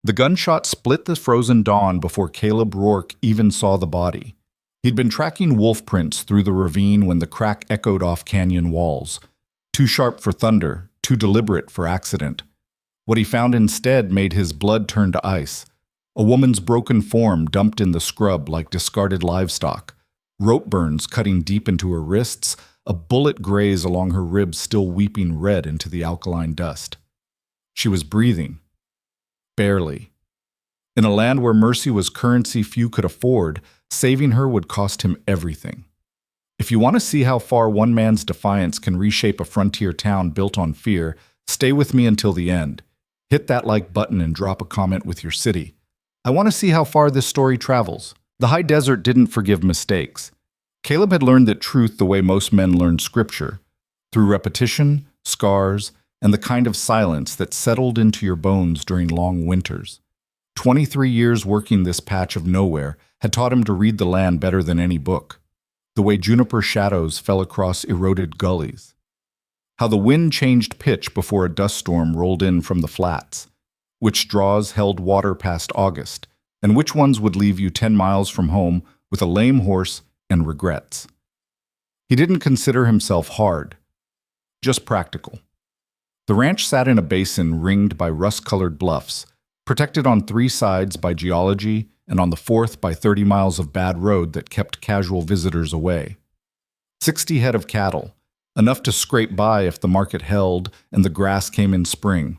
The gunshot split the frozen dawn before Caleb Rourke even saw the body. He'd been tracking wolf prints through the ravine when the crack echoed off canyon walls. Too sharp for thunder, too deliberate for accident. What he found instead made his blood turn to ice. A woman's broken form dumped in the scrub like discarded livestock. Rope burns cutting deep into her wrists, a bullet graze along her ribs still weeping red into the alkaline dust. She was breathing. Barely. In a land where mercy was currency few could afford, saving her would cost him everything. If you want to see how far one man's defiance can reshape a frontier town built on fear, stay with me until the end. Hit that like button and drop a comment with your city. I want to see how far this story travels. The high desert didn't forgive mistakes. Caleb had learned that truth the way most men learn scripture, through repetition, scars, and the kind of silence that settled into your bones during long winters. 23 years working this patch of nowhere had taught him to read the land better than any book. The way juniper shadows fell across eroded gullies. How the wind changed pitch before a dust storm rolled in from the flats. Which draws held water past August, and which ones would leave you 10 miles from home with a lame horse and regrets. He didn't consider himself hard, just practical. The ranch sat in a basin ringed by rust-colored bluffs, protected on 3 sides by geology and on the 4th by 30 miles of bad road that kept casual visitors away. 60 head of cattle, enough to scrape by if the market held and the grass came in spring.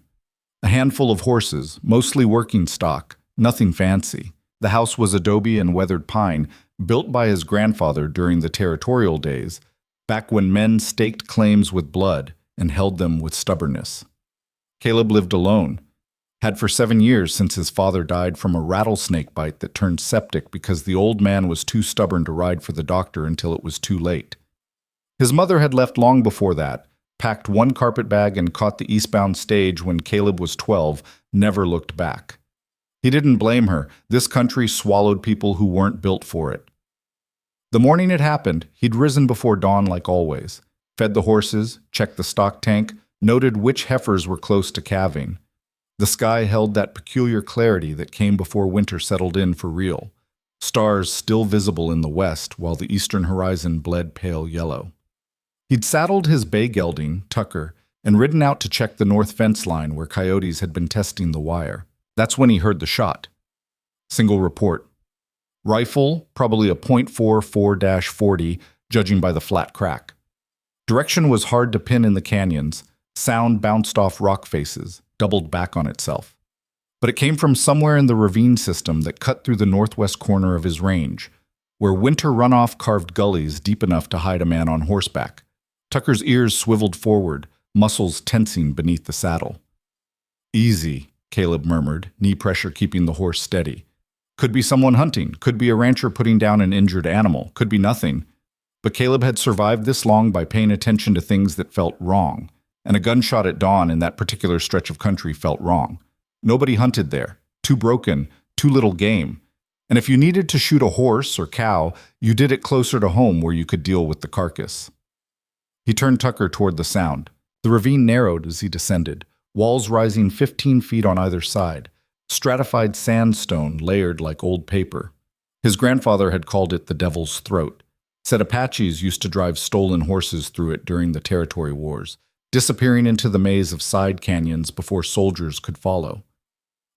A handful of horses, mostly working stock, nothing fancy. The house was adobe and weathered pine, built by his grandfather during the territorial days, back when men staked claims with blood and held them with stubbornness. Caleb lived alone, had for 7 years since his father died from a rattlesnake bite that turned septic because the old man was too stubborn to ride for the doctor until it was too late. His mother had left long before that, packed 1 carpetbag and caught the eastbound stage when Caleb was 12, never looked back. He didn't blame her. This country swallowed people who weren't built for it. The morning it happened, he'd risen before dawn like always, fed the horses, checked the stock tank, noted which heifers were close to calving. The sky held that peculiar clarity that came before winter settled in for real, stars still visible in the west while the eastern horizon bled pale yellow. He'd saddled his bay gelding, Tucker, and ridden out to check the north fence line where coyotes had been testing the wire. That's when he heard the shot. Single report. Rifle, probably a .44-40, judging by the flat crack. Direction was hard to pin in the canyons. Sound bounced off rock faces, doubled back on itself. But it came from somewhere in the ravine system that cut through the northwest corner of his range, where winter runoff carved gullies deep enough to hide a man on horseback. Tucker's ears swiveled forward, muscles tensing beneath the saddle. Easy, Caleb murmured, knee pressure keeping the horse steady. Could be someone hunting, could be a rancher putting down an injured animal, could be nothing. But Caleb had survived this long by paying attention to things that felt wrong, and a gunshot at dawn in that particular stretch of country felt wrong. Nobody hunted there, too broken, too little game. And if you needed to shoot a horse or cow, you did it closer to home where you could deal with the carcass. He turned Tucker toward the sound. The ravine narrowed as he descended, walls rising 15 feet on either side, stratified sandstone layered like old paper. His grandfather had called it the Devil's Throat, said Apaches used to drive stolen horses through it during the territory wars, disappearing into the maze of side canyons before soldiers could follow.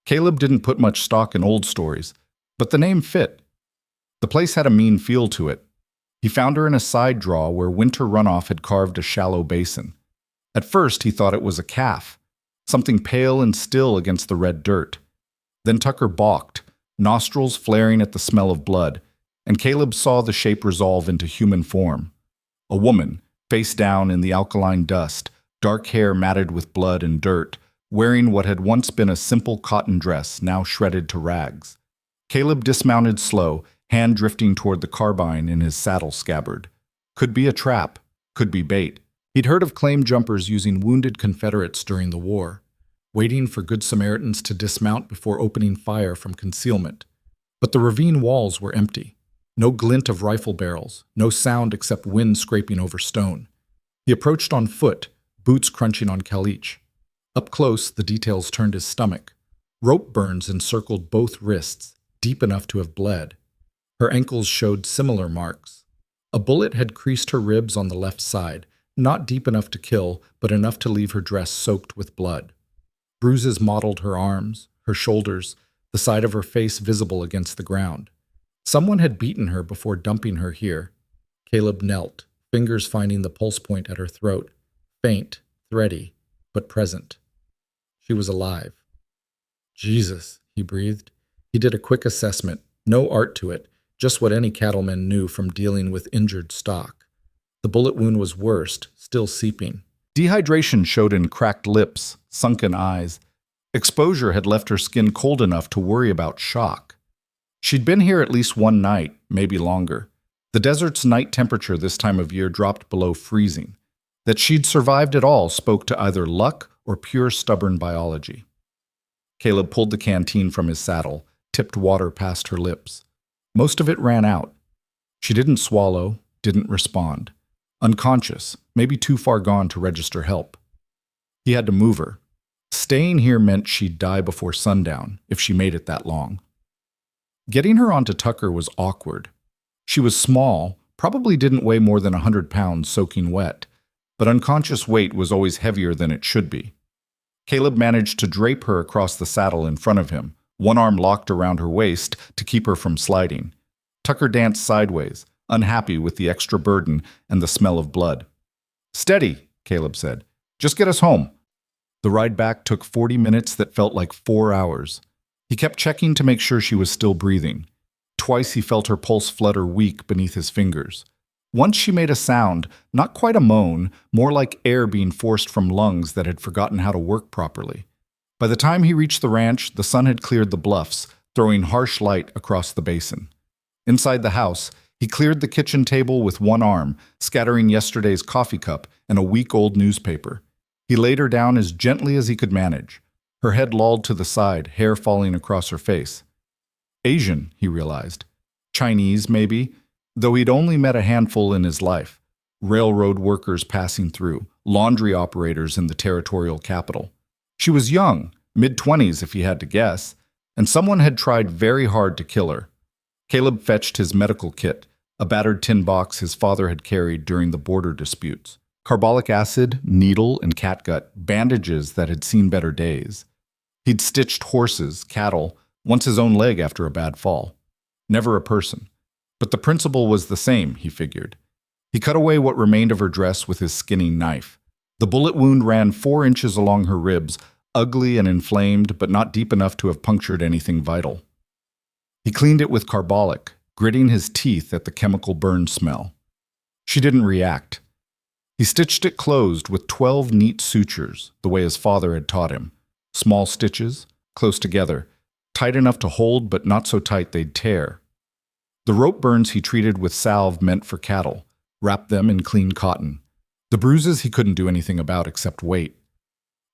Caleb didn't put much stock in old stories, but the name fit. The place had a mean feel to it. He found her in a side draw where winter runoff had carved a shallow basin. At first, he thought it was a calf, something pale and still against the red dirt. Then Tucker balked, nostrils flaring at the smell of blood, and Caleb saw the shape resolve into human form. A woman, face down in the alkaline dust, dark hair matted with blood and dirt, wearing what had once been a simple cotton dress now shredded to rags. Caleb dismounted slow, hand drifting toward the carbine in his saddle scabbard. Could be a trap, could be bait. He'd heard of claim jumpers using wounded Confederates during the war, waiting for Good Samaritans to dismount before opening fire from concealment. But the ravine walls were empty. No glint of rifle barrels, no sound except wind scraping over stone. He approached on foot, boots crunching on caliche. Up close, the details turned his stomach. Rope burns encircled both wrists, deep enough to have bled. Her ankles showed similar marks. A bullet had creased her ribs on the left side, not deep enough to kill, but enough to leave her dress soaked with blood. Bruises mottled her arms, her shoulders, the side of her face visible against the ground. Someone had beaten her before dumping her here. Caleb knelt, fingers finding the pulse point at her throat, faint, thready, but present. She was alive. Jesus, he breathed. He did a quick assessment, no art to it, just what any cattleman knew from dealing with injured stock. The bullet wound was worst, still seeping. Dehydration showed in cracked lips, sunken eyes. Exposure had left her skin cold enough to worry about shock. She'd been here at least one night, maybe longer. The desert's night temperature this time of year dropped below freezing. That she'd survived at all spoke to either luck or pure stubborn biology. Caleb pulled the canteen from his saddle, tipped water past her lips. Most of it ran out. She didn't swallow, didn't respond. Unconscious, maybe too far gone to register help. He had to move her. Staying here meant she'd die before sundown, if she made it that long. Getting her onto Tucker was awkward. She was small, probably didn't weigh more than 100 pounds soaking wet, but unconscious weight was always heavier than it should be. Caleb managed to drape her across the saddle in front of him, one arm locked around her waist to keep her from sliding. Tucker danced sideways, unhappy with the extra burden and the smell of blood. "Steady," Caleb said. "Just get us home." The ride back took 40 minutes that felt like 4 hours. He kept checking to make sure she was still breathing. Twice he felt her pulse flutter weak beneath his fingers. Once she made a sound, not quite a moan, more like air being forced from lungs that had forgotten how to work properly. By the time he reached the ranch, the sun had cleared the bluffs, throwing harsh light across the basin. Inside the house, he cleared the kitchen table with one arm, scattering yesterday's coffee cup and a week-old newspaper. He laid her down as gently as he could manage, her head lolled to the side, hair falling across her face. Asian, he realized. Chinese, maybe, though he'd only met a handful in his life. Railroad workers passing through, laundry operators in the territorial capital. She was young, mid-20s if he had to guess, and someone had tried very hard to kill her. Caleb fetched his medical kit, a battered tin box his father had carried during the border disputes. Carbolic acid, needle, and catgut, bandages that had seen better days. He'd stitched horses, cattle, once his own leg after a bad fall. Never a person. But the principle was the same, he figured. He cut away what remained of her dress with his skinning knife. The bullet wound ran 4 inches along her ribs, ugly and inflamed, but not deep enough to have punctured anything vital. He cleaned it with carbolic, gritting his teeth at the chemical burn smell. She didn't react. He stitched it closed with 12 neat sutures, the way his father had taught him. Small stitches, close together, tight enough to hold but not so tight they'd tear. The rope burns he treated with salve meant for cattle, wrapped them in clean cotton. The bruises he couldn't do anything about except wait.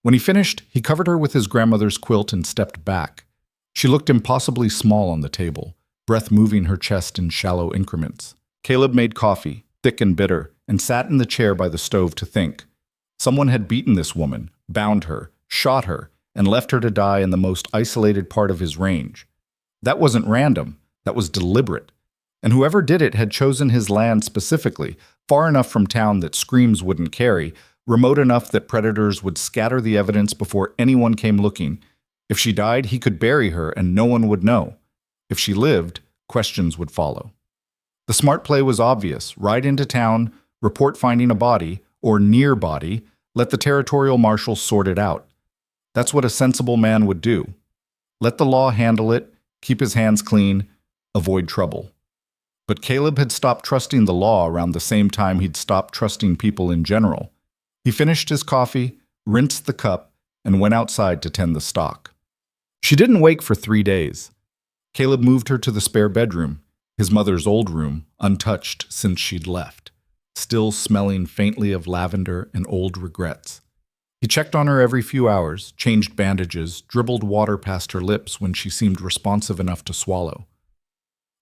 When he finished, he covered her with his grandmother's quilt and stepped back. She looked impossibly small on the table, breath moving her chest in shallow increments. Caleb made coffee, thick and bitter, and sat in the chair by the stove to think. Someone had beaten this woman, bound her, shot her, and left her to die in the most isolated part of his range. That wasn't random, that was deliberate. And whoever did it had chosen his land specifically, far enough from town that screams wouldn't carry, remote enough that predators would scatter the evidence before anyone came looking. If she died, he could bury her and no one would know. If she lived, questions would follow. The smart play was obvious. Ride into town, report finding a body, or near body, let the territorial marshal sort it out. That's what a sensible man would do. Let the law handle it, keep his hands clean, avoid trouble. But Caleb had stopped trusting the law around the same time he'd stopped trusting people in general. He finished his coffee, rinsed the cup, and went outside to tend the stock. She didn't wake for 3 days. Caleb moved her to the spare bedroom, his mother's old room, untouched since she'd left, still smelling faintly of lavender and old regrets. He checked on her every few hours, changed bandages, dribbled water past her lips when she seemed responsive enough to swallow.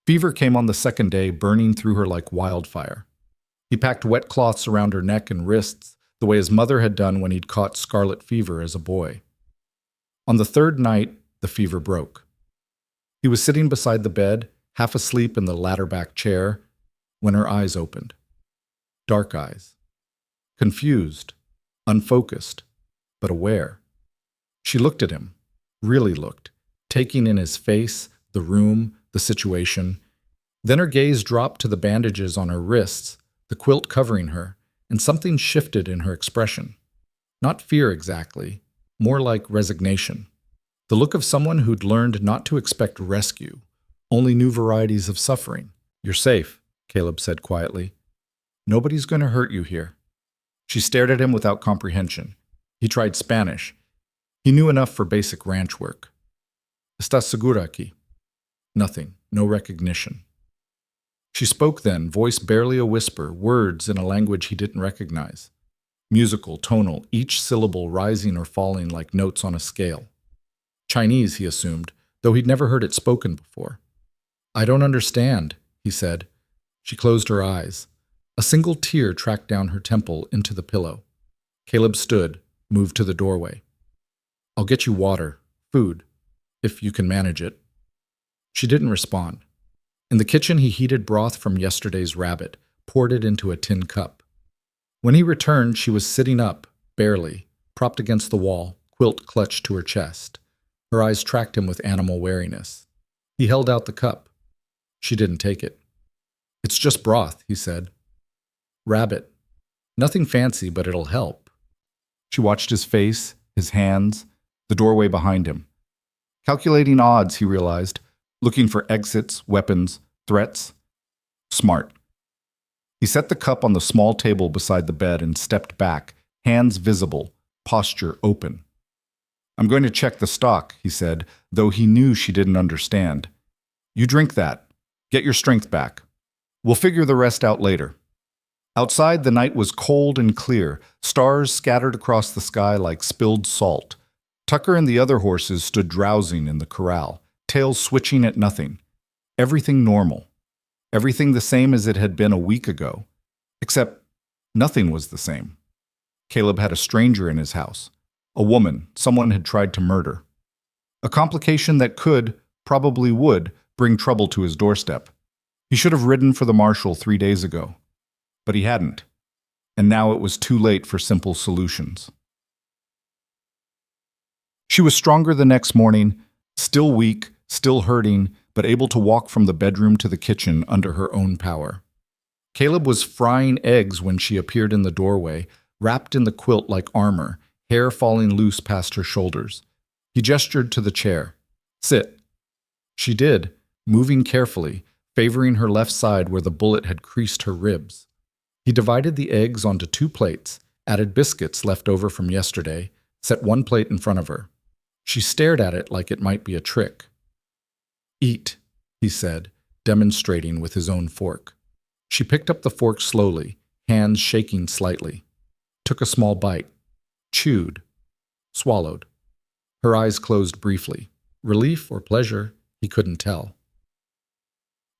Fever came on the second day, burning through her like wildfire. He packed wet cloths around her neck and wrists, the way his mother had done when he'd caught scarlet fever as a boy. On the third night, the fever broke. He was sitting beside the bed, half asleep in the ladder-back chair, when her eyes opened. Dark eyes. Confused, unfocused, but aware. She looked at him, really looked, taking in his face, the room, the situation. Then her gaze dropped to the bandages on her wrists, the quilt covering her, and something shifted in her expression. Not fear exactly, more like resignation. The look of someone who'd learned not to expect rescue, only new varieties of suffering. "You're safe," Caleb said quietly. "Nobody's going to hurt you here." She stared at him without comprehension. He tried Spanish. He knew enough for basic ranch work. "Estás segura aquí?" Nothing, no recognition. She spoke then, voice barely a whisper, words in a language he didn't recognize. Musical, tonal, each syllable rising or falling like notes on a scale. Chinese, he assumed, though he'd never heard it spoken before. "I don't understand," he said. She closed her eyes. A single tear tracked down her temple into the pillow. Caleb stood, moved to the doorway. "I'll get you water, food, if you can manage it." She didn't respond. In the kitchen, he heated broth from yesterday's rabbit, poured it into a tin cup. When he returned, she was sitting up, barely, propped against the wall, quilt clutched to her chest. Her eyes tracked him with animal wariness. He held out the cup. She didn't take it. "It's just broth," he said. "Rabbit. Nothing fancy, but it'll help." She watched his face, his hands, the doorway behind him. Calculating odds, he realized, looking for exits, weapons, threats. Smart. He set the cup on the small table beside the bed and stepped back, hands visible, posture open. "I'm going to check the stock," he said, though he knew she didn't understand. "You drink that. Get your strength back. We'll figure the rest out later." Outside, the night was cold and clear, stars scattered across the sky like spilled salt. Tucker and the other horses stood drowsing in the corral, tails switching at nothing. Everything normal. Everything the same as it had been a week ago. Except nothing was the same. Caleb had a stranger in his house. A woman someone had tried to murder. A complication that could, probably would, bring trouble to his doorstep. He should have ridden for the marshal 3 days ago. But he hadn't. And now it was too late for simple solutions. She was stronger the next morning, still weak, still hurting, but able to walk from the bedroom to the kitchen under her own power. Caleb was frying eggs when she appeared in the doorway, wrapped in the quilt like armor, hair falling loose past her shoulders. He gestured to the chair. "Sit." She did, moving carefully, favoring her left side where the bullet had creased her ribs. He divided the eggs onto 2 plates, added biscuits left over from yesterday, set 1 plate in front of her. She stared at it like it might be a trick. "Eat," he said, demonstrating with his own fork. She picked up the fork slowly, hands shaking slightly. Took a small bite. Chewed. Swallowed. Her eyes closed briefly. Relief or pleasure, he couldn't tell.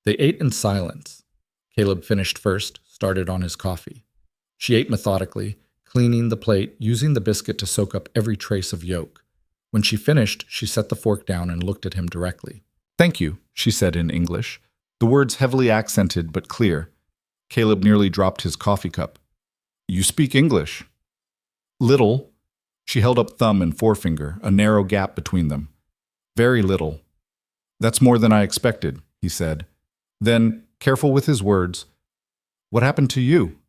They ate in silence. Caleb finished first, started on his coffee. She ate methodically, cleaning the plate, using the biscuit to soak up every trace of yolk. When she finished, she set the fork down and looked at him directly. "Thank you," she said in English, the words heavily accented but clear. Caleb nearly dropped his coffee cup. "You speak English?" "Little." She held up thumb and forefinger, a narrow gap between them. "Very little." "That's more than I expected," he said. Then, careful with his words, "What happened to you?"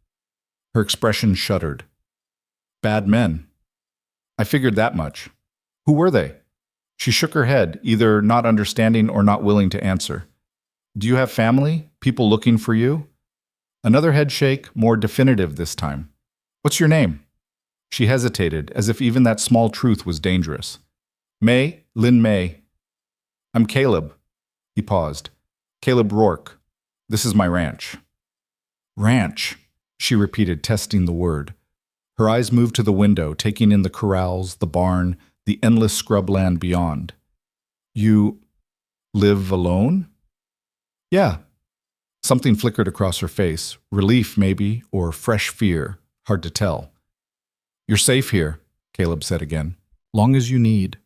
Her expression shuddered. "Bad men." "I figured that much." "Who were they?" She shook her head, either not understanding or not willing to answer. "Do you have family? People looking for you?" Another head shake, more definitive this time. "What's your name?" She hesitated, as if even that small truth was dangerous. "May, Lynn May." "I'm Caleb." He paused. "Caleb Rourke. This is my ranch." "Ranch," she repeated, testing the word. Her eyes moved to the window, taking in the corrals, the barn, the endless scrubland beyond. "You live alone?" "Yeah." Something flickered across her face, relief maybe, or fresh fear, hard to tell. "You're safe here," Caleb said again. "Long as you need."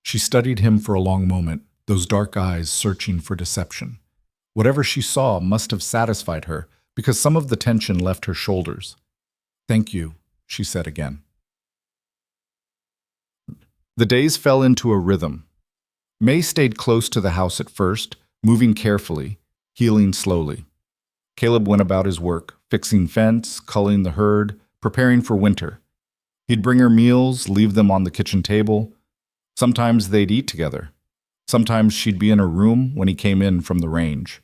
She studied him for a long moment, those dark eyes searching for deception. Whatever she saw must have satisfied her, because some of the tension left her shoulders. "Thank you," she said again. The days fell into a rhythm. May stayed close to the house at first, moving carefully, healing slowly. Caleb went about his work, fixing fence, culling the herd, preparing for winter. He'd bring her meals, leave them on the kitchen table. Sometimes they'd eat together. Sometimes she'd be in her room when he came in from the range.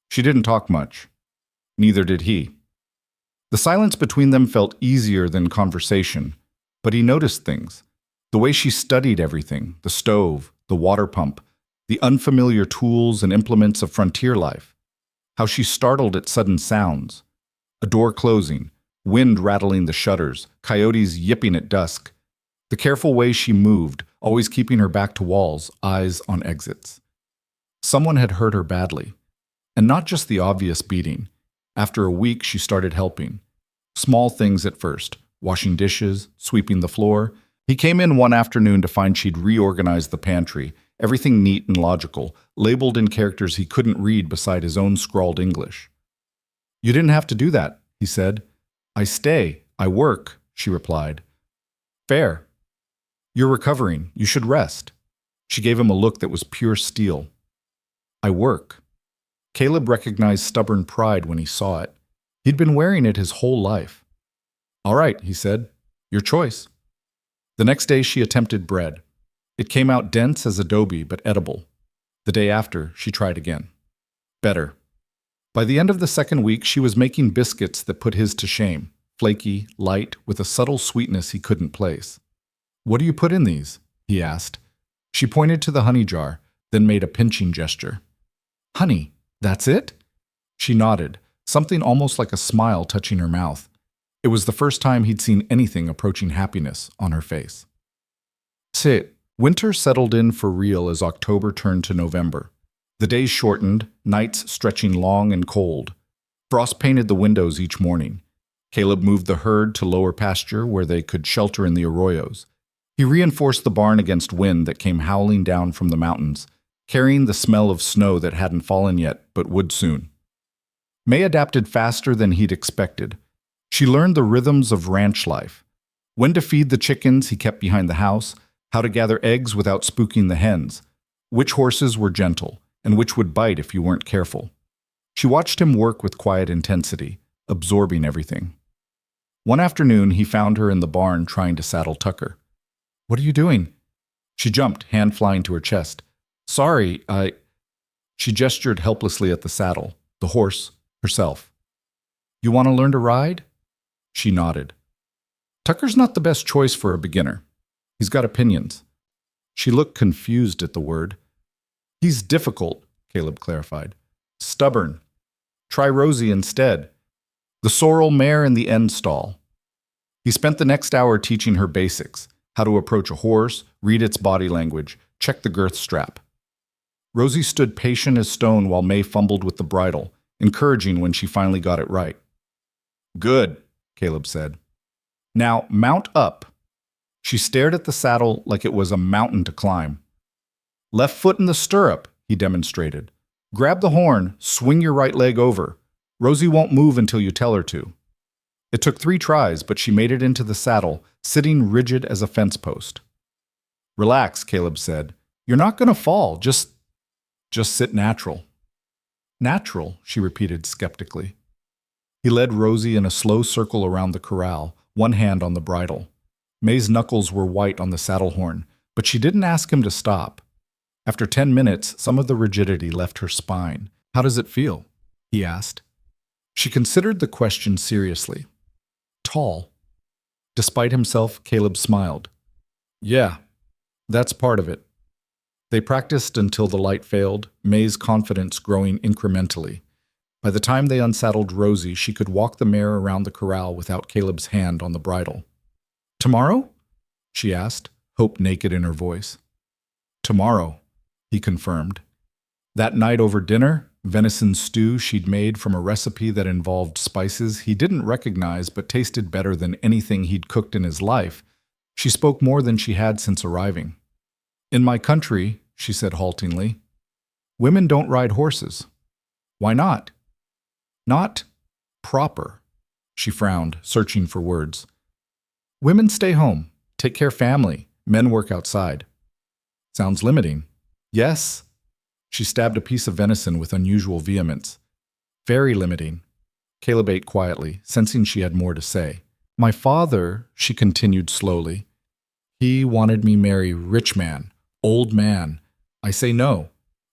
She didn't talk much. Neither did he. The silence between them felt easier than conversation, but he noticed things. The way she studied everything, the stove, the water pump, the unfamiliar tools and implements of frontier life. How she startled at sudden sounds. A door closing, wind rattling the shutters, coyotes yipping at dusk. The careful way she moved, always keeping her back to walls, eyes on exits. Someone had hurt her badly. And not just the obvious beating. After a week, she started helping. Small things at first, washing dishes, sweeping the floor. He came in one afternoon to find she'd reorganized the pantry, everything neat and logical, labeled in characters he couldn't read beside his own scrawled English. "You didn't have to do that," he said. "I stay. I work," she replied. "Fair. You're recovering. You should rest." She gave him a look that was pure steel. "I work." Caleb recognized stubborn pride when he saw it. He'd been wearing it his whole life. "All right," he said. "Your choice." The next day she attempted bread. It came out dense as adobe, but edible. The day after, she tried again. Better. By the end of the second week, she was making biscuits that put his to shame, flaky, light, with a subtle sweetness he couldn't place. "What do you put in these?" he asked. She pointed to the honey jar, then made a pinching gesture. "Honey, that's it?" She nodded, something almost like a smile touching her mouth. It was the first time he'd seen anything approaching happiness on her face. Sit. Winter settled in for real as October turned to November. The days shortened, nights stretching long and cold. Frost painted the windows each morning. Caleb moved the herd to lower pasture where they could shelter in the arroyos. He reinforced the barn against wind that came howling down from the mountains, carrying the smell of snow that hadn't fallen yet but would soon. May adapted faster than he'd expected. She learned the rhythms of ranch life. When to feed the chickens he kept behind the house, how to gather eggs without spooking the hens, which horses were gentle, and which would bite if you weren't careful. She watched him work with quiet intensity, absorbing everything. One afternoon he found her in the barn trying to saddle Tucker. "What are you doing?" She jumped, hand flying to her chest. "Sorry, She gestured helplessly at the saddle, the horse, herself. "You want to learn to ride?" She nodded. "Tucker's not the best choice for a beginner. He's got opinions." She looked confused at the word. "He's difficult," Caleb clarified. "Stubborn. Try Rosie instead. The sorrel mare in the end stall." He spent the next hour teaching her basics, how to approach a horse, read its body language, check the girth strap. Rosie stood patient as stone while May fumbled with the bridle, encouraging when she finally got it right. "Good," Caleb said. "Now mount up." She stared at the saddle like it was a mountain to climb. "Left foot in the stirrup," he demonstrated. "Grab the horn, swing your right leg over. Rosie won't move until you tell her to." It took 3 tries, but she made it into the saddle, sitting rigid as a fence post. "Relax," Caleb said. "You're not going to fall. Just sit natural." "Natural," she repeated skeptically. He led Rosie in a slow circle around the corral, one hand on the bridle. May's knuckles were white on the saddle horn, but she didn't ask him to stop. After 10 minutes, some of the rigidity left her spine. "How does it feel?" he asked. She considered the question seriously. "Tall." Despite himself, Caleb smiled. "Yeah, that's part of it." They practiced until the light failed, May's confidence growing incrementally. By the time they unsaddled Rosie, she could walk the mare around the corral without Caleb's hand on the bridle. "Tomorrow?" she asked, hope naked in her voice. "Tomorrow," he confirmed. That night over dinner, venison stew she'd made from a recipe that involved spices he didn't recognize but tasted better than anything he'd cooked in his life. She spoke more than she had since arriving. In my country, she said haltingly, women don't ride horses. Why not? Not proper. She frowned, searching for words. Women stay home, take care of family, men work outside. Sounds limiting. Yes. She stabbed a piece of venison with unusual vehemence. Very limiting. Caleb ate quietly, sensing she had more to say. My father, she continued slowly, he wanted me marry rich man, old man. I say no.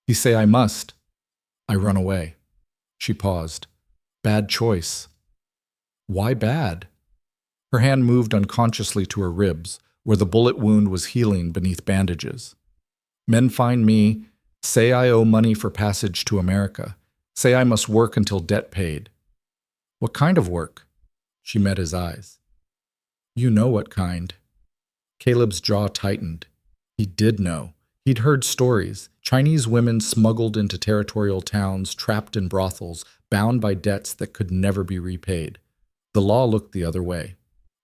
He say I must. I run away. She paused. Bad choice. Why bad? Her hand moved unconsciously to her ribs, where the bullet wound was healing beneath bandages. Men find me, say I owe money for passage to America, say I must work until debt paid. What kind of work? She met his eyes. You know what kind. Caleb's jaw tightened. He did know. He'd heard stories. Chinese women smuggled into territorial towns, trapped in brothels, bound by debts that could never be repaid. The law looked the other way.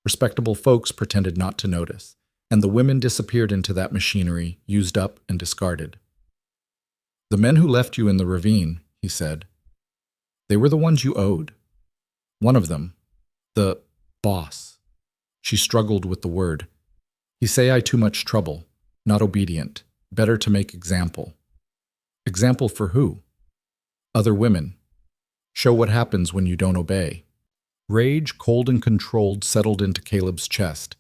Respectable folks pretended not to notice, and the women disappeared into that machinery, used up and discarded. The men who left you in the ravine, he said, they were the ones you owed. One of them, the boss. She struggled with the word. He say I too much trouble, not obedient, better to make example. Example for who? Other women. Show what happens when you don't obey. Rage, cold and controlled, settled into Caleb's chest.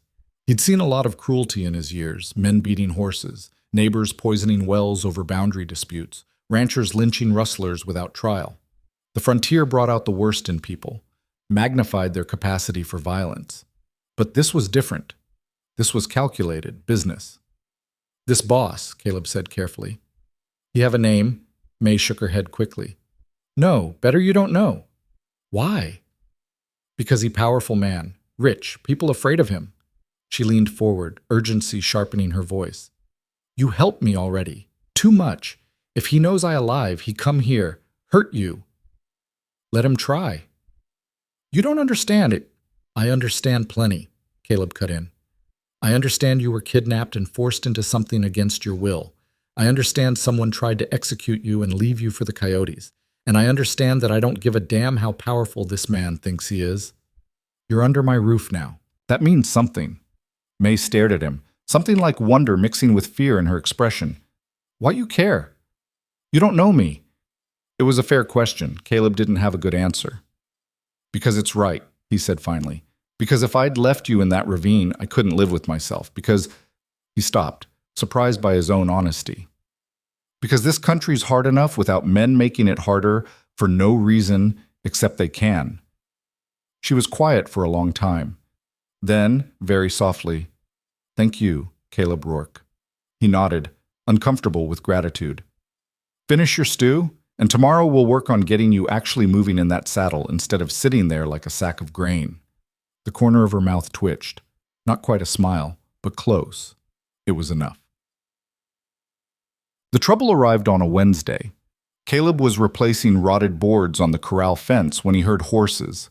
He'd seen a lot of cruelty in his years, men beating horses, neighbors poisoning wells over boundary disputes, ranchers lynching rustlers without trial. The frontier brought out the worst in people, magnified their capacity for violence. But this was different. This was calculated business. This boss, Caleb said carefully. He have a name? May shook her head quickly. No, better you don't know. Why? Because he powerful man, rich, people afraid of him. She leaned forward, urgency sharpening her voice. You helped me already. Too much. If he knows I alive, he come here, hurt you. Let him try. You don't understand it. I understand plenty, Caleb cut in. I understand you were kidnapped and forced into something against your will. I understand someone tried to execute you and leave you for the coyotes. And I understand that I don't give a damn how powerful this man thinks he is. You're under my roof now. That means something. May stared at him, something like wonder mixing with fear in her expression. Why you care? You don't know me. It was a fair question. Caleb didn't have a good answer. Because it's right, he said finally. Because if I'd left you in that ravine, I couldn't live with myself. Because he stopped, surprised by his own honesty. Because this country's hard enough without men making it harder for no reason except they can. She was quiet for a long time. Then, very softly, Thank you, Caleb Rourke. He nodded, uncomfortable with gratitude. Finish your stew, and tomorrow we'll work on getting you actually moving in that saddle instead of sitting there like a sack of grain. The corner of her mouth twitched. Not quite a smile, but close. It was enough. The trouble arrived on a Wednesday. Caleb was replacing rotted boards on the corral fence when he heard horses.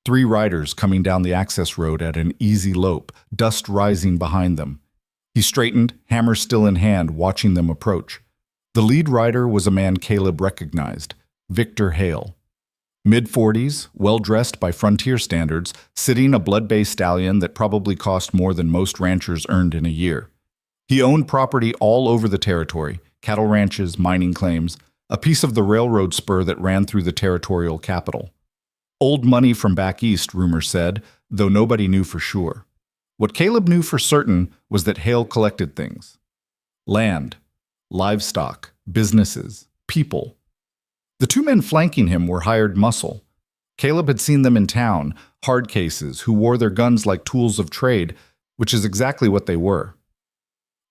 3 riders coming down the access road at an easy lope, dust rising behind them. He straightened, hammer still in hand, watching them approach. The lead rider was a man Caleb recognized, Victor Hale. Mid-40s, well-dressed by frontier standards, sitting a blood-bay stallion that probably cost more than most ranchers earned in a year. He owned property all over the territory, cattle ranches, mining claims, a piece of the railroad spur that ran through the territorial capital. Old money from back east, rumor said, though nobody knew for sure. What Caleb knew for certain was that Hale collected things. Land, livestock, businesses, people. The 2 men flanking him were hired muscle. Caleb had seen them in town, hard cases, who wore their guns like tools of trade, which is exactly what they were.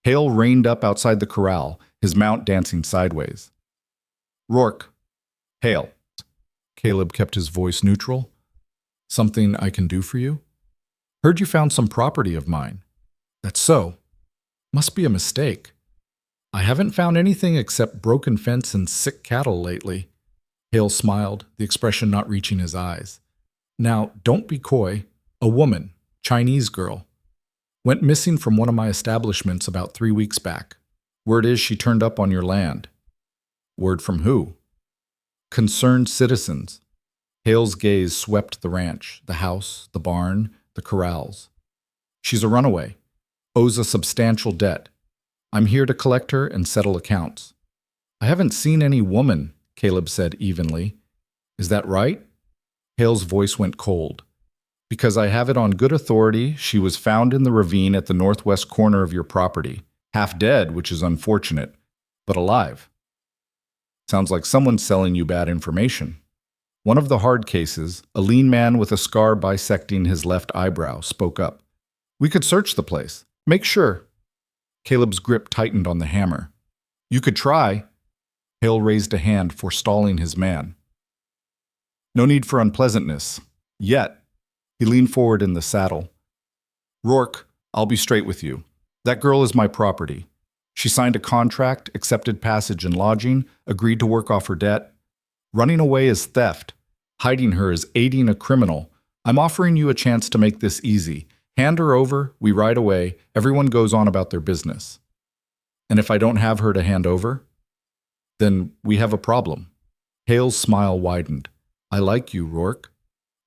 Hale reined up outside the corral, his mount dancing sideways. Rourke. Hale. Caleb kept his voice neutral. Something I can do for you? Heard you found some property of mine. That's so. Must be a mistake. I haven't found anything except broken fence and sick cattle lately. Hale smiled, the expression not reaching his eyes. Now, don't be coy. A woman, Chinese girl, went missing from one of my establishments about 3 weeks back. Word is she turned up on your land. Word from who? Concerned citizens. Hale's gaze swept the ranch, the house, the barn, the corrals. She's a runaway, owes a substantial debt. I'm here to collect her and settle accounts. I haven't seen any woman, Caleb said evenly. Is that right? Hale's voice went cold. Because I have it on good authority, she was found in the ravine at the northwest corner of your property. Half dead, which is unfortunate, but alive. Sounds like someone's selling you bad information. One of the hard cases, a lean man with a scar bisecting his left eyebrow, spoke up. We could search the place. Make sure. Caleb's grip tightened on the hammer. You could try. Hale raised a hand, forestalling his man. No need for unpleasantness. Yet. He leaned forward in the saddle. Rourke, I'll be straight with you. That girl is my property. She signed a contract, accepted passage and lodging, agreed to work off her debt. Running away is theft. Hiding her is aiding a criminal. I'm offering you a chance to make this easy. Hand her over, we ride away, everyone goes on about their business. And if I don't have her to hand over, then we have a problem. Hale's smile widened. I like you, Rourke.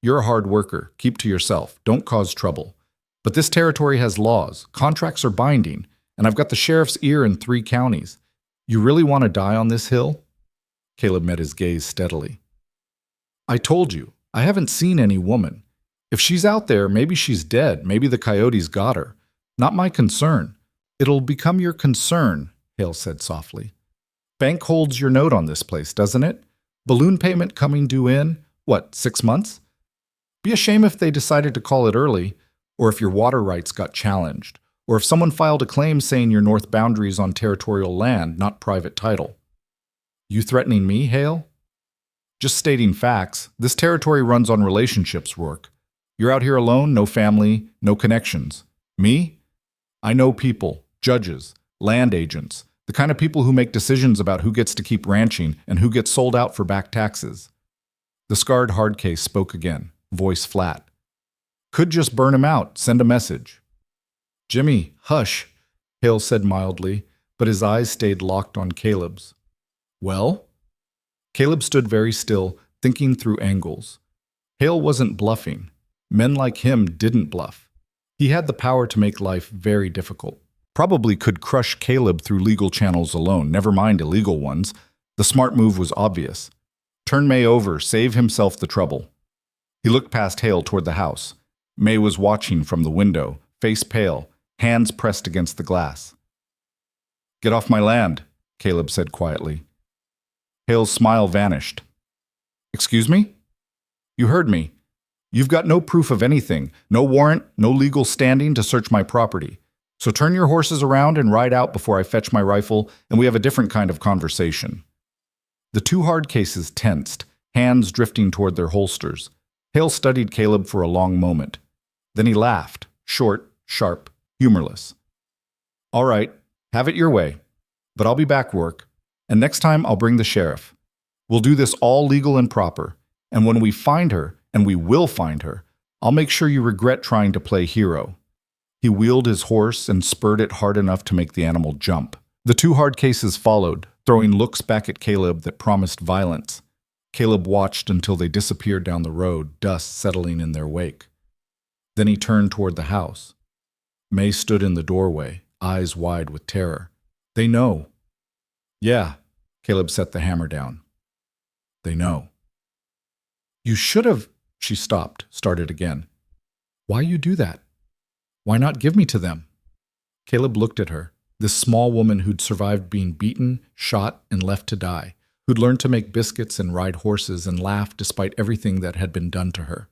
You're a hard worker. Keep to yourself. Don't cause trouble. But this territory has laws. Contracts are binding. And I've got the sheriff's ear in 3 counties. You really want to die on this hill? Caleb met his gaze steadily. I told you, I haven't seen any woman. If she's out there, maybe she's dead. Maybe the coyotes got her. Not my concern. It'll become your concern, Hale said softly. Bank holds your note on this place, doesn't it? Balloon payment coming due in, 6 months? Be a shame if they decided to call it early, or if your water rights got challenged, or if someone filed a claim saying your north boundary is on territorial land, not private title. You threatening me, Hale? Just stating facts. This territory runs on relationships, Rourke. You're out here alone, no family, no connections. Me? I know people, judges, land agents, the kind of people who make decisions about who gets to keep ranching and who gets sold out for back taxes. The scarred hardcase spoke again, voice flat. Could just burn him out, send a message. Jimmy, hush, Hale said mildly, but his eyes stayed locked on Caleb's. Well? Caleb stood very still, thinking through angles. Hale wasn't bluffing. Men like him didn't bluff. He had the power to make life very difficult. Probably could crush Caleb through legal channels alone, never mind illegal ones. The smart move was obvious. Turn May over, save himself the trouble. He looked past Hale toward the house. May was watching from the window, face pale, hands pressed against the glass. Get off my land, Caleb said quietly. Hale's smile vanished. Excuse me? You heard me. You've got no proof of anything, no warrant, no legal standing to search my property. So turn your horses around and ride out before I fetch my rifle, and we have a different kind of conversation. The 2 hard cases tensed, hands drifting toward their holsters. Hale studied Caleb for a long moment. Then he laughed, short, sharp, humorless. All right, have it your way. But I'll be back, Rourke. And next time I'll bring the sheriff. We'll do this all legal and proper. And when we find her, and we will find her, I'll make sure you regret trying to play hero. He wheeled his horse and spurred it hard enough to make the animal jump. The 2 hard cases followed, throwing looks back at Caleb that promised violence. Caleb watched until they disappeared down the road, dust settling in their wake. Then he turned toward the house. May stood in the doorway, eyes wide with terror. They know. Yeah, Caleb set the hammer down. They know. You should have, she stopped, started again. Why you do that? Why not give me to them? Caleb looked at her, this small woman who'd survived being beaten, shot, and left to die, who'd learned to make biscuits and ride horses and laugh despite everything that had been done to her.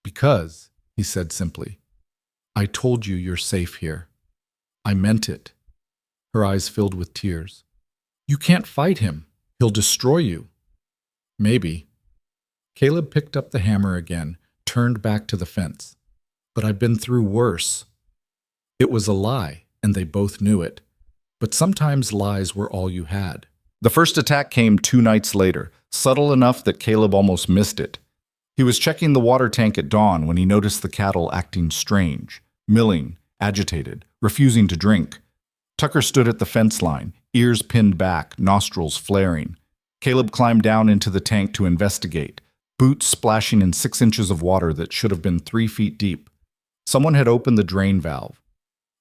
Because, he said simply, I told you you're safe here. I meant it. Her eyes filled with tears. You can't fight him. He'll destroy you. Maybe. Caleb picked up the hammer again, turned back to the fence. But I've been through worse. It was a lie, and they both knew it. But sometimes lies were all you had. The first attack came 2 nights later, subtle enough that Caleb almost missed it. He was checking the water tank at dawn when he noticed the cattle acting strange, milling, agitated, refusing to drink. Tucker stood at the fence line, ears pinned back, nostrils flaring. Caleb climbed down into the tank to investigate, boots splashing in 6 inches of water that should have been 3 feet deep. Someone had opened the drain valve.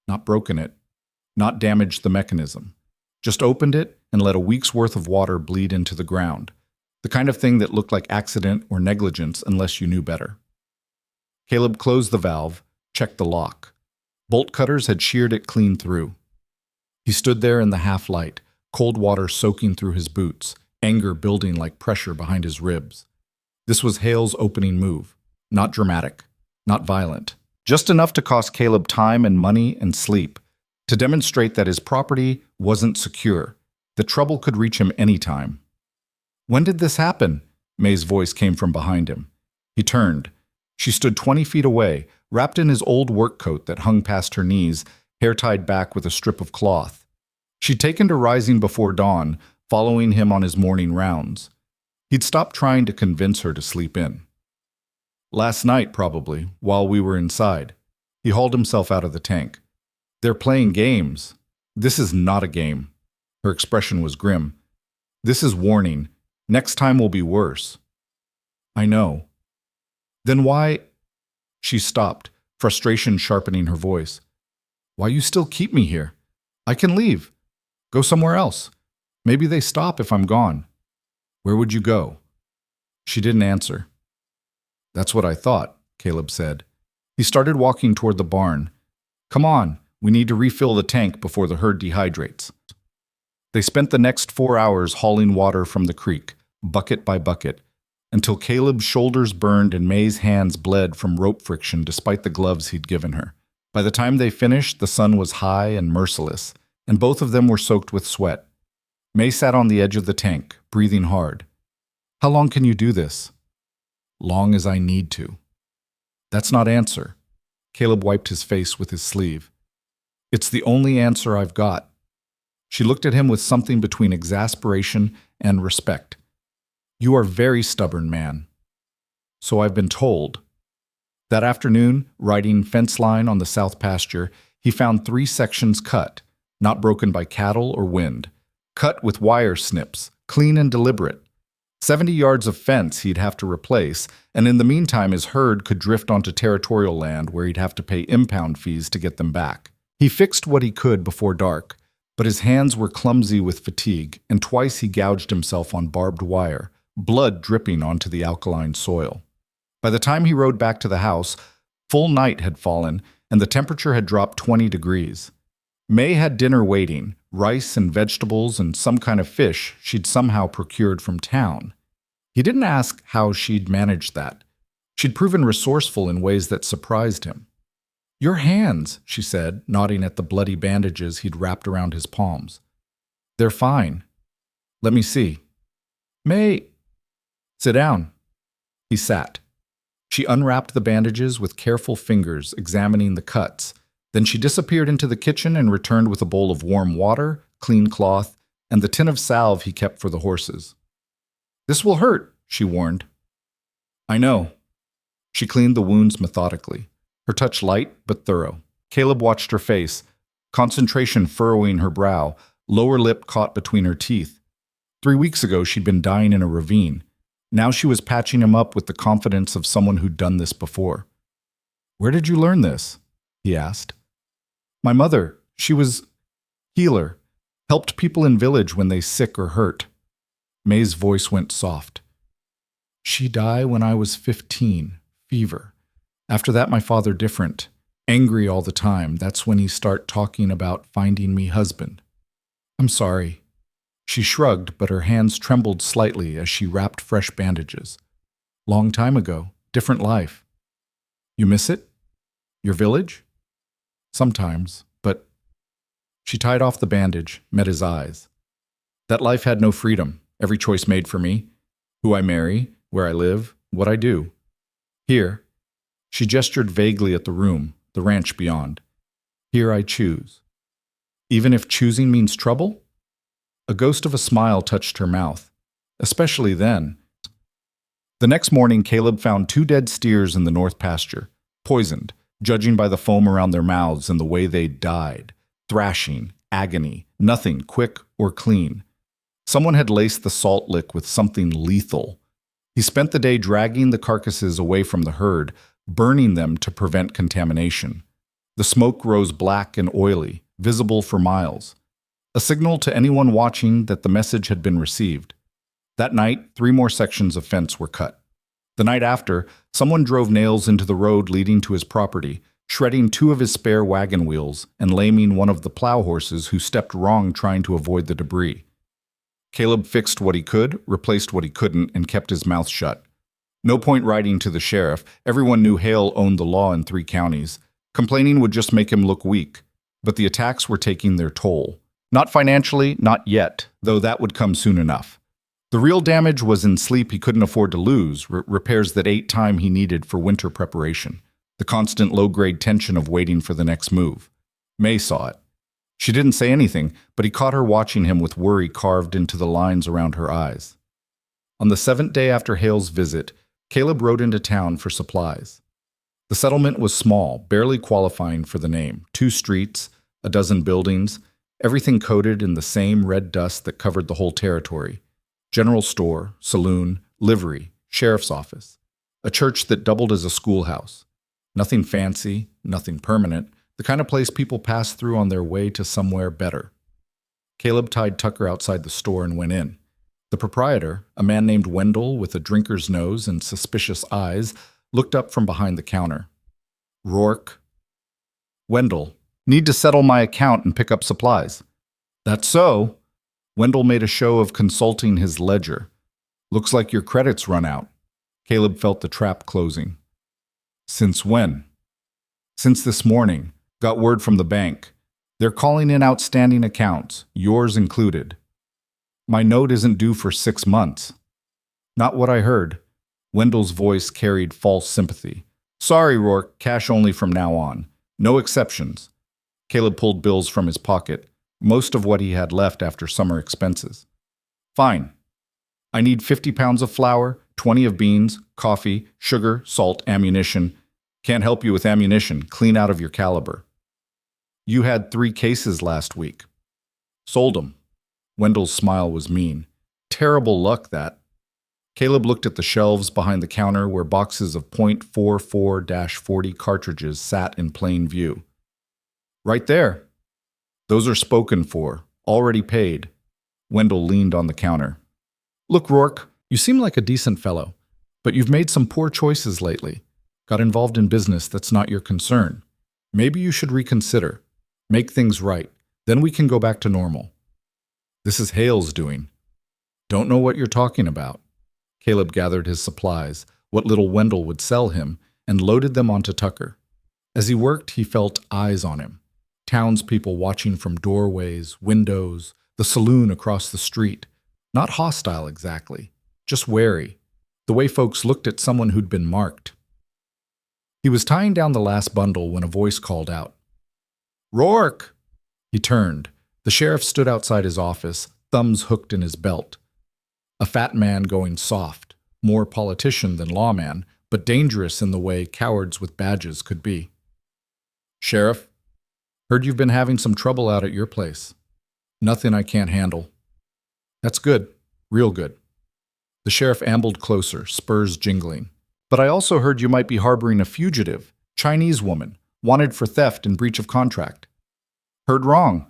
Not broken it, not damaged the mechanism. Just opened it and let a week's worth of water bleed into the ground. The kind of thing that looked like accident or negligence unless you knew better. Caleb closed the valve, checked the lock. Bolt cutters had sheared it clean through. He stood there in the half-light, cold water soaking through his boots, anger building like pressure behind his ribs. This was Hale's opening move. Not dramatic, not violent. Just enough to cost Caleb time and money and sleep, to demonstrate that his property wasn't secure, that trouble could reach him anytime. "When did this happen?" May's voice came from behind him. He turned. She stood 20 feet away, wrapped in his old work coat that hung past her knees, hair tied back with a strip of cloth. She'd taken to rising before dawn, following him on his morning rounds. He'd stopped trying to convince her to sleep in. "Last night, probably, while we were inside." He hauled himself out of the tank. "They're playing games. This is not a game." Her expression was grim. "This is warning. Next time will be worse." "I know." "Then why—" She stopped, frustration sharpening her voice. "Why you still keep me here? I can leave. Go somewhere else. Maybe they stop if I'm gone." "Where would you go?" She didn't answer. "That's what I thought," Caleb said. He started walking toward the barn. "Come on, we need to refill the tank before the herd dehydrates." They spent the next 4 hours hauling water from the creek, bucket by bucket, until Caleb's shoulders burned and May's hands bled from rope friction despite the gloves he'd given her. By the time they finished, the sun was high and merciless, and both of them were soaked with sweat. May sat on the edge of the tank, breathing hard. "How long can you do this?" "Long as I need to." "That's not answer." Caleb wiped his face with his sleeve. "It's the only answer I've got." She looked at him with something between exasperation and respect. "You are very stubborn, man." "So I've been told." That afternoon, riding fence line on the south pasture, he found 3 sections cut, not broken by cattle or wind. Cut with wire snips, clean and deliberate. 70 yards of fence he'd have to replace, and in the meantime his herd could drift onto territorial land where he'd have to pay impound fees to get them back. He fixed what he could before dark, but his hands were clumsy with fatigue, and twice he gouged himself on barbed wire, blood dripping onto the alkaline soil. By the time he rode back to the house, full night had fallen, and the temperature had dropped 20 degrees. May had dinner waiting, rice and vegetables and some kind of fish she'd somehow procured from town. He didn't ask how she'd managed that. She'd proven resourceful in ways that surprised him. "Your hands," she said, nodding at the bloody bandages he'd wrapped around his palms. "They're fine." "Let me see." "May—" "Sit down." He sat. She unwrapped the bandages with careful fingers, examining the cuts. Then she disappeared into the kitchen and returned with a bowl of warm water, clean cloth, and the tin of salve he kept for the horses. "This will hurt," she warned. "I know." She cleaned the wounds methodically, her touch light but thorough. Caleb watched her face, concentration furrowing her brow, lower lip caught between her teeth. 3 weeks ago she'd been dying in a ravine. Now she was patching him up with the confidence of someone who'd done this before. "Where did you learn this?" he asked. "My mother, she was healer, helped people in village when they sick or hurt." May's voice went soft. "She died when I was 15, fever. After that my father different, angry all the time. That's when he start talking about finding me husband." "I'm sorry." She shrugged, but her hands trembled slightly as she wrapped fresh bandages. "Long time ago, different life." "You miss it? Your village?" "Sometimes, but—" She tied off the bandage, met his eyes. "That life had no freedom, every choice made for me. Who I marry, where I live, what I do. Here," she gestured vaguely at the room, the ranch beyond. "Here I choose." "Even if choosing means trouble?" A ghost of a smile touched her mouth. "Especially then." The next morning, Caleb found 2 dead steers in the north pasture, poisoned, judging by the foam around their mouths and the way they'd died, thrashing, agony, nothing quick or clean. Someone had laced the salt lick with something lethal. He spent the day dragging the carcasses away from the herd, burning them to prevent contamination. The smoke rose black and oily, visible for miles, a signal to anyone watching that the message had been received. That night, 3 more sections of fence were cut. The night after, someone drove nails into the road leading to his property, shredding 2 of his spare wagon wheels and laming one of the plow horses who stepped wrong trying to avoid the debris. Caleb fixed what he could, replaced what he couldn't, and kept his mouth shut. No point writing to the sheriff. Everyone knew Hale owned the law in 3 counties. Complaining would just make him look weak. But the attacks were taking their toll. Not financially, not yet, though that would come soon enough. The real damage was in sleep he couldn't afford to lose, repairs that ate time he needed for winter preparation, the constant low-grade tension of waiting for the next move. May saw it. She didn't say anything, but he caught her watching him with worry carved into the lines around her eyes. On the 7th day after Hale's visit, Caleb rode into town for supplies. The settlement was small, barely qualifying for the name. 2 streets, a dozen buildings, everything coated in the same red dust that covered the whole territory. General store, saloon, livery, sheriff's office. A church that doubled as a schoolhouse. Nothing fancy, nothing permanent, the kind of place people pass through on their way to somewhere better. Caleb tied Tucker outside the store and went in. The proprietor, a man named Wendell with a drinker's nose and suspicious eyes, looked up from behind the counter. Rourke. Wendell, need to settle my account and pick up supplies. That's so. Wendell made a show of consulting his ledger. Looks like your credit's run out. Caleb felt the trap closing. Since when? Since this morning. Got word from the bank. They're calling in outstanding accounts, yours included. My note isn't due for 6 months. Not what I heard. Wendell's voice carried false sympathy. Sorry, Rourke, cash only from now on. No exceptions. Caleb pulled bills from his pocket, most of what he had left after summer expenses. Fine. I need 50 pounds of flour, 20 of beans, coffee, sugar, salt, ammunition. Can't help you with ammunition, clean out of your caliber. You had 3 cases last week. Sold 'em. Wendell's smile was mean. Terrible luck, that. Caleb looked at the shelves behind the counter where boxes of .44-40 cartridges sat in plain view. Right there. Those are spoken for, already paid. Wendell leaned on the counter. Look, Rourke, you seem like a decent fellow, but you've made some poor choices lately. Got involved in business that's not your concern. Maybe you should reconsider. Make things right. Then we can go back to normal. This is Hale's doing. Don't know what you're talking about. Caleb gathered his supplies, what little Wendell would sell him, and loaded them onto Tucker. As he worked, he felt eyes on him. Townspeople watching from doorways, windows, the saloon across the street. Not hostile exactly, just wary. The way folks looked at someone who'd been marked. He was tying down the last bundle when a voice called out. Rourke! He turned. The sheriff stood outside his office, thumbs hooked in his belt. A fat man going soft, more politician than lawman, but dangerous in the way cowards with badges could be. Sheriff, heard you've been having some trouble out at your place. Nothing I can't handle. That's good, real good. The sheriff ambled closer, spurs jingling. But I also heard you might be harboring a fugitive, Chinese woman, wanted for theft and breach of contract. Heard wrong.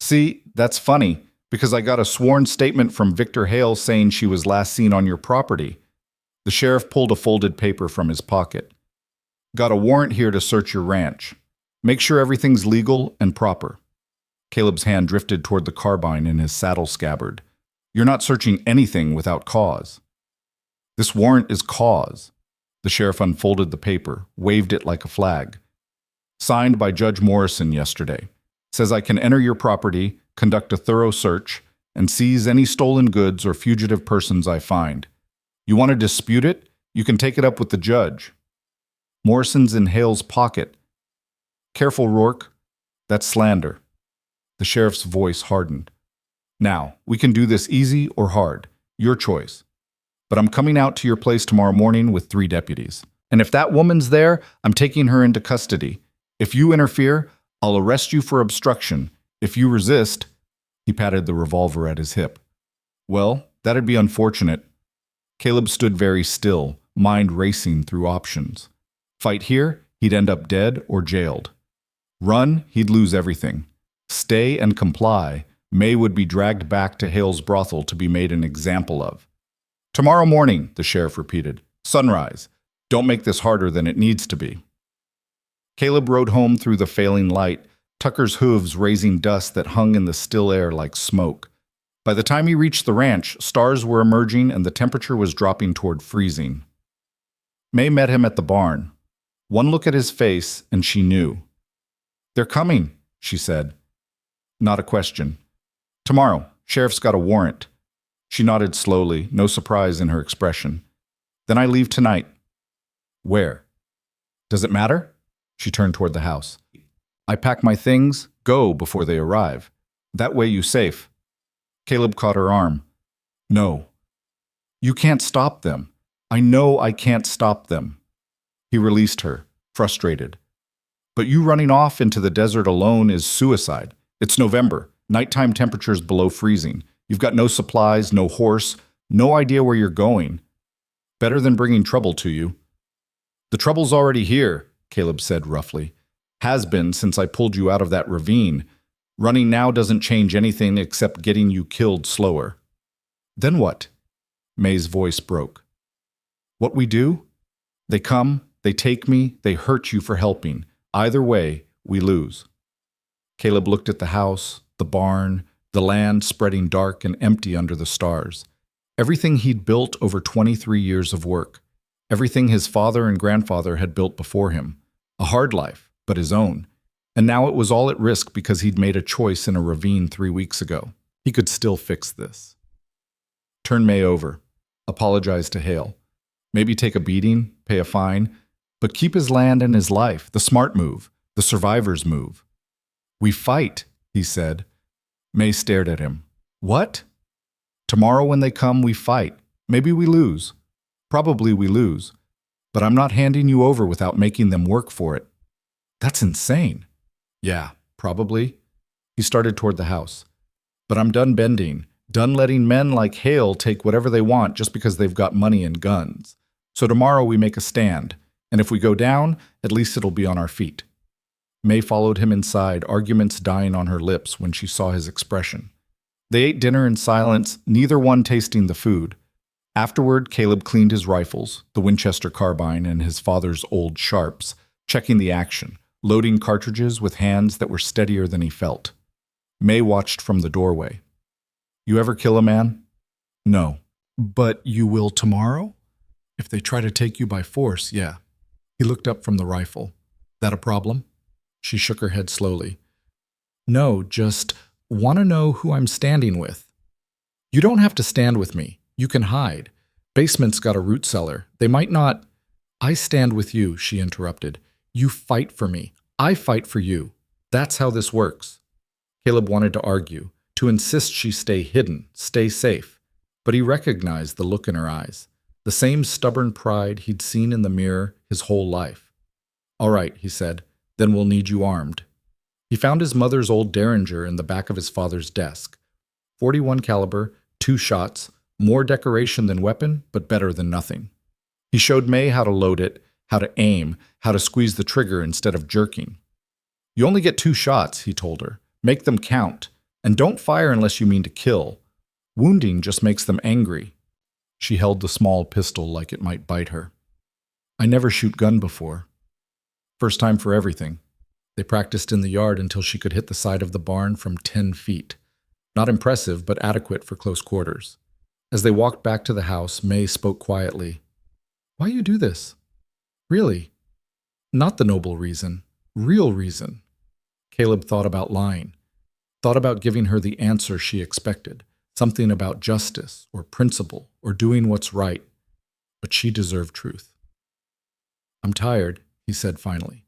See, that's funny, because I got a sworn statement from Victor Hale saying she was last seen on your property. The sheriff pulled a folded paper from his pocket. Got a warrant here to search your ranch. Make sure everything's legal and proper. Caleb's hand drifted toward the carbine in his saddle scabbard. You're not searching anything without cause. This warrant is cause. The sheriff unfolded the paper, waved it like a flag. Signed by Judge Morrison yesterday. Says I can enter your property, conduct a thorough search, and seize any stolen goods or fugitive persons I find. You want to dispute it? You can take it up with the judge. Morrison's in Hale's pocket. Careful, Rourke. That's slander. The sheriff's voice hardened. Now, we can do this easy or hard. Your choice. But I'm coming out to your place tomorrow morning with 3 deputies. And if that woman's there, I'm taking her into custody. If you interfere, I'll arrest you for obstruction, If you resist, he patted the revolver at his hip. Well, that'd be unfortunate. Caleb stood very still, mind racing through options. Fight here, he'd end up dead or jailed. Run, he'd lose everything. Stay and comply, May would be dragged back to Hale's brothel to be made an example of. Tomorrow morning, the sheriff repeated. Sunrise. Don't make this harder than it needs to be. Caleb rode home through the failing light, Tucker's hooves raising dust that hung in the still air like smoke. By the time he reached the ranch, stars were emerging and the temperature was dropping toward freezing. May met him at the barn. One look at his face, and she knew. They're coming, she said. Not a question. Tomorrow, sheriff's got a warrant. She nodded slowly, no surprise in her expression. Then I leave tonight. Where? Does it matter? She turned toward the house. I pack my things, go before they arrive. That way you safe. Caleb caught her arm. No. You can't stop them. I know I can't stop them. He released her, frustrated. But you running off into the desert alone is suicide. It's November, nighttime temperatures below freezing. You've got no supplies, no horse, no idea where you're going. Better than bringing trouble to you. The trouble's already here, Caleb said roughly. Has been since I pulled you out of that ravine. Running now doesn't change anything except getting you killed slower. Then what? May's voice broke. What we do? They come, they take me, they hurt you for helping. Either way, we lose. Caleb looked at the house, the barn, the land spreading dark and empty under the stars. Everything he'd built over 23 years of work. Everything his father and grandfather had built before him. A hard life, but his own. And now it was all at risk because he'd made a choice in a ravine 3 weeks ago. He could still fix this. Turn May over. Apologize to Hale. Maybe take a beating, pay a fine, but keep his land and his life, the smart move, the survivor's move. We fight, he said. May stared at him. What? Tomorrow when they come, we fight. Maybe we lose. Probably we lose. But I'm not handing you over without making them work for it. That's insane. Yeah, probably. He started toward the house. But I'm done bending, done letting men like Hale take whatever they want just because they've got money and guns. So tomorrow we make a stand, and if we go down, at least it'll be on our feet. May followed him inside, arguments dying on her lips when she saw his expression. They ate dinner in silence, neither one tasting the food. Afterward, Caleb cleaned his rifles, the Winchester carbine and his father's old sharps, checking the action, loading cartridges with hands that were steadier than he felt. May watched from the doorway. You ever kill a man? No. But you will tomorrow? If they try to take you by force, yeah. He looked up from the rifle. That a problem? She shook her head slowly. No, just want to know who I'm standing with. You don't have to stand with me. You can hide. Basement's got a root cellar. They might not... I stand with you, she interrupted. You fight for me. I fight for you. That's how this works. Caleb wanted to argue, to insist she stay hidden, stay safe. But he recognized the look in her eyes, the same stubborn pride he'd seen in the mirror his whole life. All right, he said, then we'll need you armed. He found his mother's old Derringer in the back of his father's desk. 41 caliber, 2 shots, more decoration than weapon, but better than nothing. He showed May how to load it, how to aim, how to squeeze the trigger instead of jerking. You only get 2 shots, he told her. Make them count, and don't fire unless you mean to kill. Wounding just makes them angry. She held the small pistol like it might bite her. I never shoot gun before. First time for everything. They practiced in the yard until she could hit the side of the barn from 10 feet. Not impressive, but adequate for close quarters. As they walked back to the house, May spoke quietly. Why you do this? Really? Not the noble reason. Real reason. Caleb thought about lying. Thought about giving her the answer she expected. Something about justice, or principle, or doing what's right. But she deserved truth. I'm tired, he said finally.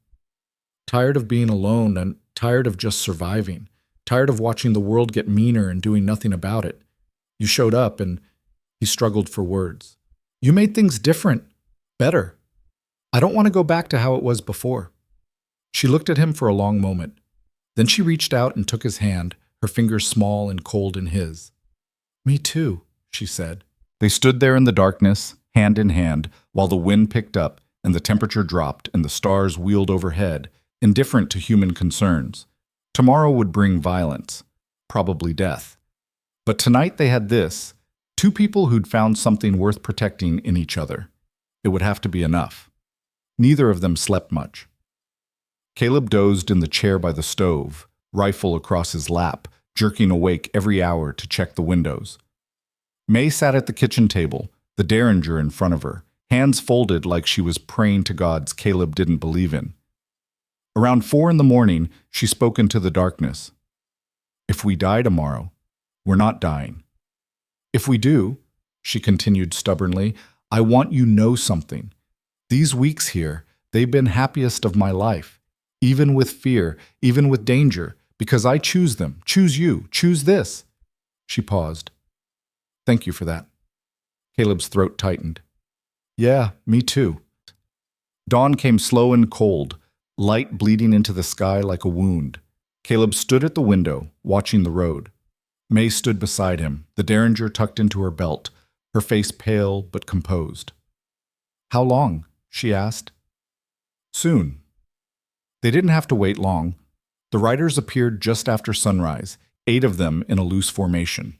Tired of being alone and tired of just surviving. Tired of watching the world get meaner and doing nothing about it. You showed up and he struggled for words. You made things different. Better. I don't want to go back to how it was before. She looked at him for a long moment. Then she reached out and took his hand, her fingers small and cold in his. "Me too," she said. They stood there in the darkness, hand in hand, while the wind picked up and the temperature dropped and the stars wheeled overhead, indifferent to human concerns. Tomorrow would bring violence, probably death. But tonight they had this, two people who'd found something worth protecting in each other. It would have to be enough. Neither of them slept much. Caleb dozed in the chair by the stove, rifle across his lap, jerking awake every hour to check the windows. May sat at the kitchen table, the derringer in front of her, hands folded like she was praying to gods Caleb didn't believe in. Around 4 in the morning, she spoke into the darkness. "If we die tomorrow, we're not dying. If we do," she continued stubbornly, "I want you to know something. These weeks here, they've been happiest of my life, even with fear, even with danger, because I choose them, choose you, choose this." She paused. "Thank you for that." Caleb's throat tightened. "Yeah, me too." Dawn came slow and cold, light bleeding into the sky like a wound. Caleb stood at the window, watching the road. May stood beside him, the derringer tucked into her belt, her face pale but composed. "How long?" she asked. "Soon." They didn't have to wait long. The riders appeared just after sunrise, 8 of them in a loose formation.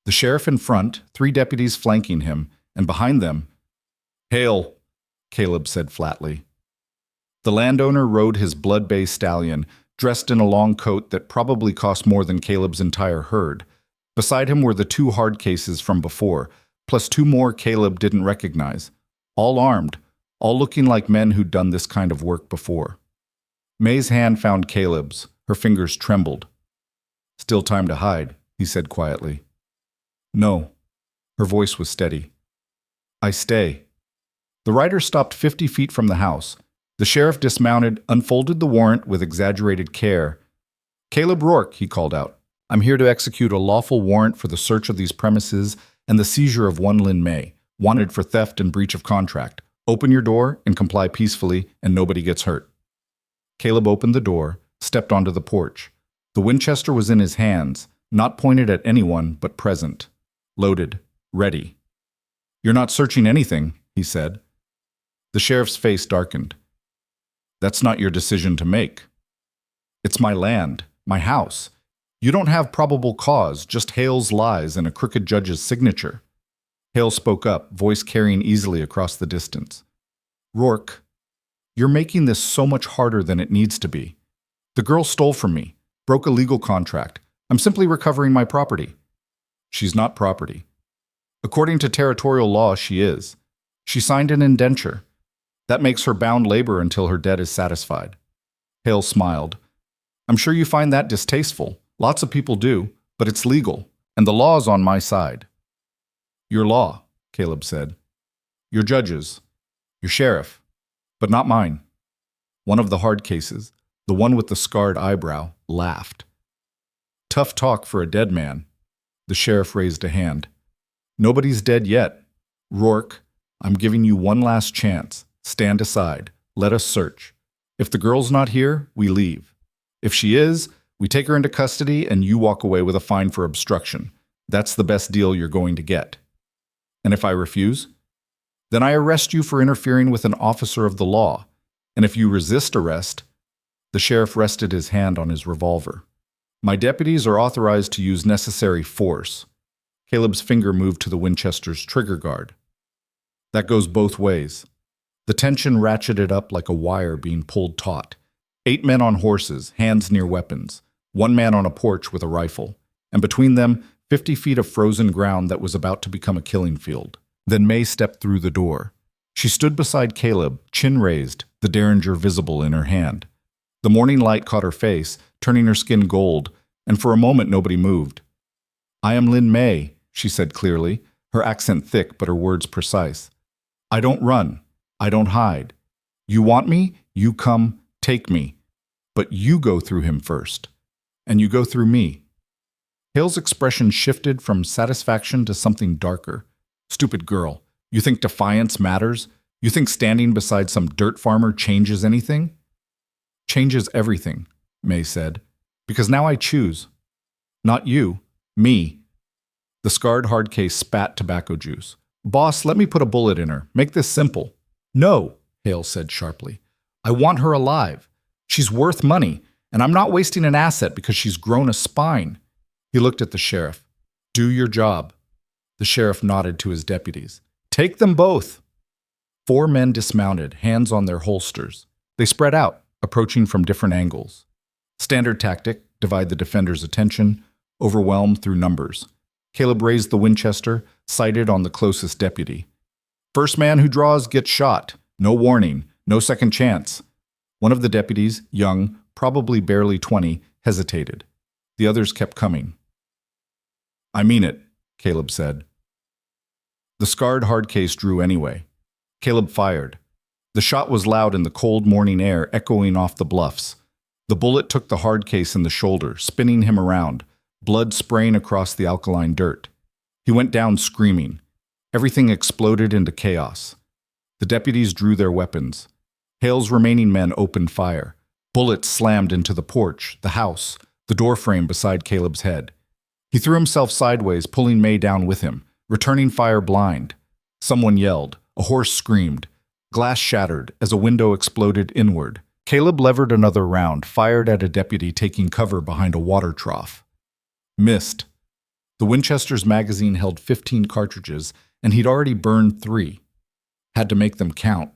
The sheriff in front, 3 deputies flanking him, and behind them, "Hail," Caleb said flatly. The landowner rode his blood-bay stallion, dressed in a long coat that probably cost more than Caleb's entire herd. Beside him were the 2 hard cases from before, plus 2 more Caleb didn't recognize, all armed, all looking like men who'd done this kind of work before. May's hand found Caleb's, her fingers trembled. "Still time to hide," he said quietly. "No." Her voice was steady. "I stay." The rider stopped 50 feet from the house. The sheriff dismounted, unfolded the warrant with exaggerated care. "Caleb Rourke," he called out. "I'm here to execute a lawful warrant for the search of these premises and the seizure of one Lynn May, wanted for theft and breach of contract. Open your door and comply peacefully, and nobody gets hurt." Caleb opened the door, stepped onto the porch. The Winchester was in his hands, not pointed at anyone, but present. Loaded, ready. "You're not searching anything," he said. The sheriff's face darkened. "That's not your decision to make. It's my land, my house. You don't have probable cause, just Hale's lies and a crooked judge's signature." Hale spoke up, voice carrying easily across the distance. "Rourke, you're making this so much harder than it needs to be. The girl stole from me, broke a legal contract. I'm simply recovering my property." "She's not property." "According to territorial law, she is. She signed an indenture. That makes her bound labor until her debt is satisfied." Hale smiled. "I'm sure you find that distasteful. Lots of people do, but it's legal, and the law's on my side." "Your law," Caleb said. "Your judges, your sheriff, but not mine." One of the hard cases, the one with the scarred eyebrow, laughed. "Tough talk for a dead man." The sheriff raised a hand. "Nobody's dead yet. Rourke, I'm giving you one last chance. Stand aside. Let us search. If the girl's not here, we leave. If she is, we take her into custody and you walk away with a fine for obstruction. That's the best deal you're going to get. And if I refuse, then I arrest you for interfering with an officer of the law. And if you resist arrest..." The sheriff rested his hand on his revolver. "My deputies are authorized to use necessary force." Caleb's finger moved to the Winchester's trigger guard. "That goes both ways." The tension ratcheted up like a wire being pulled taut. 8 men on horses, hands near weapons. 1 man on a porch with a rifle. And between them, 50 feet of frozen ground that was about to become a killing field. Then May stepped through the door. She stood beside Caleb, chin raised, the derringer visible in her hand. The morning light caught her face, turning her skin gold, and for a moment nobody moved. "I am Lynn May," she said clearly, her accent thick but her words precise. "I don't run. I don't hide. You want me? You come, take me. But you go through him first. And you go through me." Hale's expression shifted from satisfaction to something darker. "Stupid girl. You think defiance matters? You think standing beside some dirt farmer changes anything?" "Changes everything," May said. Because now I choose. Not you. Me. The scarred hard case spat tobacco juice. Boss, let me put a bullet in her. Make this simple. No, Hale said sharply. I want her alive. She's worth money, and I'm not wasting an asset because she's grown a spine. He looked at the sheriff. Do your job. The sheriff nodded to his deputies. Take them both. 4 men dismounted, hands on their holsters. They spread out, approaching from different angles. Standard tactic, divide the defender's attention, overwhelm through numbers. Caleb raised the Winchester, sighted on the closest deputy. First man who draws gets shot. No warning, no second chance. One of the deputies, young, probably barely 20, hesitated. The others kept coming. I mean it, Caleb said. The scarred hard case drew anyway. Caleb fired. The shot was loud in the cold morning air, echoing off the bluffs. The bullet took the hard case in the shoulder, spinning him around, blood spraying across the alkaline dirt. He went down screaming. Everything exploded into chaos. The deputies drew their weapons. Hale's remaining men opened fire. Bullets slammed into the porch, the house, the doorframe beside Caleb's head. He threw himself sideways, pulling May down with him, returning fire blind. Someone yelled. A horse screamed. Glass shattered as a window exploded inward. Caleb levered another round, fired at a deputy taking cover behind a water trough. Missed. The Winchester's magazine held 15 cartridges, and he'd already burned 3. Had to make them count.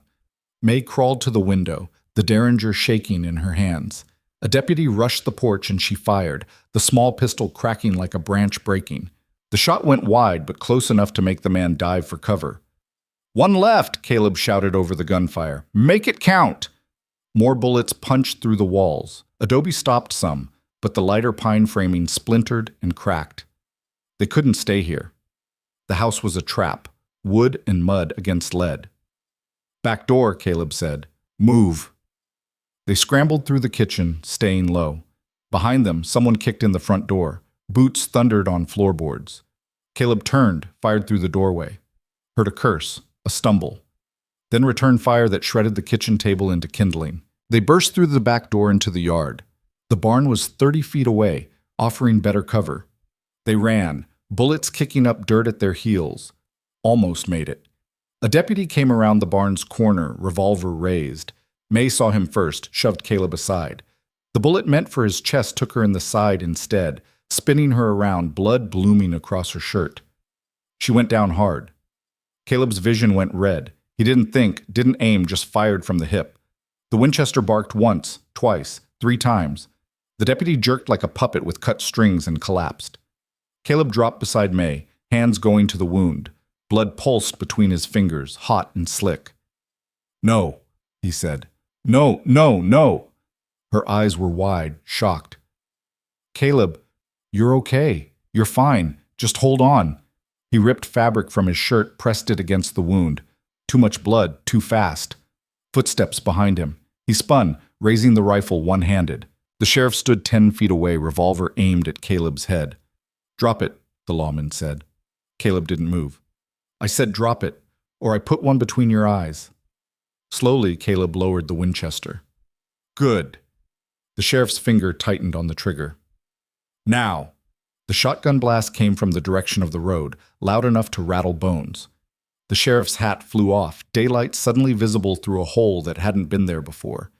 May crawled to the window, the derringer shaking in her hands. A deputy rushed the porch and she fired, the small pistol cracking like a branch breaking. The shot went wide, but close enough to make the man dive for cover. One left, Caleb shouted over the gunfire. Make it count! More bullets punched through the walls. Adobe stopped some, but the lighter pine framing splintered and cracked. They couldn't stay here. The house was a trap, wood and mud against lead. Back door, Caleb said. Move. They scrambled through the kitchen, staying low. Behind them, someone kicked in the front door. Boots thundered on floorboards. Caleb turned, fired through the doorway. Heard a curse, a stumble. Then returned fire that shredded the kitchen table into kindling. They burst through the back door into the yard. The barn was 30 feet away, offering better cover. They ran, bullets kicking up dirt at their heels. Almost made it. A deputy came around the barn's corner, revolver raised. May saw him first, shoved Caleb aside. The bullet meant for his chest took her in the side instead, spinning her around, blood blooming across her shirt. She went down hard. Caleb's vision went red. He didn't think, didn't aim, just fired from the hip. The Winchester barked once, twice, 3 times. The deputy jerked like a puppet with cut strings and collapsed. Caleb dropped beside May, hands going to the wound. Blood pulsed between his fingers, hot and slick. No, he said. No, no, no. Her eyes were wide, shocked. Caleb, you're okay. You're fine. Just hold on. He ripped fabric from his shirt, pressed it against the wound. Too much blood, too fast. Footsteps behind him. He spun, raising the rifle one-handed. The sheriff stood 10 feet away, revolver aimed at Caleb's head. Drop it, the lawman said. Caleb didn't move. I said drop it, or I put one between your eyes. Slowly, Caleb lowered the Winchester. Good. The sheriff's finger tightened on the trigger. Now. The shotgun blast came from the direction of the road, loud enough to rattle bones. The sheriff's hat flew off, daylight suddenly visible through a hole that hadn't been there before.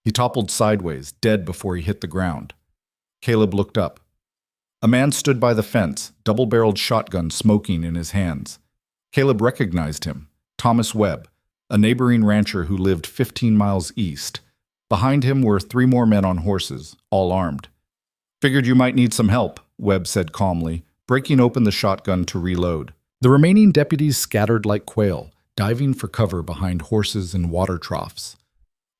He toppled sideways, dead before he hit the ground. Caleb looked up. A man stood by the fence, double-barreled shotgun smoking in his hands. Caleb recognized him, Thomas Webb, a neighboring rancher who lived 15 miles east. Behind him were 3 more men on horses, all armed. Figured you might need some help, Webb said calmly, breaking open the shotgun to reload. The remaining deputies scattered like quail, diving for cover behind horses and water troughs.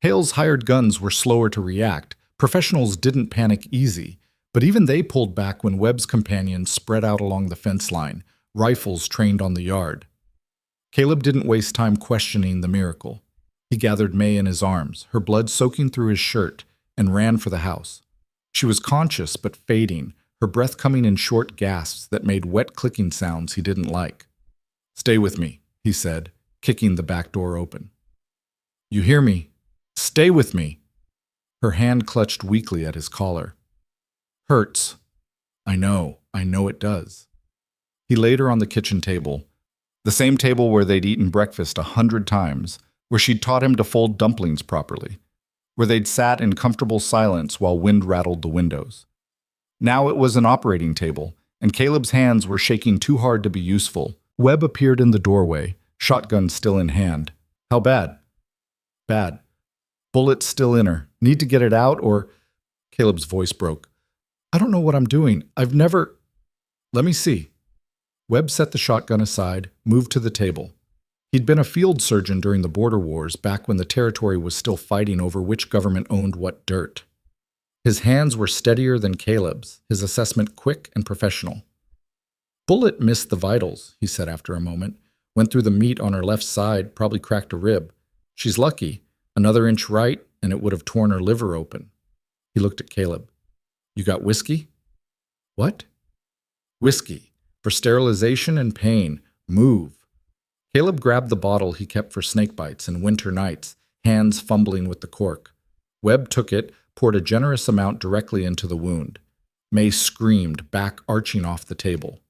Hale's hired guns were slower to react. Professionals didn't panic easy, but even they pulled back when Webb's companions spread out along the fence line, rifles trained on the yard. Caleb didn't waste time questioning the miracle. He gathered May in his arms, her blood soaking through his shirt, and ran for the house. She was conscious but fading, her breath coming in short gasps that made wet clicking sounds he didn't like. Stay with me, he said, kicking the back door open. You hear me? Stay with me. Her hand clutched weakly at his collar. Hurts. I know it does. He laid her on the kitchen table, the same table where they'd eaten breakfast 100 times, where she'd taught him to fold dumplings properly, where they'd sat in comfortable silence while wind rattled the windows. Now it was an operating table, and Caleb's hands were shaking too hard to be useful. Webb appeared in the doorway, shotgun still in hand. How bad? Bad. Bullet still in her. Need to get it out or... Caleb's voice broke. I don't know what I'm doing. I've never... Let me see. Webb set the shotgun aside, moved to the table. He'd been a field surgeon during the border wars back when the territory was still fighting over which government owned what dirt. His hands were steadier than Caleb's, his assessment quick and professional. Bullet missed the vitals, he said after a moment. Went through the meat on her left side, probably cracked a rib. She's lucky. Another inch right, and it would have torn her liver open. He looked at Caleb. You got whiskey? What? Whiskey. For sterilization and pain. Move. Caleb grabbed the bottle he kept for snake bites and winter nights, hands fumbling with the cork. Webb took it, poured a generous amount directly into the wound. May screamed, back arching off the table.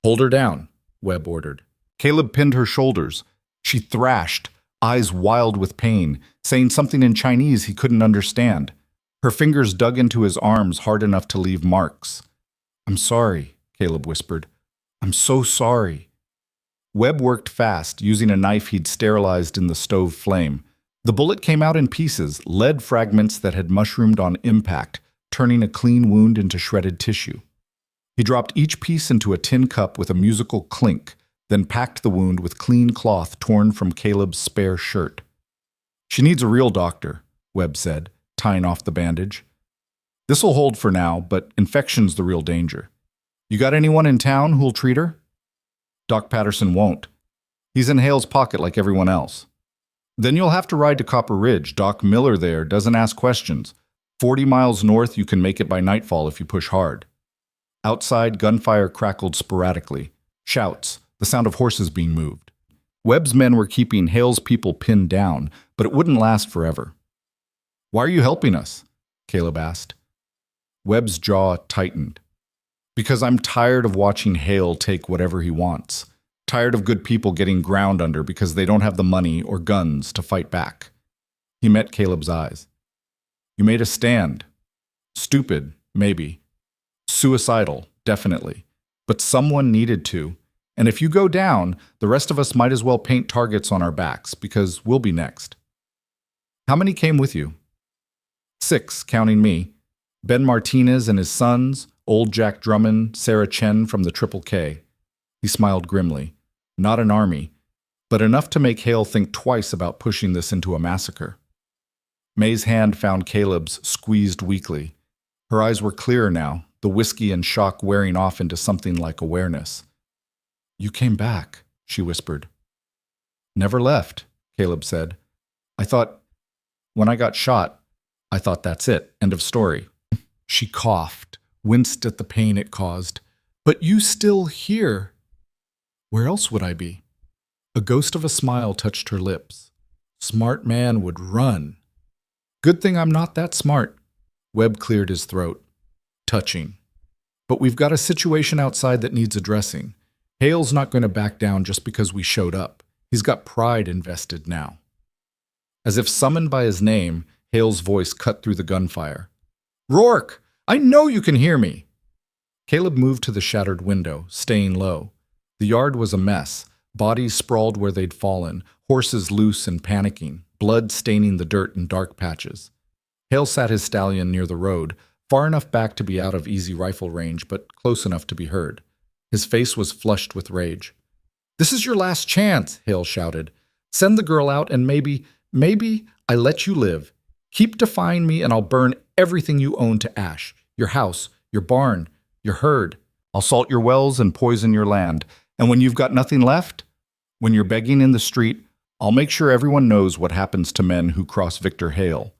Hold her down, Webb ordered. Caleb pinned her shoulders. She thrashed, eyes wild with pain, saying something in Chinese he couldn't understand. Her fingers dug into his arms hard enough to leave marks. I'm sorry, Caleb whispered. I'm so sorry. Webb worked fast, using a knife he'd sterilized in the stove flame. The bullet came out in pieces, lead fragments that had mushroomed on impact, turning a clean wound into shredded tissue. He dropped each piece into a tin cup with a musical clink, then packed the wound with clean cloth torn from Caleb's spare shirt. She needs a real doctor, Webb said, tying off the bandage. This'll hold for now, but infection's the real danger. You got anyone in town who'll treat her? Doc Patterson won't. He's in Hale's pocket like everyone else. Then you'll have to ride to Copper Ridge. Doc Miller there doesn't ask questions. 40 miles north, you can make it by nightfall if you push hard. Outside, gunfire crackled sporadically. Shouts, the sound of horses being moved. Webb's men were keeping Hale's people pinned down, but it wouldn't last forever. Why are you helping us? Caleb asked. Webb's jaw tightened. Because I'm tired of watching Hale take whatever he wants. Tired of good people getting ground under because they don't have the money or guns to fight back. He met Caleb's eyes. You made a stand. Stupid, maybe. Suicidal, definitely. But someone needed to. And if you go down, the rest of us might as well paint targets on our backs, because we'll be next. How many came with you? 6, counting me. Ben Martinez and his sons, old Jack Drummond, Sarah Chen from the Triple K. He smiled grimly. Not an army, but enough to make Hale think twice about pushing this into a massacre. May's hand found Caleb's, squeezed weakly. Her eyes were clearer now, the whiskey and shock wearing off into something like awareness. You came back, she whispered. Never left, Caleb said. When I got shot, I thought that's it, end of story. She coughed, winced at the pain it caused. But you still here. Where else would I be? A ghost of a smile touched her lips. Smart man would run. Good thing I'm not that smart. Webb cleared his throat. Touching. But we've got a situation outside that needs addressing. Hale's not going to back down just because we showed up. He's got pride invested now. As if summoned by his name, Hale's voice cut through the gunfire. Rourke! I know you can hear me! Caleb moved to the shattered window, staying low. The yard was a mess. Bodies sprawled where they'd fallen, horses loose and panicking, blood staining the dirt in dark patches. Hale sat his stallion near the road, far enough back to be out of easy rifle range, but close enough to be heard. His face was flushed with rage. This is your last chance, Hale shouted. Send the girl out and maybe I let you live. Keep defying me and I'll burn everything you own to ash. Your house, your barn, your herd. I'll salt your wells and poison your land. And when you've got nothing left, when you're begging in the street, I'll make sure everyone knows what happens to men who cross Victor Hale.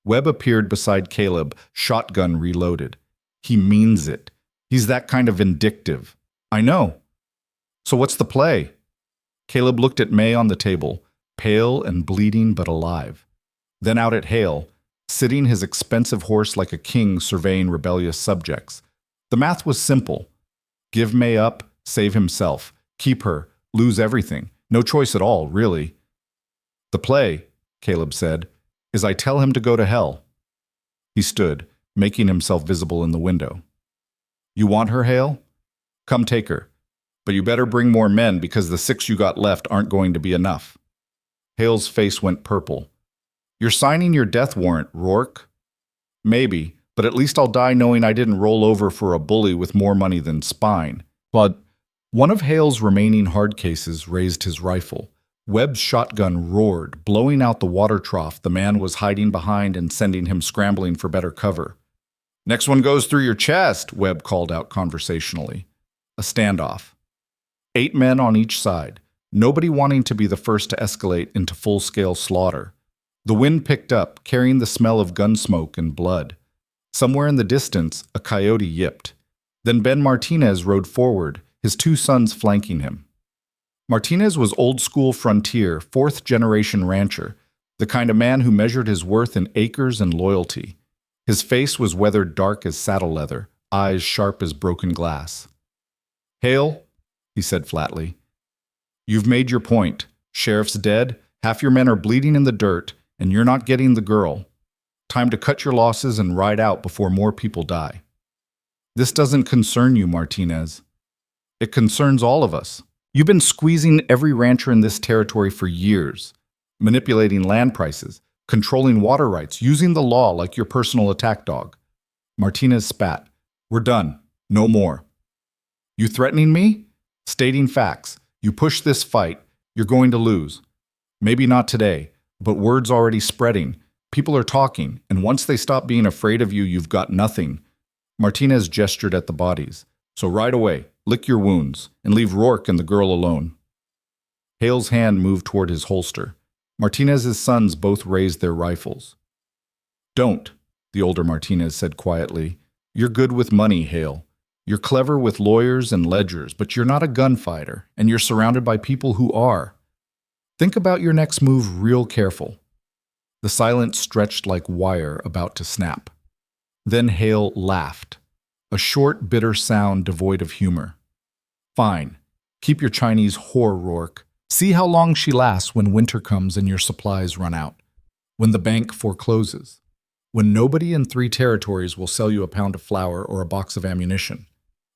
Webb appeared beside Caleb, shotgun reloaded. He means it. He's that kind of vindictive. I know. So what's the play? Caleb looked at May on the table, pale and bleeding but alive. Then out at Hale, sitting his expensive horse like a king surveying rebellious subjects. The math was simple. Give May up, save himself, keep her, lose everything. No choice at all, really. The play, Caleb said, is I tell him to go to hell. He stood, making himself visible in the window. You want her, Hale? Come take her. But you better bring more men because the 6 you got left aren't going to be enough. Hale's face went purple. You're signing your death warrant, Rourke? Maybe, but at least I'll die knowing I didn't roll over for a bully with more money than spine. But one of Hale's remaining hard cases raised his rifle. Webb's shotgun roared, blowing out the water trough the man was hiding behind and sending him scrambling for better cover. Next one goes through your chest, Webb called out conversationally. A standoff. 8 men on each side, nobody wanting to be the first to escalate into full-scale slaughter. The wind picked up, carrying the smell of gun smoke and blood. Somewhere in the distance, a coyote yipped. Then Ben Martinez rode forward, his 2 sons flanking him. Martinez was old-school frontier, 4th-generation rancher, the kind of man who measured his worth in acres and loyalty. His face was weathered dark as saddle leather, eyes sharp as broken glass. Hale, he said flatly, you've made your point. Sheriff's dead, half your men are bleeding in the dirt, and you're not getting the girl. Time to cut your losses and ride out before more people die. This doesn't concern you, Martinez. It concerns all of us. You've been squeezing every rancher in this territory for years, manipulating land prices, controlling water rights, using the law like your personal attack dog. Martinez spat. We're done. No more. You threatening me? Stating facts. You push this fight, you're going to lose. Maybe not today, but word's already spreading. People are talking, and once they stop being afraid of you, you've got nothing. Martinez gestured at the bodies. So right away, lick your wounds, and leave Rourke and the girl alone. Hale's hand moved toward his holster. Martinez's sons both raised their rifles. Don't, the older Martinez said quietly. You're good with money, Hale. You're clever with lawyers and ledgers, but you're not a gunfighter, and you're surrounded by people who are. Think about your next move real careful. The silence stretched like wire about to snap. Then Hale laughed, a short, bitter sound devoid of humor. Fine. Keep your Chinese whore, Rourke. See how long she lasts when winter comes and your supplies run out. When the bank forecloses. When nobody in 3 territories will sell you a pound of flour or a box of ammunition.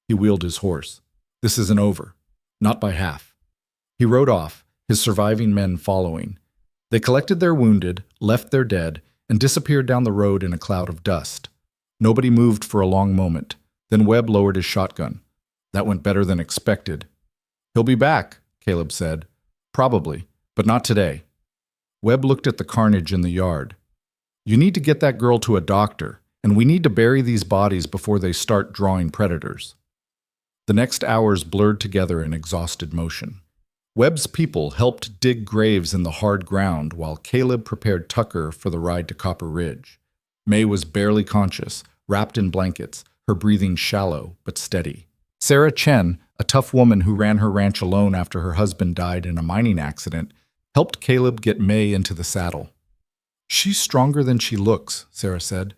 He wheeled his horse. This isn't over. Not by half. He rode off, his surviving men following. They collected their wounded, left their dead, and disappeared down the road in a cloud of dust. Nobody moved for a long moment. Then Webb lowered his shotgun. That went better than expected. He'll be back, Caleb said. Probably, but not today. Webb looked at the carnage in the yard. You need to get that girl to a doctor, and we need to bury these bodies before they start drawing predators. The next hours blurred together in exhausted motion. Webb's people helped dig graves in the hard ground while Caleb prepared Tucker for the ride to Copper Ridge. May was barely conscious, wrapped in blankets, her breathing shallow but steady. Sarah Chen, a tough woman who ran her ranch alone after her husband died in a mining accident, helped Caleb get May into the saddle. She's stronger than she looks, Sarah said,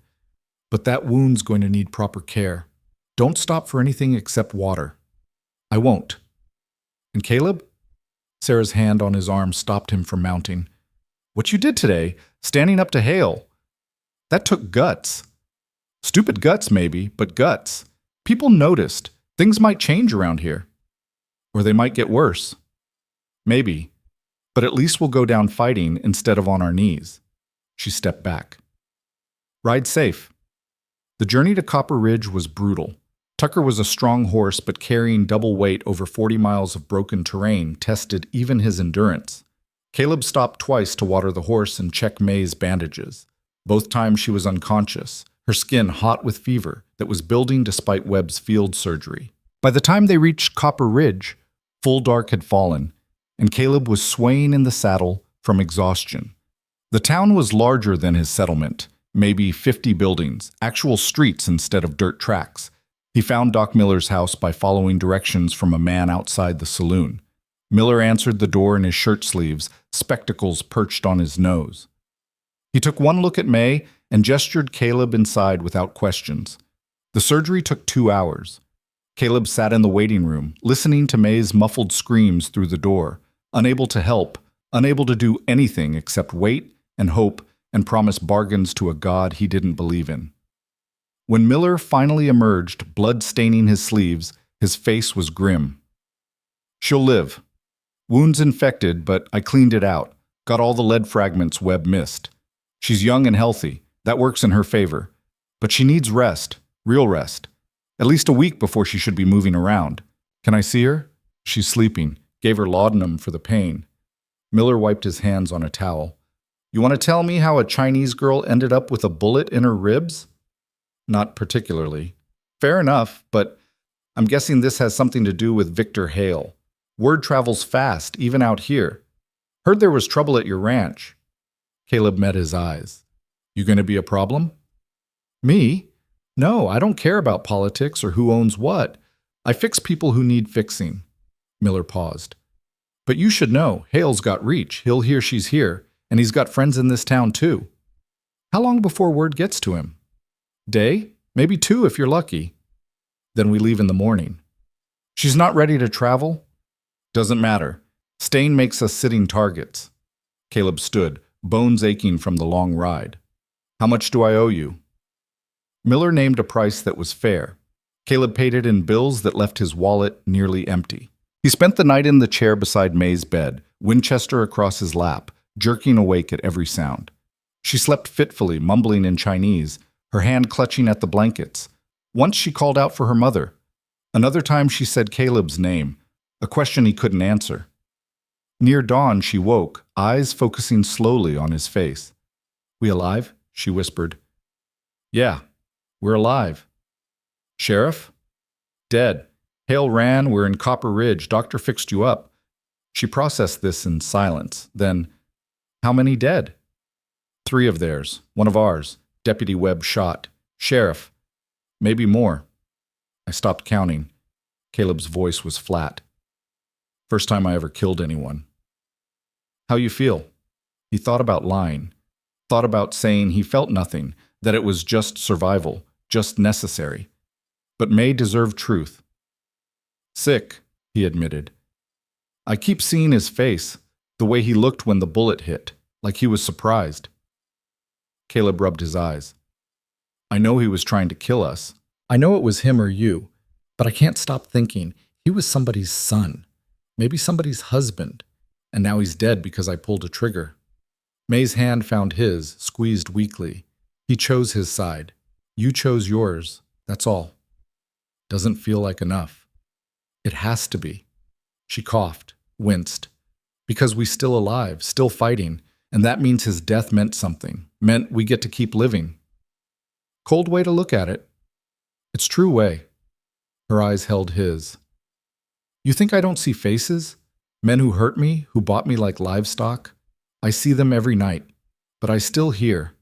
but that wound's going to need proper care. Don't stop for anything except water. I won't. And Caleb? Sarah's hand on his arm stopped him from mounting. What you did today, standing up to Hale, that took guts. Stupid guts, maybe, but guts. People noticed. Things might change around here. Or they might get worse. Maybe. But at least we'll go down fighting instead of on our knees. She stepped back. Ride safe. The journey to Copper Ridge was brutal. Tucker was a strong horse, but carrying double weight over 40 miles of broken terrain tested even his endurance. Caleb stopped twice to water the horse and check May's bandages. Both times she was unconscious, her skin hot with fever that was building despite Webb's field surgery. By the time they reached Copper Ridge, full dark had fallen, and Caleb was swaying in the saddle from exhaustion. The town was larger than his settlement, maybe 50 buildings, actual streets instead of dirt tracks. He found Doc Miller's house by following directions from a man outside the saloon. Miller answered the door in his shirt sleeves, spectacles perched on his nose. He took one look at May and gestured Caleb inside without questions. The surgery took 2 hours. Caleb sat in the waiting room, listening to May's muffled screams through the door, unable to help, unable to do anything except wait and hope and promise bargains to a God he didn't believe in. When Miller finally emerged, blood staining his sleeves, his face was grim. "She'll live. Wound's infected, but I cleaned it out. Got all the lead fragments Webb missed. She's young and healthy. That works in her favor. But she needs rest, real rest. At least a week before she should be moving around. Can I see her? She's sleeping. Gave her laudanum for the pain." Miller wiped his hands on a towel. "You want to tell me how a Chinese girl ended up with a bullet in her ribs?" "Not particularly." "Fair enough, but I'm guessing this has something to do with Victor Hale. Word travels fast, even out here. Heard there was trouble at your ranch." Caleb met his eyes. "You going to be a problem?" "Me? No, I don't care about politics or who owns what. I fix people who need fixing." Miller paused. "But you should know, Hale's got reach. He'll hear she's here, and he's got friends in this town too. How long before word gets to him?" "Day? Maybe 2 if you're lucky." "Then we leave in the morning." "She's not ready to travel?" "Doesn't matter. Stain makes us sitting targets." Caleb stood, bones aching from the long ride. "How much do I owe you?" Miller named a price that was fair. Caleb paid it in bills that left his wallet nearly empty. He spent the night in the chair beside May's bed, Winchester across his lap, jerking awake at every sound. She slept fitfully, mumbling in Chinese, her hand clutching at the blankets. Once she called out for her mother. Another time she said Caleb's name, a question he couldn't answer. Near dawn she woke, eyes focusing slowly on his face. "We alive?" she whispered. "Yeah, we're alive." "Sheriff?" "Dead. Hale ran, we're in Copper Ridge, doctor fixed you up." She processed this in silence. Then, "How many dead?" "3 of theirs, 1 of ours. Deputy Webb shot. Sheriff. Maybe more." I stopped counting. Caleb's voice was flat. "First time I ever killed anyone." "How you feel?" He thought about lying. Thought about saying he felt nothing, that it was just survival, just necessary. But May deserved truth. "Sick," he admitted. "I keep seeing his face, the way he looked when the bullet hit, like he was surprised." Caleb rubbed his eyes. "I know he was trying to kill us. I know it was him or you, but I can't stop thinking he was somebody's son, maybe somebody's husband, and now he's dead because I pulled a trigger." May's hand found his, squeezed weakly. He chose his side. "You chose yours, that's all." "Doesn't feel like enough." "It has to be." She coughed, winced. "Because we still alive, still fighting, and that means his death meant something, meant we get to keep living." Cold way to look at it. "It's true way." Her eyes held his. "You think I don't see faces? Men who hurt me, who bought me like livestock? I see them every night, but I still hear,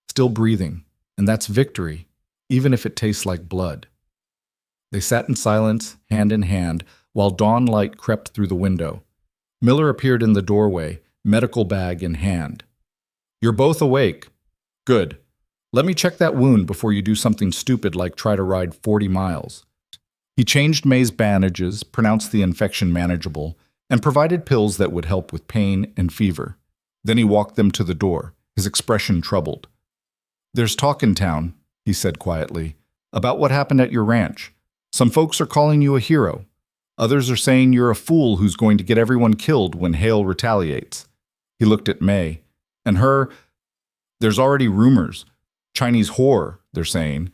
still breathing, and that's victory, even if it tastes like blood." They sat in silence, hand in hand, while dawn light crept through the window. Miller appeared in the doorway, medical bag in hand. "You're both awake. Good. Let me check that wound before you do something stupid like try to ride 40 miles. He changed May's bandages, pronounced the infection manageable, and provided pills that would help with pain and fever. Then he walked them to the door, his expression troubled. "There's talk in town," he said quietly, "about what happened at your ranch. Some folks are calling you a hero. Others are saying you're a fool who's going to get everyone killed when Hale retaliates." He looked at May. "And her, there's already rumors. Chinese whore, they're saying.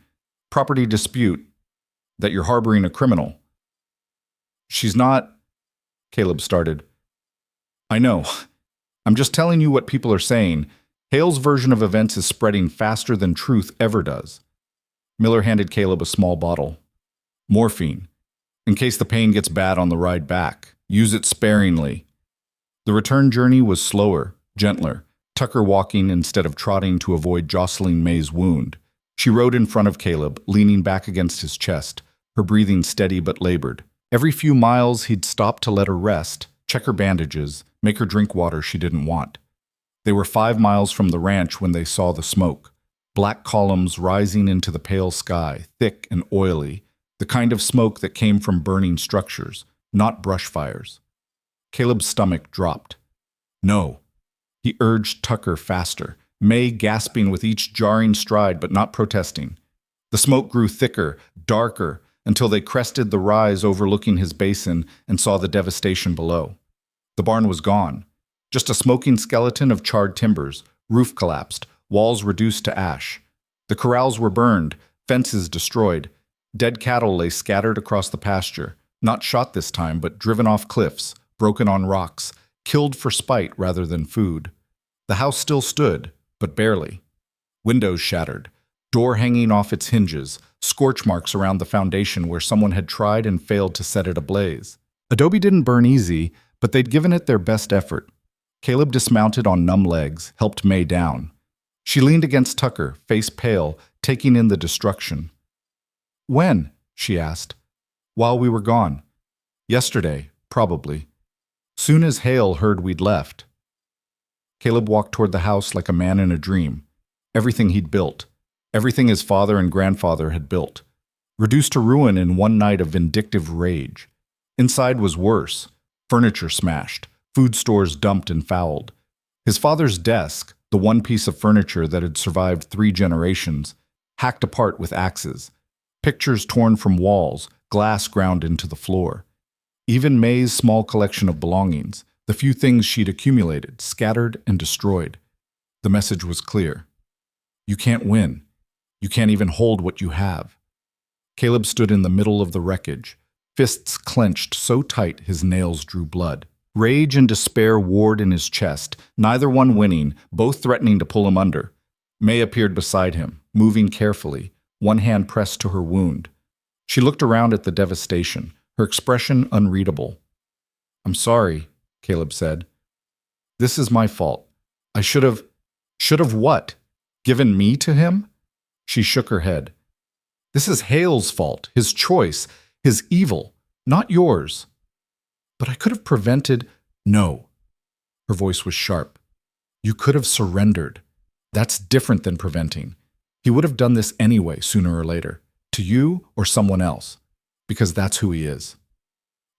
Property dispute. That you're harboring a criminal." "She's not," Caleb started. "I know. I'm just telling you what people are saying. Hale's version of events is spreading faster than truth ever does." Miller handed Caleb a small bottle. "Morphine. In case the pain gets bad on the ride back. Use it sparingly." The return journey was slower, gentler, Tucker walking instead of trotting to avoid jostling May's wound. She rode in front of Caleb, leaning back against his chest, her breathing steady but labored. Every few miles he'd stop to let her rest, check her bandages, make her drink water she didn't want. They were 5 miles from the ranch when they saw the smoke. Black columns rising into the pale sky, thick and oily, the kind of smoke that came from burning structures, not brush fires. Caleb's stomach dropped. No. He urged Tucker faster, May gasping with each jarring stride but not protesting. The smoke grew thicker, darker, until they crested the rise overlooking his basin and saw the devastation below. The barn was gone. Just a smoking skeleton of charred timbers, roof collapsed, walls reduced to ash. The corrals were burned, fences destroyed. Dead cattle lay scattered across the pasture, not shot this time, but driven off cliffs, broken on rocks, killed for spite rather than food. The house still stood, but barely. Windows shattered, door hanging off its hinges, scorch marks around the foundation where someone had tried and failed to set it ablaze. Adobe didn't burn easy, but they'd given it their best effort. Caleb dismounted on numb legs, helped May down. She leaned against Tucker, face pale, taking in the destruction. "When?" she asked. "While we were gone." "Yesterday, probably. Soon as Hale heard we'd left." Caleb walked toward the house like a man in a dream. Everything he'd built. Everything his father and grandfather had built. Reduced to ruin in one night of vindictive rage. Inside was worse. Furniture smashed. Food stores dumped and fouled. His father's desk, the one piece of furniture that had survived 3 generations, hacked apart with axes. Pictures torn from walls, glass ground into the floor. Even May's small collection of belongings, the few things she'd accumulated, scattered and destroyed. The message was clear. You can't win. You can't even hold what you have. Caleb stood in the middle of the wreckage, fists clenched so tight his nails drew blood. Rage and despair warred in his chest, neither one winning, both threatening to pull him under. May appeared beside him, moving carefully, one hand pressed to her wound. She looked around at the devastation, her expression unreadable. "I'm sorry," Caleb said. "This is my fault. I should have what? Given me to him?" She shook her head. "This is Hale's fault, his choice, his evil, not yours." "But I could have prevented—" "No." Her voice was sharp. "You could have surrendered. That's different than preventing. He would have done this anyway, sooner or later, to you or someone else, because that's who he is."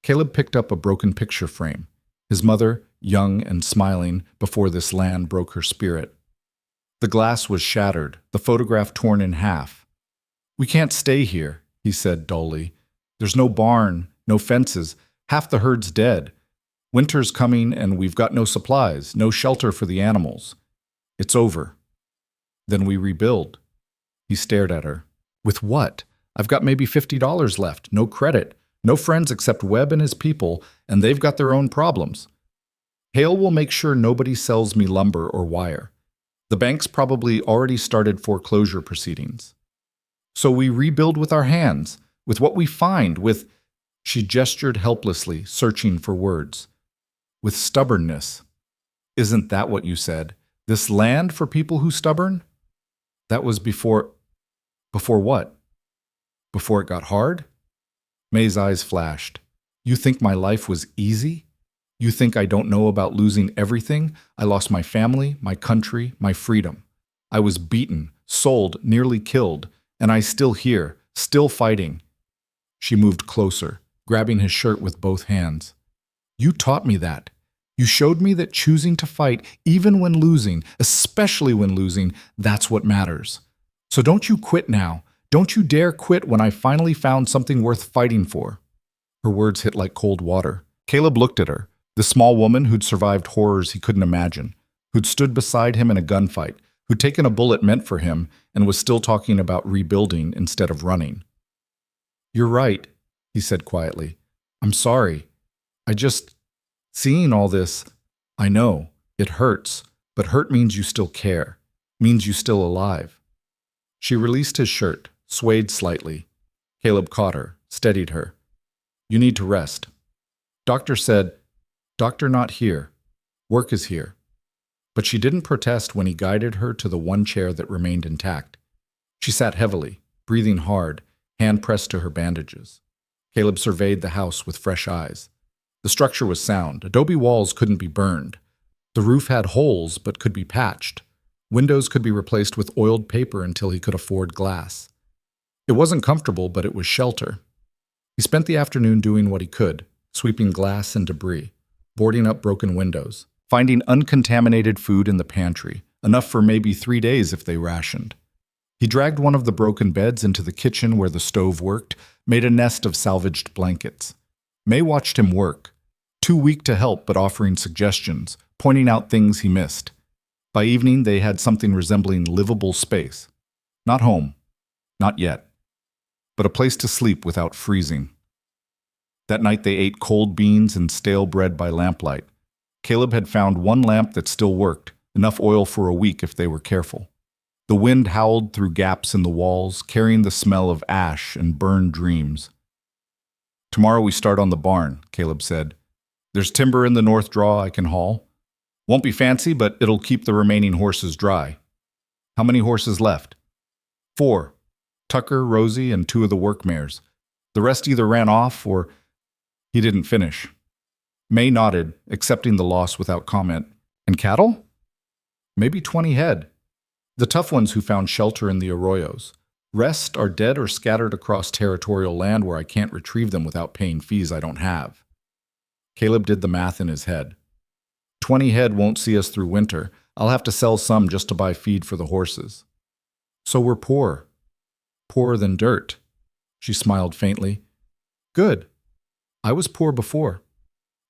Caleb picked up a broken picture frame, his mother, young and smiling, before this land broke her spirit. The glass was shattered, the photograph torn in half. "We can't stay here," he said dully. "There's no barn, no fences. Half the herd's dead. Winter's coming and we've got no supplies, no shelter for the animals. It's over. Then we rebuild." He stared at her. "With what? I've got maybe $50 left, no credit, no friends except Webb and his people, and they've got their own problems. Hale will make sure nobody sells me lumber or wire. The bank's probably already started foreclosure proceedings. So we rebuild with our hands, with what we find, with—" She gestured helplessly, searching for words. "With stubbornness. Isn't that what you said? This land for people who stubborn?" "That was before—" "Before what? Before it got hard?" May's eyes flashed. "You think my life was easy? You think I don't know about losing everything? I lost my family, my country, my freedom. I was beaten, sold, nearly killed, and I still here, still fighting." She moved closer, grabbing his shirt with both hands. "You taught me that. You showed me that choosing to fight, even when losing, especially when losing, that's what matters. So don't you quit now. Don't you dare quit when I finally found something worth fighting for." Her words hit like cold water. Caleb looked at her, the small woman who'd survived horrors he couldn't imagine, who'd stood beside him in a gunfight, who'd taken a bullet meant for him and was still talking about rebuilding instead of running. "You're right," he said quietly. "I'm sorry. Seeing all this, I know, it hurts, but hurt means you still care, means you're still alive." She released his shirt, swayed slightly. Caleb caught her, steadied her. "You need to rest." "Doctor said—" "Doctor not here. Work is here." But she didn't protest when he guided her to the one chair that remained intact. She sat heavily, breathing hard, hand pressed to her bandages. Caleb surveyed the house with fresh eyes. The structure was sound. Adobe walls couldn't be burned. The roof had holes but could be patched. Windows could be replaced with oiled paper until he could afford glass. It wasn't comfortable, but it was shelter. He spent the afternoon doing what he could, sweeping glass and debris, boarding up broken windows, finding uncontaminated food in the pantry, enough for maybe 3 days if they rationed. He dragged one of the broken beds into the kitchen where the stove worked, made a nest of salvaged blankets. May watched him work, too weak to help but offering suggestions, pointing out things he missed. By evening, they had something resembling livable space. Not home. Not yet. But a place to sleep without freezing. That night they ate cold beans and stale bread by lamplight. Caleb had found one lamp that still worked, enough oil for a week if they were careful. The wind howled through gaps in the walls, carrying the smell of ash and burned dreams. "Tomorrow we start on the barn," Caleb said. "There's timber in the north draw I can haul. Won't be fancy, but it'll keep the remaining horses dry." "How many horses left?" "4. Tucker, Rosie, and 2 of the work mares. The rest either ran off or—" He didn't finish. May nodded, accepting the loss without comment. "And cattle?" "Maybe 20 head. The tough ones who found shelter in the arroyos. Rest are dead or scattered across territorial land where I can't retrieve them without paying fees I don't have." Caleb did the math in his head. 20 head won't see us through winter. I'll have to sell some just to buy feed for the horses. "So we're poor. Poorer than dirt." She smiled faintly. "Good. I was poor before.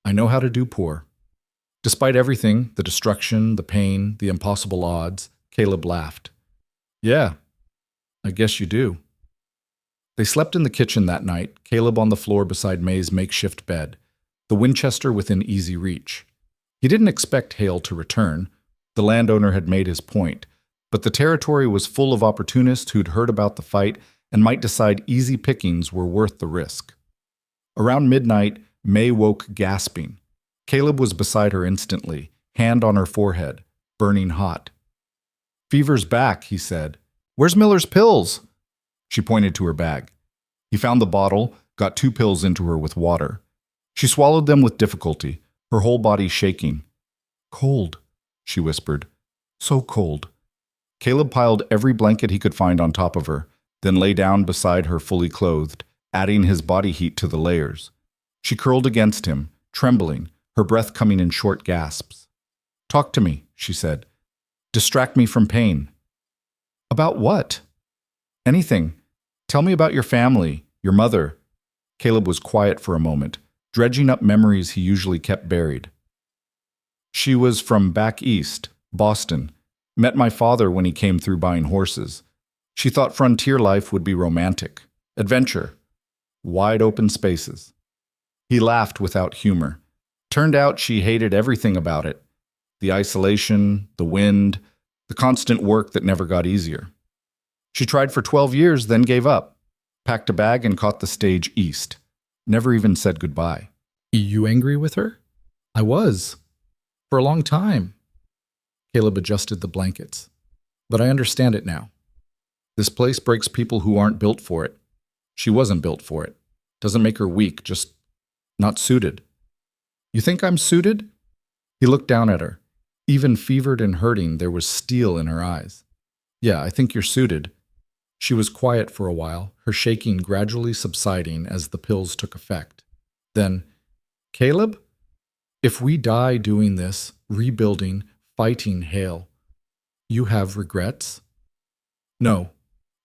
I know how to do poor." Despite everything, the destruction, the pain, the impossible odds, Caleb laughed. "Yeah, I guess you do." They slept in the kitchen that night, Caleb on the floor beside May's makeshift bed, the Winchester within easy reach. He didn't expect Hale to return. The landowner had made his point, but the territory was full of opportunists who'd heard about the fight and might decide easy pickings were worth the risk. Around midnight, May woke gasping. Caleb was beside her instantly, hand on her forehead, burning hot. "Fever's back," he said. "Where's Miller's pills?" She pointed to her bag. He found the bottle, got 2 pills into her with water. She swallowed them with difficulty, her whole body shaking. "Cold," she whispered. "So cold." Caleb piled every blanket he could find on top of her, then lay down beside her fully clothed, adding his body heat to the layers. She curled against him, trembling, her breath coming in short gasps. "Talk to me," she said. "Distract me from pain." "About what?" "Anything. Tell me about your family, your mother." Caleb was quiet for a moment, dredging up memories he usually kept buried. "She was from back east, Boston. Met my father when he came through buying horses. She thought frontier life would be romantic. Adventure. Wide open spaces." He laughed without humor. Turned out she hated everything about it. The isolation, the wind, the constant work that never got easier. She tried for 12 years, then gave up. Packed a bag and caught the stage east. Never even said goodbye. "You angry with her?" "I was. For a long time." Caleb adjusted the blankets. "But I understand it now. This place breaks people who aren't built for it. She wasn't built for it. Doesn't make her weak, just not suited." "You think I'm suited?" He looked down at her. Even fevered and hurting, there was steel in her eyes. "Yeah, I think you're suited." She was quiet for a while, her shaking gradually subsiding as the pills took effect. Then, "Caleb, if we die doing this, rebuilding, fighting Hale, you have regrets?" "No,"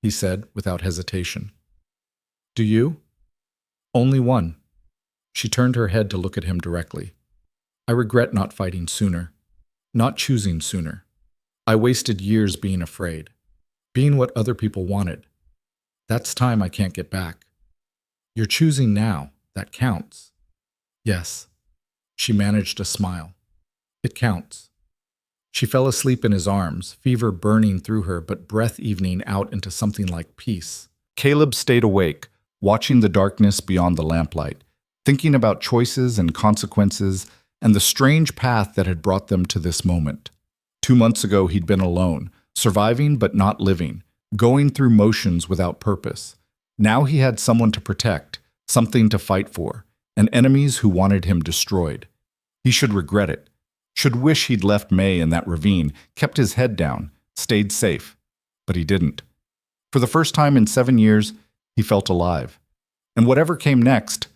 he said without hesitation. "Do you?" "Only one." She turned her head to look at him directly. "I regret not fighting sooner, not choosing sooner. I wasted years being afraid, being what other people wanted. That's time I can't get back. You're choosing now. That counts." "Yes." She managed a smile. "It counts." She fell asleep in his arms, fever burning through her, but breath evening out into something like peace. Caleb stayed awake, watching the darkness beyond the lamplight, thinking about choices and consequences and the strange path that had brought them to this moment. 2 months ago he'd been alone, surviving but not living, going through motions without purpose. Now he had someone to protect, something to fight for, and enemies who wanted him destroyed. He should regret it. Should wish he'd left May in that ravine, kept his head down, stayed safe. But he didn't. For the first time in 7 years, he felt alive. And whatever came next,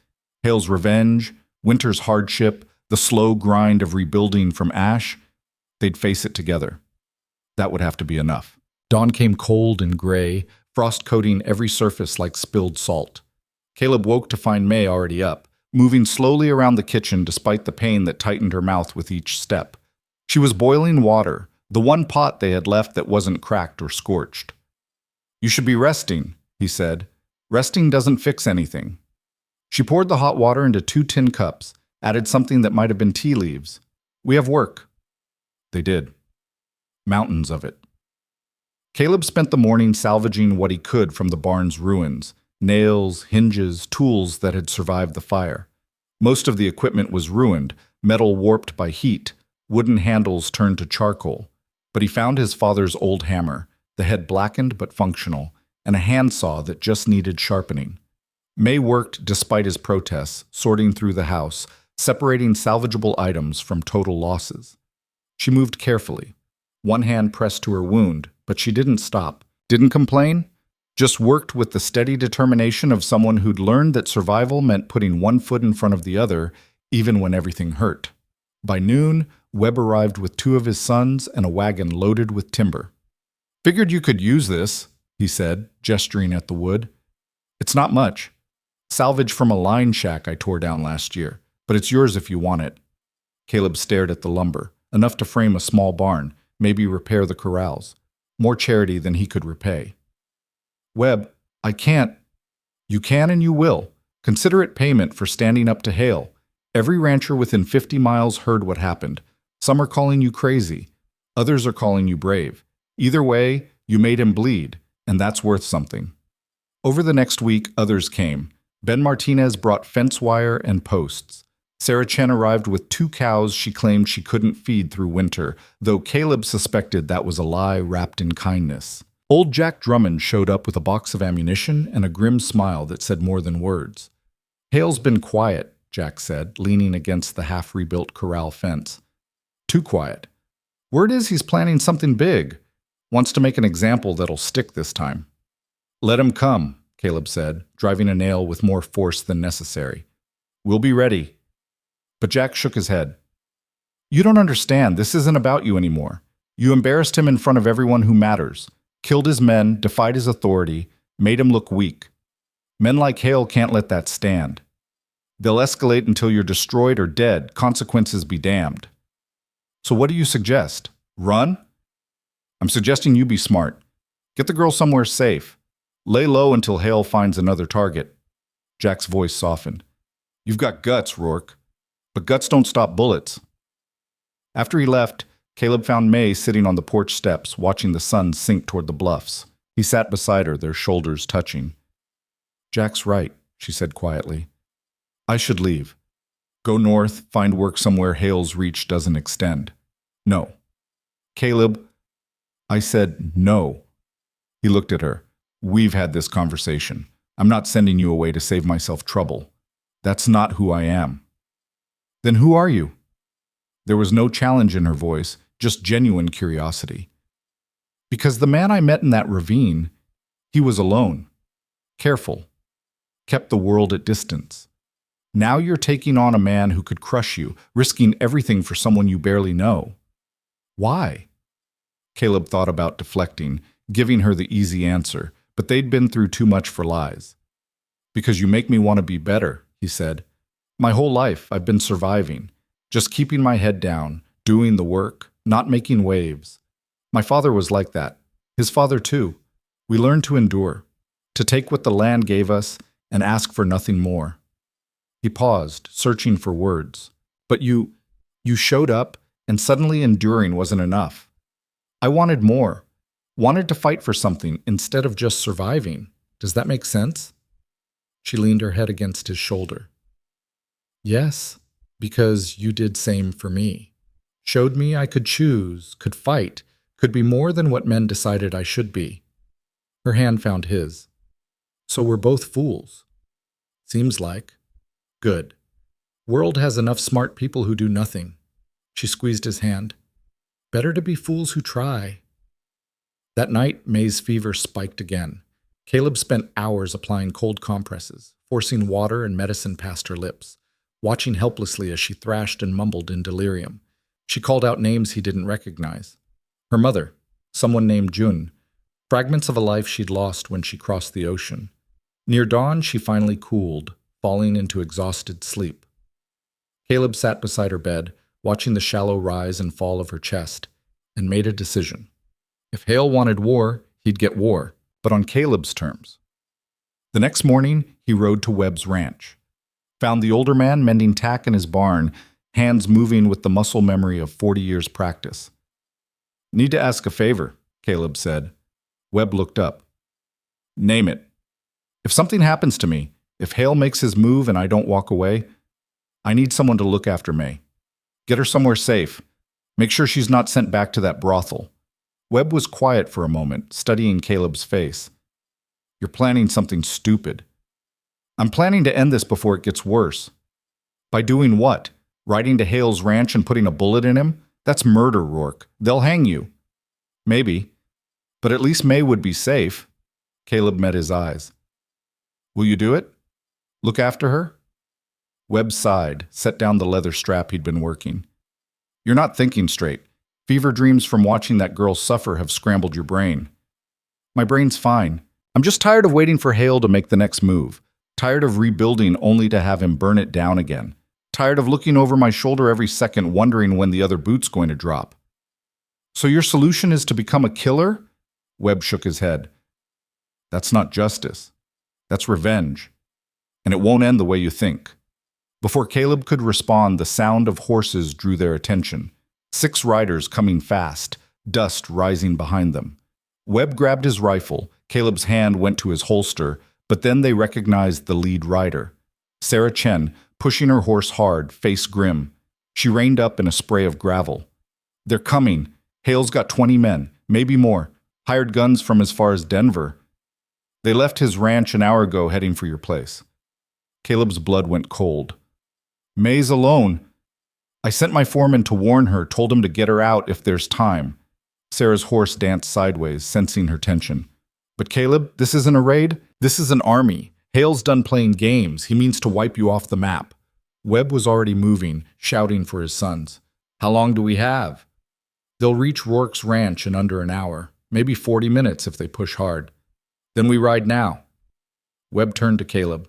Hale's revenge, winter's hardship, the slow grind of rebuilding from ash, they'd face it together. That would have to be enough. Dawn came cold and gray, frost coating every surface like spilled salt. Caleb woke to find May already up, moving slowly around the kitchen despite the pain that tightened her mouth with each step. She was boiling water, the one pot they had left that wasn't cracked or scorched. "You should be resting," he said. "Resting doesn't fix anything." She poured the hot water into 2 tin cups, added something that might have been tea leaves. "We have work." They did. Mountains of it. Caleb spent the morning salvaging what he could from the barn's ruins: nails, hinges, tools that had survived the fire. Most of the equipment was ruined, metal warped by heat, wooden handles turned to charcoal. But he found his father's old hammer, the head blackened but functional, and a handsaw that just needed sharpening. May worked despite his protests, sorting through the house, separating salvageable items from total losses. She moved carefully, one hand pressed to her wound, but she didn't stop, didn't complain, just worked with the steady determination of someone who'd learned that survival meant putting one foot in front of the other, even when everything hurt. By noon, Webb arrived with 2 of his sons and a wagon loaded with timber. "Figured you could use this," he said, gesturing at the wood. "It's not much. Salvage from a line shack I tore down last year, but it's yours if you want it." Caleb stared at the lumber, enough to frame a small barn, maybe repair the corrals. More charity than he could repay. "Webb, I can't." "You can and you will. Consider it payment for standing up to Hale. Every rancher within 50 miles heard what happened. Some are calling you crazy. Others are calling you brave. Either way, you made him bleed, and that's worth something." Over the next week, others came. Ben Martinez brought fence wire and posts. Sarah Chen arrived with 2 cows she claimed she couldn't feed through winter, though Caleb suspected that was a lie wrapped in kindness. Old Jack Drummond showed up with a box of ammunition and a grim smile that said more than words. "Hale's been quiet," Jack said, leaning against the half-rebuilt corral fence. "Too quiet. Word is he's planning something big. Wants to make an example that'll stick this time." "Let him come," Caleb said, driving a nail with more force than necessary. "We'll be ready." But Jack shook his head. "You don't understand. This isn't about you anymore. You embarrassed him in front of everyone who matters, killed his men, defied his authority, made him look weak. Men like Hale can't let that stand. They'll escalate until you're destroyed or dead, consequences be damned. So what do you suggest? Run? I'm suggesting you be smart. Get the girl somewhere safe. Lay low until Hale finds another target." Jack's voice softened. "You've got guts, Rourke. But guts don't stop bullets." After he left, Caleb found May sitting on the porch steps, watching the sun sink toward the bluffs. He sat beside her, their shoulders touching. "Jack's right," she said quietly. "I should leave. Go north, find work somewhere Hale's reach doesn't extend." "No." "Caleb," I said no. He looked at her. "We've had this conversation. I'm not sending you away to save myself trouble. That's not who I am." "Then who are you?" There was no challenge in her voice, just genuine curiosity. "Because the man I met in that ravine, he was alone, careful, kept the world at distance. Now you're taking on a man who could crush you, risking everything for someone you barely know. Why?" Caleb thought about deflecting, giving her the easy answer, but they'd been through too much for lies. "Because you make me want to be better," he said. "My whole life I've been surviving, just keeping my head down, doing the work, not making waves. My father was like that. His father too. We learned to endure, to take what the land gave us and ask for nothing more." He paused, searching for words. "But you showed up, and suddenly enduring wasn't enough. I wanted more, wanted to fight for something instead of just surviving. Does that make sense?" She leaned her head against his shoulder. "Yes, because you did same for me. Showed me I could choose, could fight, could be more than what men decided I should be." Her hand found his. "So we're both fools." "Seems like." "Good. World has enough smart people who do nothing." She squeezed his hand. Better to be fools who try. That night, May's fever spiked again. Caleb spent hours applying cold compresses, forcing water and medicine past her lips, watching helplessly as she thrashed and mumbled in delirium. She called out names he didn't recognize. Her mother, someone named Jun, fragments of a life she'd lost when she crossed the ocean. Near dawn, she finally cooled, falling into exhausted sleep. Caleb sat beside her bed, watching the shallow rise and fall of her chest, and made a decision. If Hale wanted war, he'd get war, but on Caleb's terms. The next morning, he rode to Webb's ranch. Found the older man mending tack in his barn, hands moving with the muscle memory of 40 years' practice. Need to ask a favor, Caleb said. Webb looked up. Name it. If something happens to me, if Hale makes his move and I don't walk away, I need someone to look after May. Get her somewhere safe. Make sure she's not sent back to that brothel. Webb was quiet for a moment, studying Caleb's face. You're planning something stupid. I'm planning to end this before it gets worse. By doing what? Riding to Hale's ranch and putting a bullet in him? That's murder, Rourke. They'll hang you. Maybe. But at least May would be safe. Caleb met his eyes. Will you do it? Look after her? Webb sighed, set down the leather strap he'd been working. You're not thinking straight. Fever dreams from watching that girl suffer have scrambled your brain. My brain's fine. I'm just tired of waiting for Hale to make the next move. Tired of rebuilding only to have him burn it down again. Tired of looking over my shoulder every second wondering when the other boot's going to drop. So your solution is to become a killer? Webb shook his head. That's not justice. That's revenge. And it won't end the way you think. Before Caleb could respond, the sound of horses drew their attention. 6 riders coming fast, dust rising behind them. Webb grabbed his rifle. Caleb's hand went to his holster, but then they recognized the lead rider. Sarah Chen, pushing her horse hard, face grim. She reined up in a spray of gravel. They're coming. Hale's got 20 men, maybe more. Hired guns from as far as Denver. They left his ranch an hour ago heading for your place. Caleb's blood went cold. May's alone. I sent my foreman to warn her, told him to get her out if there's time. Sarah's horse danced sideways, sensing her tension. But Caleb, this isn't a raid. This is an army. Hale's done playing games. He means to wipe you off the map. Webb was already moving, shouting for his sons. How long do we have? They'll reach Rourke's ranch in under an hour, maybe 40 minutes if they push hard. Then we ride now. Webb turned to Caleb.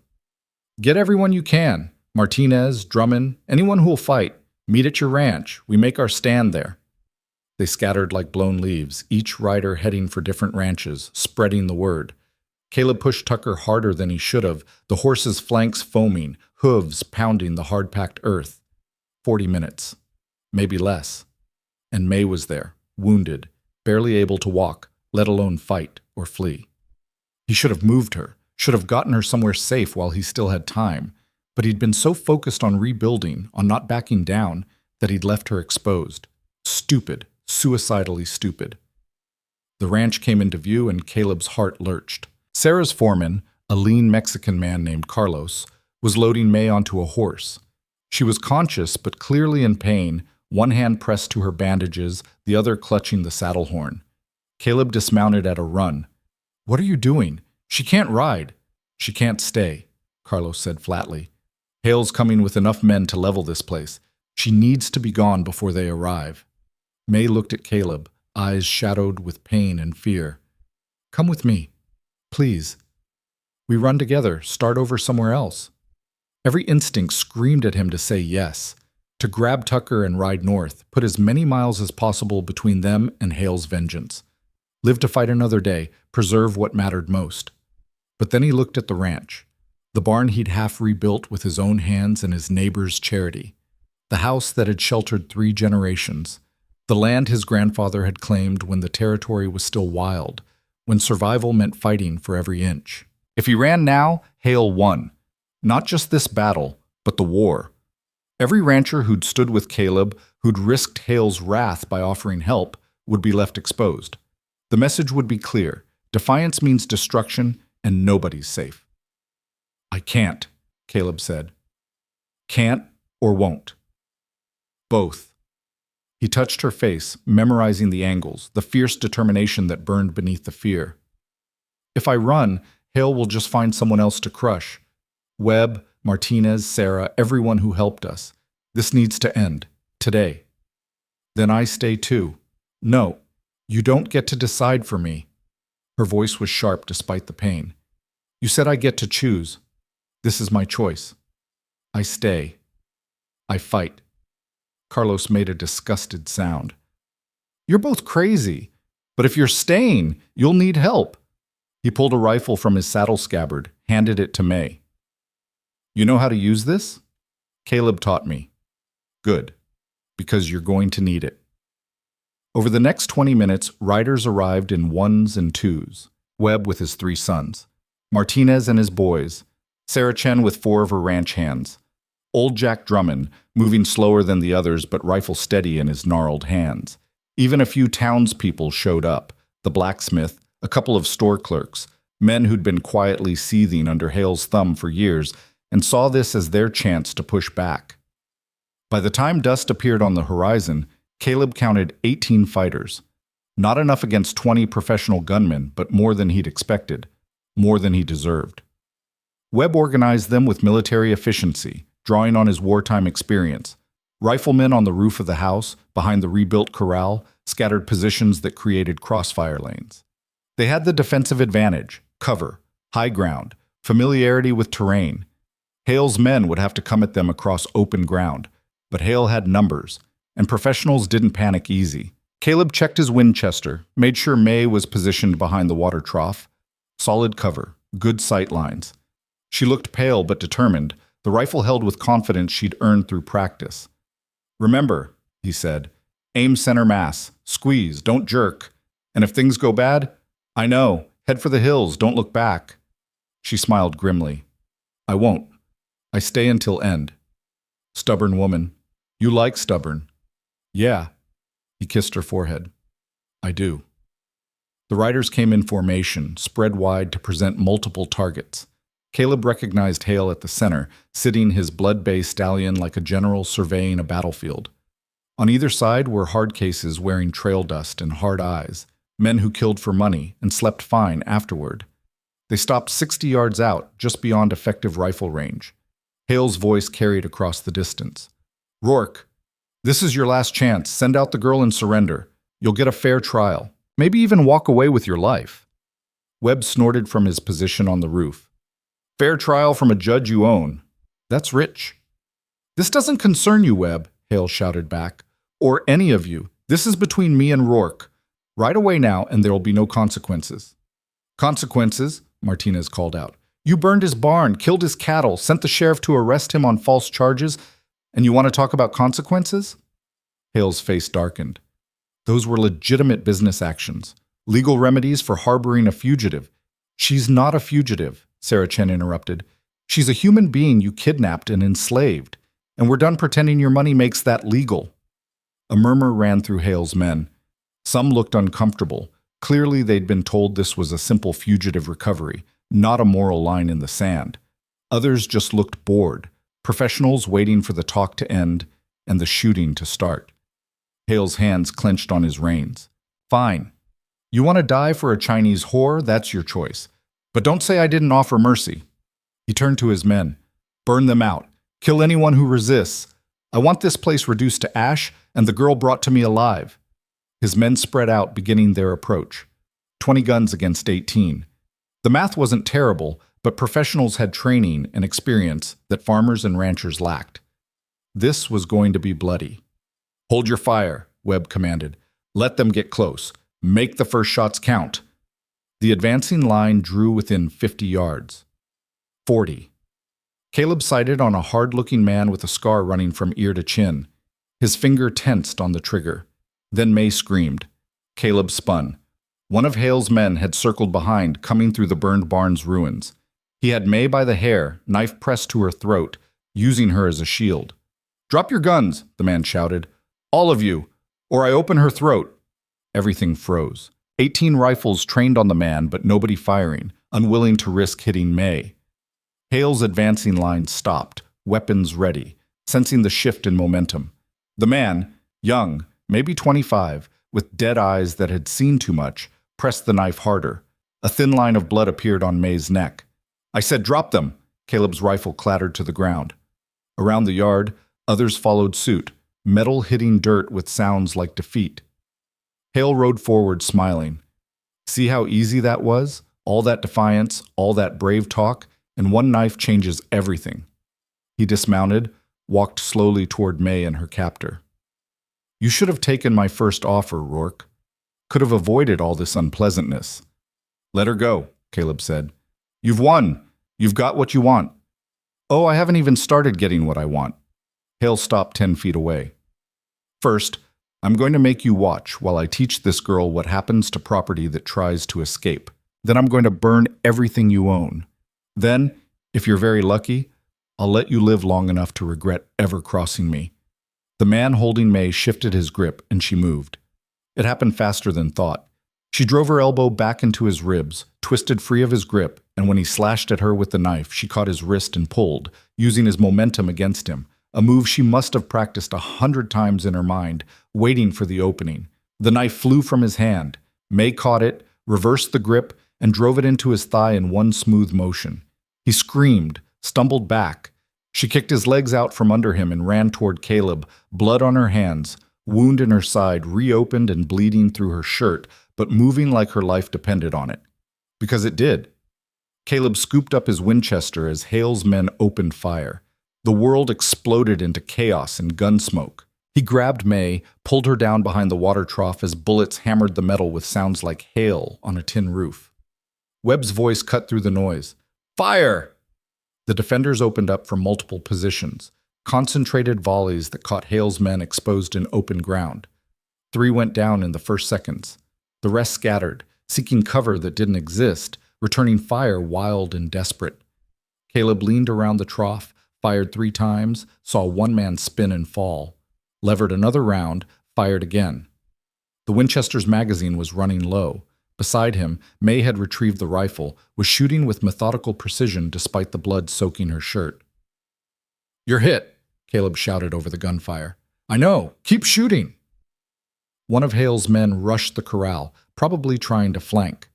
Get everyone you can. Martinez, Drummond, anyone who'll fight. Meet at your ranch. We make our stand there. They scattered like blown leaves, each rider heading for different ranches, spreading the word. Caleb pushed Tucker harder than he should have, the horse's flanks foaming, hooves pounding the hard-packed earth. 40 minutes. Maybe less. And May was there, wounded, barely able to walk, let alone fight or flee. He should have moved her, should have gotten her somewhere safe while he still had time, but he'd been so focused on rebuilding, on not backing down, that he'd left her exposed. Stupid, suicidally stupid. The ranch came into view and Caleb's heart lurched. Sarah's foreman, a lean Mexican man named Carlos, was loading May onto a horse. She was conscious but clearly in pain, one hand pressed to her bandages, the other clutching the saddle horn. Caleb dismounted at a run. What are you doing? She can't ride. She can't stay, Carlos said flatly. Hale's coming with enough men to level this place. She needs to be gone before they arrive. May looked at Caleb, eyes shadowed with pain and fear. Come with me. Please. We run together, start over somewhere else. Every instinct screamed at him to say yes, to grab Tucker and ride north, put as many miles as possible between them and Hale's vengeance. Live to fight another day, preserve what mattered most. But then he looked at the ranch, the barn he'd half rebuilt with his own hands and his neighbor's charity, the house that had sheltered 3 generations, the land his grandfather had claimed when the territory was still wild, when survival meant fighting for every inch. If he ran now, Hale won. Not just this battle, but the war. Every rancher who'd stood with Caleb, who'd risked Hale's wrath by offering help, would be left exposed. The message would be clear. Defiance means destruction, and nobody's safe. I can't, Caleb said. Can't or won't. Both. He touched her face, memorizing the angles, the fierce determination that burned beneath the fear. If I run, Hale will just find someone else to crush. Webb, Martinez, Sarah, everyone who helped us. This needs to end. Today. Then I stay too. No, you don't get to decide for me. Her voice was sharp despite the pain. You said I get to choose. This is my choice. I stay. I fight. Carlos made a disgusted sound. You're both crazy, but if you're staying, you'll need help. He pulled a rifle from his saddle scabbard, handed it to May. You know how to use this? Caleb taught me. Good, because you're going to need it. Over the next 20 minutes, riders arrived in ones and twos. Webb with his 3 sons, Martinez and his boys, Sarah Chen with 4 of her ranch hands, old Jack Drummond, moving slower than the others but rifle steady in his gnarled hands. Even a few townspeople showed up, the blacksmith, a couple of store clerks, men who'd been quietly seething under Hale's thumb for years and saw this as their chance to push back. By the time dust appeared on the horizon, Caleb counted 18 fighters. Not enough against 20 professional gunmen, but more than he'd expected, more than he deserved. Webb organized them with military efficiency, drawing on his wartime experience. Riflemen on the roof of the house, behind the rebuilt corral, scattered positions that created crossfire lanes. They had the defensive advantage, cover, high ground, familiarity with terrain. Hale's men would have to come at them across open ground, but Hale had numbers, and professionals didn't panic easy. Caleb checked his Winchester, made sure May was positioned behind the water trough. Solid cover, good sight lines. She looked pale but determined, the rifle held with confidence she'd earned through practice. Remember, he said, aim center mass, squeeze, don't jerk. And if things go bad, I know, head for the hills, don't look back. She smiled grimly. I won't. I stay until end. Stubborn woman. You like stubborn. Yeah. He kissed her forehead. I do. The riders came in formation, spread wide to present multiple targets. Caleb recognized Hale at the center, sitting his blood-bay stallion like a general surveying a battlefield. On either side were hard cases wearing trail dust and hard eyes, men who killed for money and slept fine afterward. They stopped 60 yards out, just beyond effective rifle range. Hale's voice carried across the distance. Rourke, this is your last chance. Send out the girl and surrender. You'll get a fair trial. Maybe even walk away with your life. Webb snorted from his position on the roof. Fair trial from a judge you own. That's rich. This doesn't concern you, Webb, Hale shouted back. Or any of you. This is between me and Rourke. Ride away now and there will be no consequences. Consequences? Martinez called out. You burned his barn, killed his cattle, sent the sheriff to arrest him on false charges, and you want to talk about consequences? Hale's face darkened. Those were legitimate business actions, legal remedies for harboring a fugitive. She's not a fugitive, Sarah Chen interrupted. She's a human being you kidnapped and enslaved, and we're done pretending your money makes that legal. A murmur ran through Hale's men. Some looked uncomfortable. Clearly they'd been told this was a simple fugitive recovery, not a moral line in the sand. Others just looked bored, professionals waiting for the talk to end and the shooting to start. Hale's hands clenched on his reins. Fine. You want to die for a Chinese whore? That's your choice. But don't say I didn't offer mercy. He turned to his men. Burn them out. Kill anyone who resists. I want this place reduced to ash and the girl brought to me alive. His men spread out, beginning their approach. 20 guns against 18. The math wasn't terrible, but professionals had training and experience that farmers and ranchers lacked. This was going to be bloody. Hold your fire, Webb commanded. Let them get close. Make the first shots count. The advancing line drew within 50 yards. 40. Caleb sighted on a hard-looking man with a scar running from ear to chin. His finger tensed on the trigger. Then May screamed. Caleb spun. One of Hale's men had circled behind, coming through the burned barn's ruins. He had May by the hair, knife pressed to her throat, using her as a shield. Drop your guns, the man shouted. All of you, or I open her throat. Everything froze. 18 rifles trained on the man, but nobody firing, unwilling to risk hitting May. Hale's advancing line stopped, weapons ready, sensing the shift in momentum. The man, young, maybe 25, with dead eyes that had seen too much, pressed the knife harder. A thin line of blood appeared on May's neck. "I said drop them!" Caleb's rifle clattered to the ground. Around the yard, others followed suit, metal hitting dirt with sounds like defeat. Hale rode forward, smiling. See how easy that was? All that defiance, all that brave talk, and one knife changes everything. He dismounted, walked slowly toward May and her captor. "You should have taken my first offer, Rourke. Could have avoided all this unpleasantness." "Let her go," Caleb said. "You've won. You've got what you want." "Oh, I haven't even started getting what I want." Hale stopped 10 feet away. "First, I'm going to make you watch while I teach this girl what happens to property that tries to escape. Then I'm going to burn everything you own. Then, if you're very lucky, I'll let you live long enough to regret ever crossing me." The man holding May shifted his grip, and she moved. It happened faster than thought. She drove her elbow back into his ribs, twisted free of his grip, and when he slashed at her with the knife, she caught his wrist and pulled, using his momentum against him, a move she must have practiced 100 times in her mind, waiting for the opening. The knife flew from his hand. May caught it, reversed the grip, and drove it into his thigh in one smooth motion. He screamed, stumbled back. She kicked his legs out from under him and ran toward Caleb, blood on her hands, wound in her side reopened and bleeding through her shirt, but moving like her life depended on it. Because it did. Caleb scooped up his Winchester as Hale's men opened fire. The world exploded into chaos and gun smoke. He grabbed May, pulled her down behind the water trough as bullets hammered the metal with sounds like hail on a tin roof. Webb's voice cut through the noise. "Fire!" The defenders opened up from multiple positions, concentrated volleys that caught Hale's men exposed in open ground. 3 went down in the first seconds. The rest scattered, seeking cover that didn't exist, returning fire wild and desperate. Caleb leaned around the trough, fired 3 times, saw one man spin and fall, levered another round, fired again. The Winchester's magazine was running low. Beside him, May had retrieved the rifle, was shooting with methodical precision despite the blood soaking her shirt. "You're hit," Caleb shouted over the gunfire. "I know. Keep shooting." One of Hale's men rushed the corral, probably trying to flank.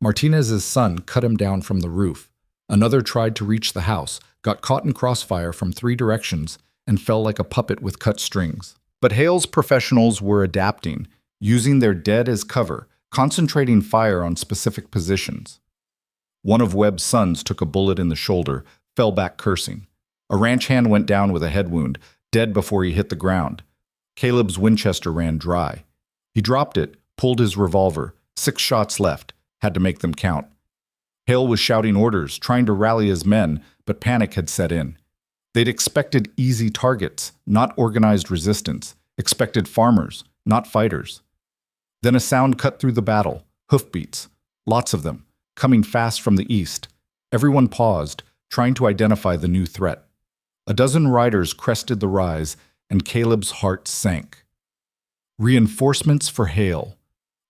Martinez's son cut him down from the roof. Another tried to reach the house, got caught in crossfire from 3 directions, and fell like a puppet with cut strings. But Hale's professionals were adapting, using their dead as cover, concentrating fire on specific positions. One of Webb's sons took a bullet in the shoulder, fell back cursing. A ranch hand went down with a head wound, dead before he hit the ground. Caleb's Winchester ran dry. He dropped it, pulled his revolver. 6 shots left, had to make them count. Hale was shouting orders, trying to rally his men, but panic had set in. They'd expected easy targets, not organized resistance, expected farmers, not fighters. Then a sound cut through the battle, hoofbeats, lots of them, coming fast from the east. Everyone paused, trying to identify the new threat. A dozen riders crested the rise, and Caleb's heart sank. Reinforcements for Hale.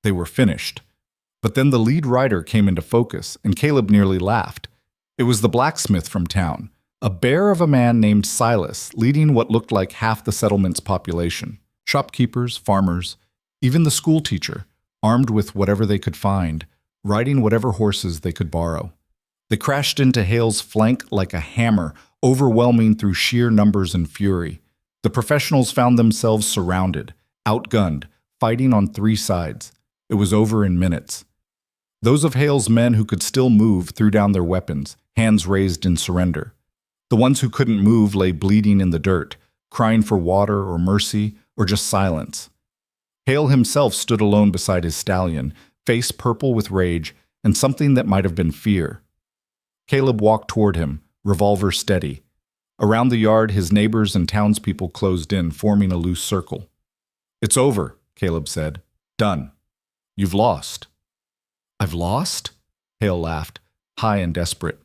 They were finished. But then the lead rider came into focus, and Caleb nearly laughed. It was the blacksmith from town, a bear of a man named Silas, leading what looked like half the settlement's population. Shopkeepers, farmers, even the school teacher, armed with whatever they could find, riding whatever horses they could borrow. They crashed into Hale's flank like a hammer, overwhelming through sheer numbers and fury. The professionals found themselves surrounded, outgunned, fighting on 3 sides. It was over in minutes. Those of Hale's men who could still move threw down their weapons, hands raised in surrender. The ones who couldn't move lay bleeding in the dirt, crying for water or mercy or just silence. Hale himself stood alone beside his stallion, face purple with rage and something that might have been fear. Caleb walked toward him, revolver steady. Around the yard, his neighbors and townspeople closed in, forming a loose circle. "It's over," Caleb said. "Done. You've lost." "I've lost?" Hale laughed, high and desperate.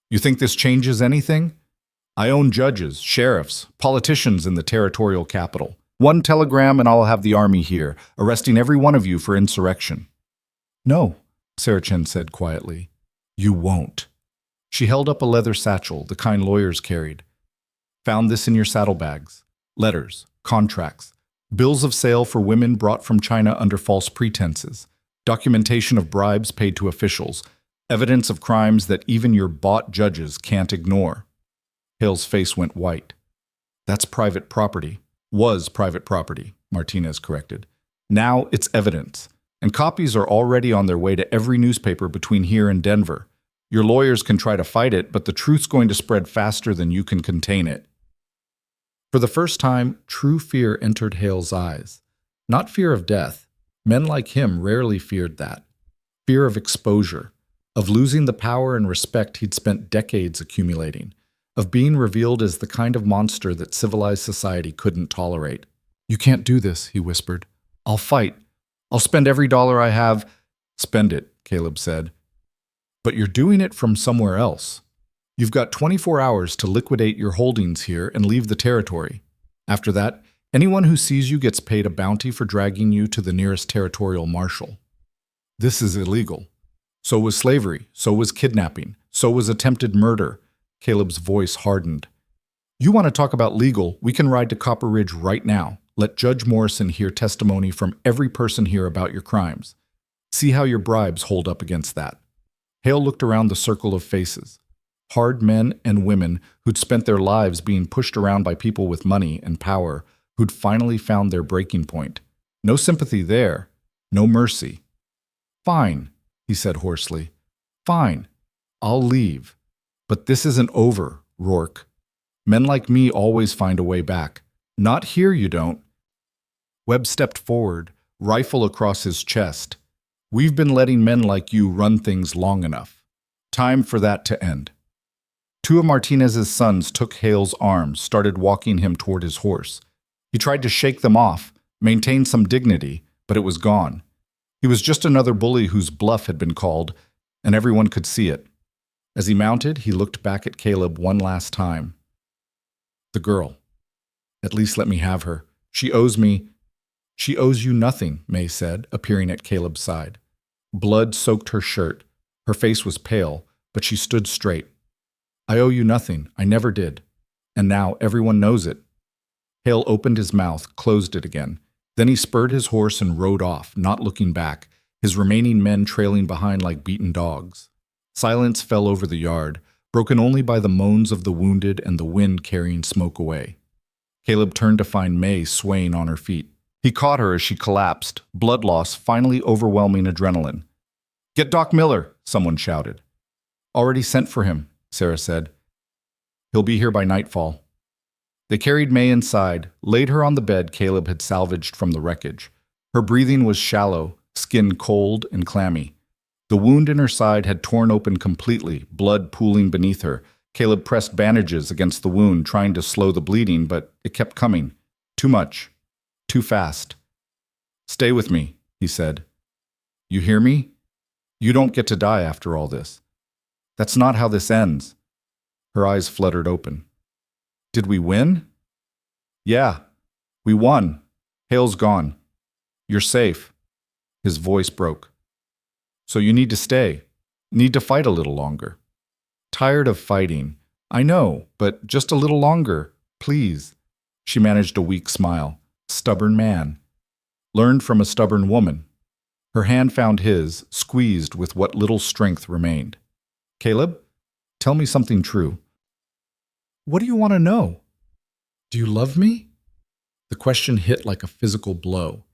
"You think this changes anything? I own judges, sheriffs, politicians in the territorial capital. 1 telegram and I'll have the army here, arresting every one of you for insurrection." "No," Saracen said quietly. "You won't." She held up a leather satchel, the kind lawyers carried. "Found this in your saddlebags. Letters, contracts, Bills of sale for women brought from China under false pretenses, documentation of bribes paid to officials, evidence of crimes that even your bought judges can't ignore. Hale's face went white. That's private property. Was private property, Martinez corrected. Now it's evidence, and copies are already on their way to every newspaper between here and Denver. Your lawyers can try to fight it, but the truth's going to spread faster than you can contain it. For the first time, true fear entered Hale's eyes. Not fear of death. Men like him rarely feared that. Fear of exposure, of losing the power and respect he'd spent decades accumulating, of being revealed as the kind of monster that civilized society couldn't tolerate. "You can't do this," he whispered. "I'll fight. I'll spend every dollar I have." "Spend it," Caleb said. "But you're doing it from somewhere else. You've got 24 hours to liquidate your holdings here and leave the territory. After that, anyone who sees you gets paid a bounty for dragging you to the nearest territorial marshal. This is illegal. So was slavery. So was kidnapping. So was attempted murder." Caleb's voice hardened. "You want to talk about legal? We can ride to Copper Ridge right now. Let Judge Morrison hear testimony from every person here about your crimes. See how your bribes hold up against that." Hale looked around the circle of faces. Hard men and women who'd spent their lives being pushed around by people with money and power, who'd finally found their breaking point. No sympathy there. No mercy. "Fine," he said hoarsely. "Fine. I'll leave. But this isn't over, Rourke. Men like me always find a way back. Not here, you don't." Webb stepped forward, rifle across his chest. "We've been letting men like you run things long enough. Time for that to end." Two of Martinez's sons took Hale's arms, started walking him toward his horse. He tried to shake them off, maintain some dignity, but it was gone. He was just another bully whose bluff had been called, and everyone could see it. As he mounted, he looked back at Caleb one last time. "The girl. At least let me have her. She owes me—" "She owes you nothing," May said, appearing at Caleb's side. Blood soaked her shirt. Her face was pale, but she stood straight. "I owe you nothing. I never did. And now everyone knows it." Hale opened his mouth, closed it again. Then he spurred his horse and rode off, not looking back, his remaining men trailing behind like beaten dogs. Silence fell over the yard, broken only by the moans of the wounded and the wind carrying smoke away. Caleb turned to find May swaying on her feet. He caught her as she collapsed, blood loss finally overwhelming adrenaline. "Get Doc Miller," someone shouted. "Already sent for him," Sarah said. "He'll be here by nightfall." They carried May inside, laid her on the bed Caleb had salvaged from the wreckage. Her breathing was shallow, skin cold and clammy. The wound in her side had torn open completely, blood pooling beneath her. Caleb pressed bandages against the wound, trying to slow the bleeding, but it kept coming. Too much. Too fast. "Stay with me," he said. "You hear me? You don't get to die after all this. That's not how this ends." Her eyes fluttered open. "Did we win?" "Yeah, we won. Hale's gone. You're safe." His voice broke. "So you need to stay. Need to fight a little longer." "Tired of fighting. I know, but just a little longer, please." She managed a weak smile. "Stubborn man. Learned from a stubborn woman." Her hand found his, squeezed with what little strength remained. "Caleb, tell me something true." "What do you want to know? Do you love me?" The question hit like a physical blow.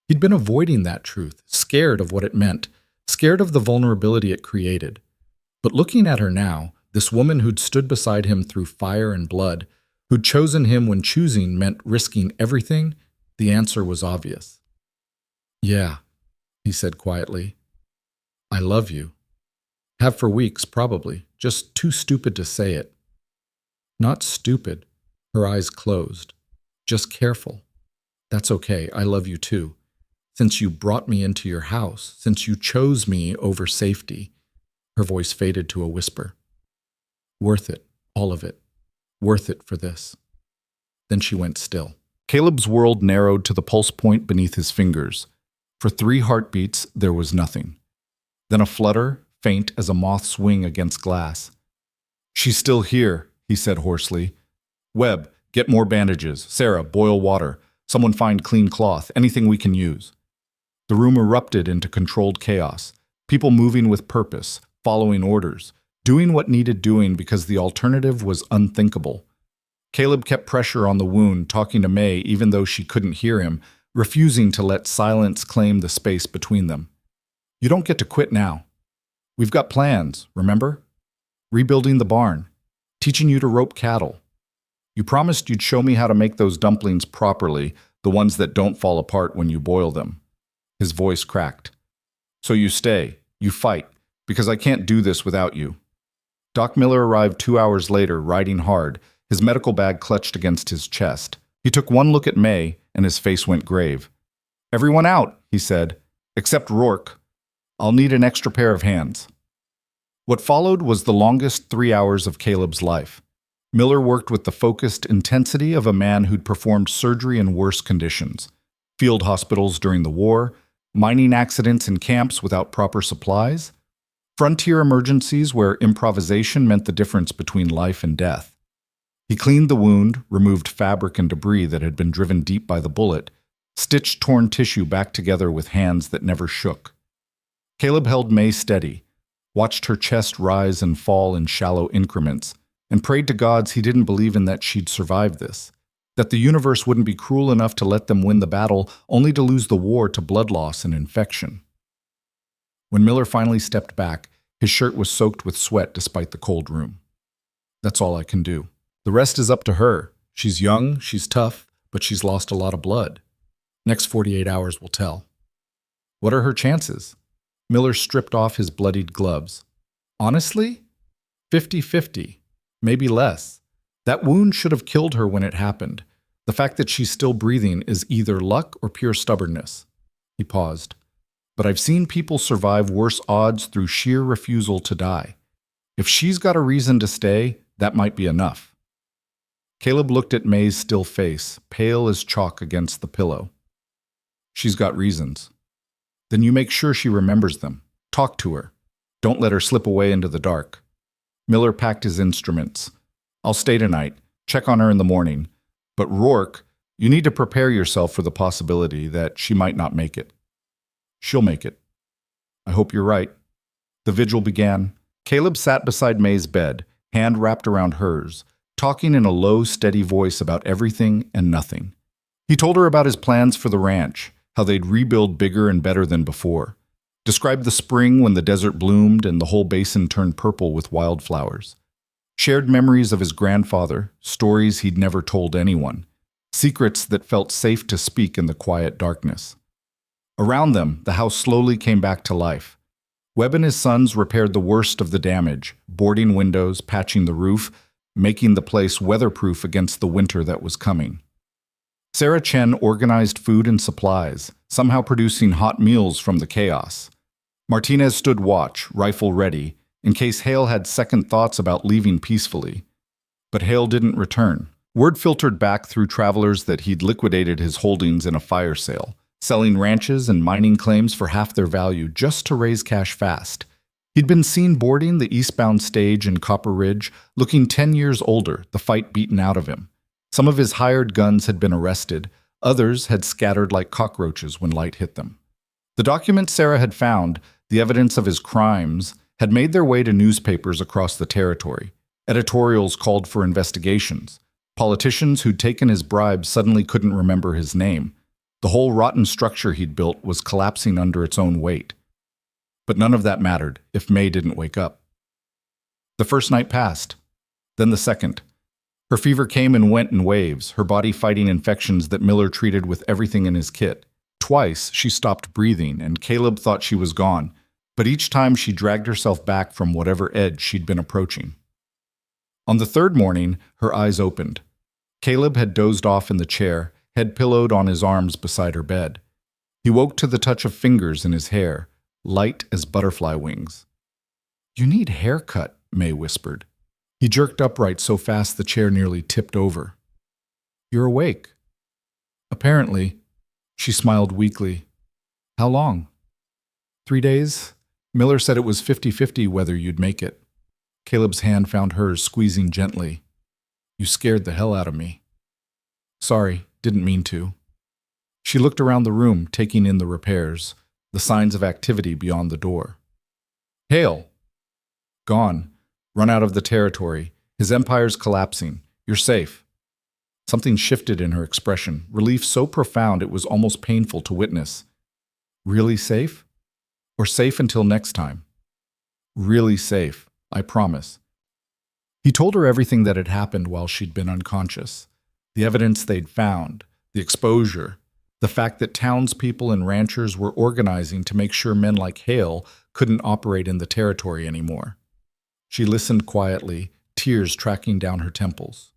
He'd been avoiding that truth, scared of what it meant, scared of the vulnerability it created. But looking at her now, this woman who'd stood beside him through fire and blood, who'd chosen him when choosing meant risking everything, the answer was obvious. "Yeah," he said quietly. "I love you. Have for weeks, probably, just too stupid to say it." "Not stupid." Her eyes closed. "Just careful. That's okay, I love you too. Since you brought me into your house, since you chose me over safety." Her voice faded to a whisper. "Worth it, all of it. Worth it for this." Then she went still. Caleb's world narrowed to the pulse point beneath his fingers. For 3 heartbeats, there was nothing. Then a flutter, faint as a moth's wing against glass. "She's still here," he said hoarsely. "Webb, get more bandages. Sarah, boil water. Someone find clean cloth, anything we can use." The room erupted into controlled chaos, people moving with purpose, following orders, doing what needed doing because the alternative was unthinkable. Caleb kept pressure on the wound, talking to May even though she couldn't hear him, refusing to let silence claim the space between them. "You don't get to quit now. We've got plans, remember? Rebuilding the barn, teaching you to rope cattle. You promised you'd show me how to make those dumplings properly, the ones that don't fall apart when you boil them." His voice cracked. "So you stay, you fight, because I can't do this without you." Doc Miller arrived 2 hours later, riding hard, his medical bag clutched against his chest. He took one look at May, and his face went grave. "Everyone out," he said, "except Rourke. I'll need an extra pair of hands." What followed was the longest 3 hours of Caleb's life. Miller worked with the focused intensity of a man who'd performed surgery in worse conditions. Field hospitals during the war, mining accidents in camps without proper supplies, frontier emergencies where improvisation meant the difference between life and death. He cleaned the wound, removed fabric and debris that had been driven deep by the bullet, stitched torn tissue back together with hands that never shook. Caleb held May steady, watched her chest rise and fall in shallow increments, and prayed to gods he didn't believe in that she'd survive this, that the universe wouldn't be cruel enough to let them win the battle only to lose the war to blood loss and infection. When Miller finally stepped back, his shirt was soaked with sweat despite the cold room. "That's all I can do. The rest is up to her. She's young, she's tough, but she's lost a lot of blood. Next 48 hours will tell." "What are her chances?" Miller stripped off his bloodied gloves. "Honestly? 50-50, maybe less. That wound should have killed her when it happened. The fact that she's still breathing is either luck or pure stubbornness." He paused. "But I've seen people survive worse odds through sheer refusal to die. If she's got a reason to stay, that might be enough." Caleb looked at May's still face, pale as chalk against the pillow. "She's got reasons. Then you make sure she remembers them. Talk to her. Don't let her slip away into the dark." Miller packed his instruments. "I'll stay tonight. Check on her in the morning. But Rourke, you need to prepare yourself for the possibility that she might not make it." "She'll make it." "I hope you're right." The vigil began. Caleb sat beside May's bed, hand wrapped around hers, talking in a low, steady voice about everything and nothing. He told her about his plans for the ranch, how they'd rebuild bigger and better than before. Described the spring when the desert bloomed and the whole basin turned purple with wildflowers. Shared memories of his grandfather, stories he'd never told anyone, secrets that felt safe to speak in the quiet darkness. Around them, the house slowly came back to life. Webb and his sons repaired the worst of the damage, boarding windows, patching the roof, making the place weatherproof against the winter that was coming. Sarah Chen organized food and supplies, somehow producing hot meals from the chaos. Martinez stood watch, rifle ready, in case Hale had second thoughts about leaving peacefully. But Hale didn't return. Word filtered back through travelers that he'd liquidated his holdings in a fire sale, selling ranches and mining claims for half their value just to raise cash fast. He'd been seen boarding the eastbound stage in Copper Ridge, looking 10 years older, the fight beaten out of him. Some of his hired guns had been arrested, others had scattered like cockroaches when light hit them. The documents Sarah had found, the evidence of his crimes, had made their way to newspapers across the territory. Editorials called for investigations. Politicians who'd taken his bribes suddenly couldn't remember his name. The whole rotten structure he'd built was collapsing under its own weight. But none of that mattered if May didn't wake up. The first night passed, then the second. Her fever came and went in waves, her body fighting infections that Miller treated with everything in his kit. Twice she stopped breathing, and Caleb thought she was gone, but each time she dragged herself back from whatever edge she'd been approaching. On the third morning, her eyes opened. Caleb had dozed off in the chair, head pillowed on his arms beside her bed. He woke to the touch of fingers in his hair, light as butterfly wings. "You need haircut," May whispered. He jerked upright so fast the chair nearly tipped over. "You're awake." "Apparently." She smiled weakly. "How long?" 3 days. Miller said it was 50-50 whether you'd make it. Caleb's hand found hers, squeezing gently. "You scared the hell out of me." "Sorry, didn't mean to." She looked around the room, taking in the repairs, the signs of activity beyond the door. Hale! Gone. Run out of the territory. His empire's collapsing. You're safe. Something shifted in her expression, relief so profound it was almost painful to witness. Really safe? Or safe until next time? Really safe, I promise. He told her everything that had happened while she'd been unconscious. The evidence they'd found, the exposure, the fact that townspeople and ranchers were organizing to make sure men like Hale couldn't operate in the territory anymore. She listened quietly, tears tracking down her temples.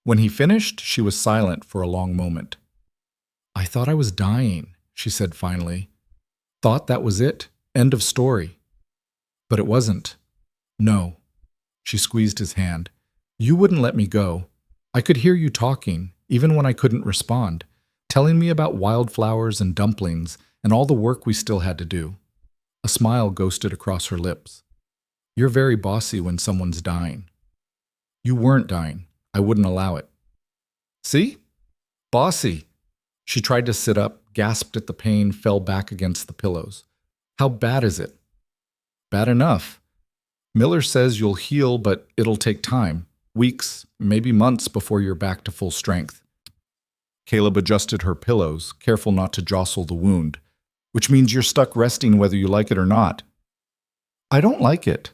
When he finished, she was silent for a long moment. I thought I was dying, she said finally. Thought that was it. End of story. But it wasn't. No. She squeezed his hand. You wouldn't let me go. I could hear you talking, even when I couldn't respond, telling me about wildflowers and dumplings and all the work we still had to do. A smile ghosted across her lips. You're very bossy when someone's dying. You weren't dying. I wouldn't allow it. See? Bossy. She tried to sit up, gasped at the pain, fell back against the pillows. How bad is it? Bad enough. Miller says you'll heal, but it'll take time. Weeks, maybe months before you're back to full strength. Caleb adjusted her pillows, careful not to jostle the wound. Which means you're stuck resting whether you like it or not. I don't like it.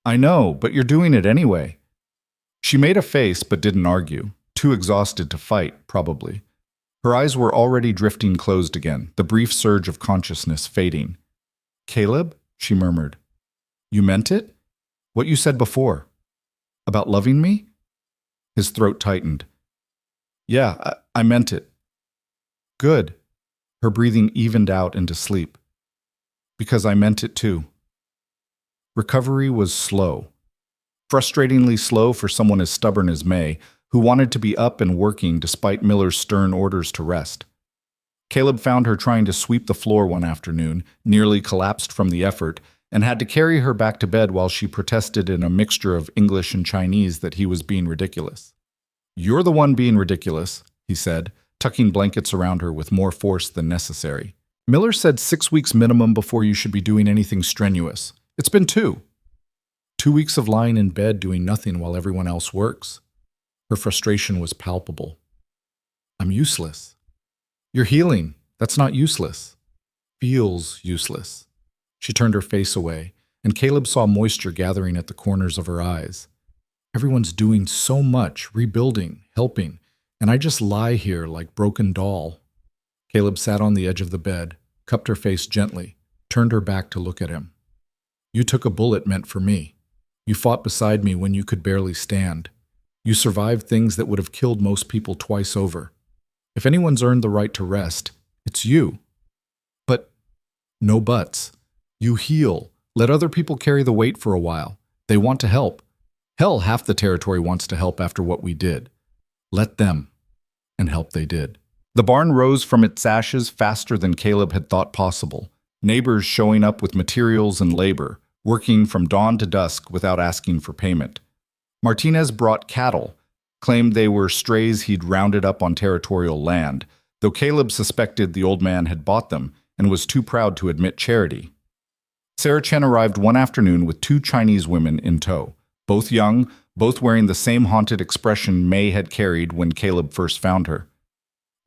I know, but you're doing it anyway. She made a face but didn't argue, too exhausted to fight, probably. Her eyes were already drifting closed again, the brief surge of consciousness fading. Caleb, she murmured. You meant it? What you said before? About loving me? His throat tightened. Yeah, I meant it. Good. Her breathing evened out into sleep. Because I meant it too. Recovery was slow. Frustratingly slow for someone as stubborn as May, who wanted to be up and working despite Miller's stern orders to rest. Caleb found her trying to sweep the floor one afternoon, nearly collapsed from the effort, and had to carry her back to bed while she protested in a mixture of English and Chinese that he was being ridiculous. You're the one being ridiculous, he said, tucking blankets around her with more force than necessary. Miller said 6 weeks minimum before you should be doing anything strenuous. It's been 2. 2 weeks of lying in bed doing nothing while everyone else works. Her frustration was palpable. I'm useless. You're healing. That's not useless. Feels useless. She turned her face away, and Caleb saw moisture gathering at the corners of her eyes. Everyone's doing so much, rebuilding, helping, and I just lie here like broken doll. Caleb sat on the edge of the bed, cupped her face gently, turned her back to look at him. You took a bullet meant for me. You fought beside me when you could barely stand. You survived things that would have killed most people twice over. If anyone's earned the right to rest, it's you. But no buts. You heal. Let other people carry the weight for a while. They want to help. Hell, half the territory wants to help after what we did. Let them. And help they did. The barn rose from its ashes faster than Caleb had thought possible. Neighbors showing up with materials and labor, working from dawn to dusk without asking for payment. Martinez brought cattle, claimed they were strays he'd rounded up on territorial land, though Caleb suspected the old man had bought them and was too proud to admit charity. Sarah Chen arrived one afternoon with 2 Chinese women in tow, both young, both wearing the same haunted expression May had carried when Caleb first found her.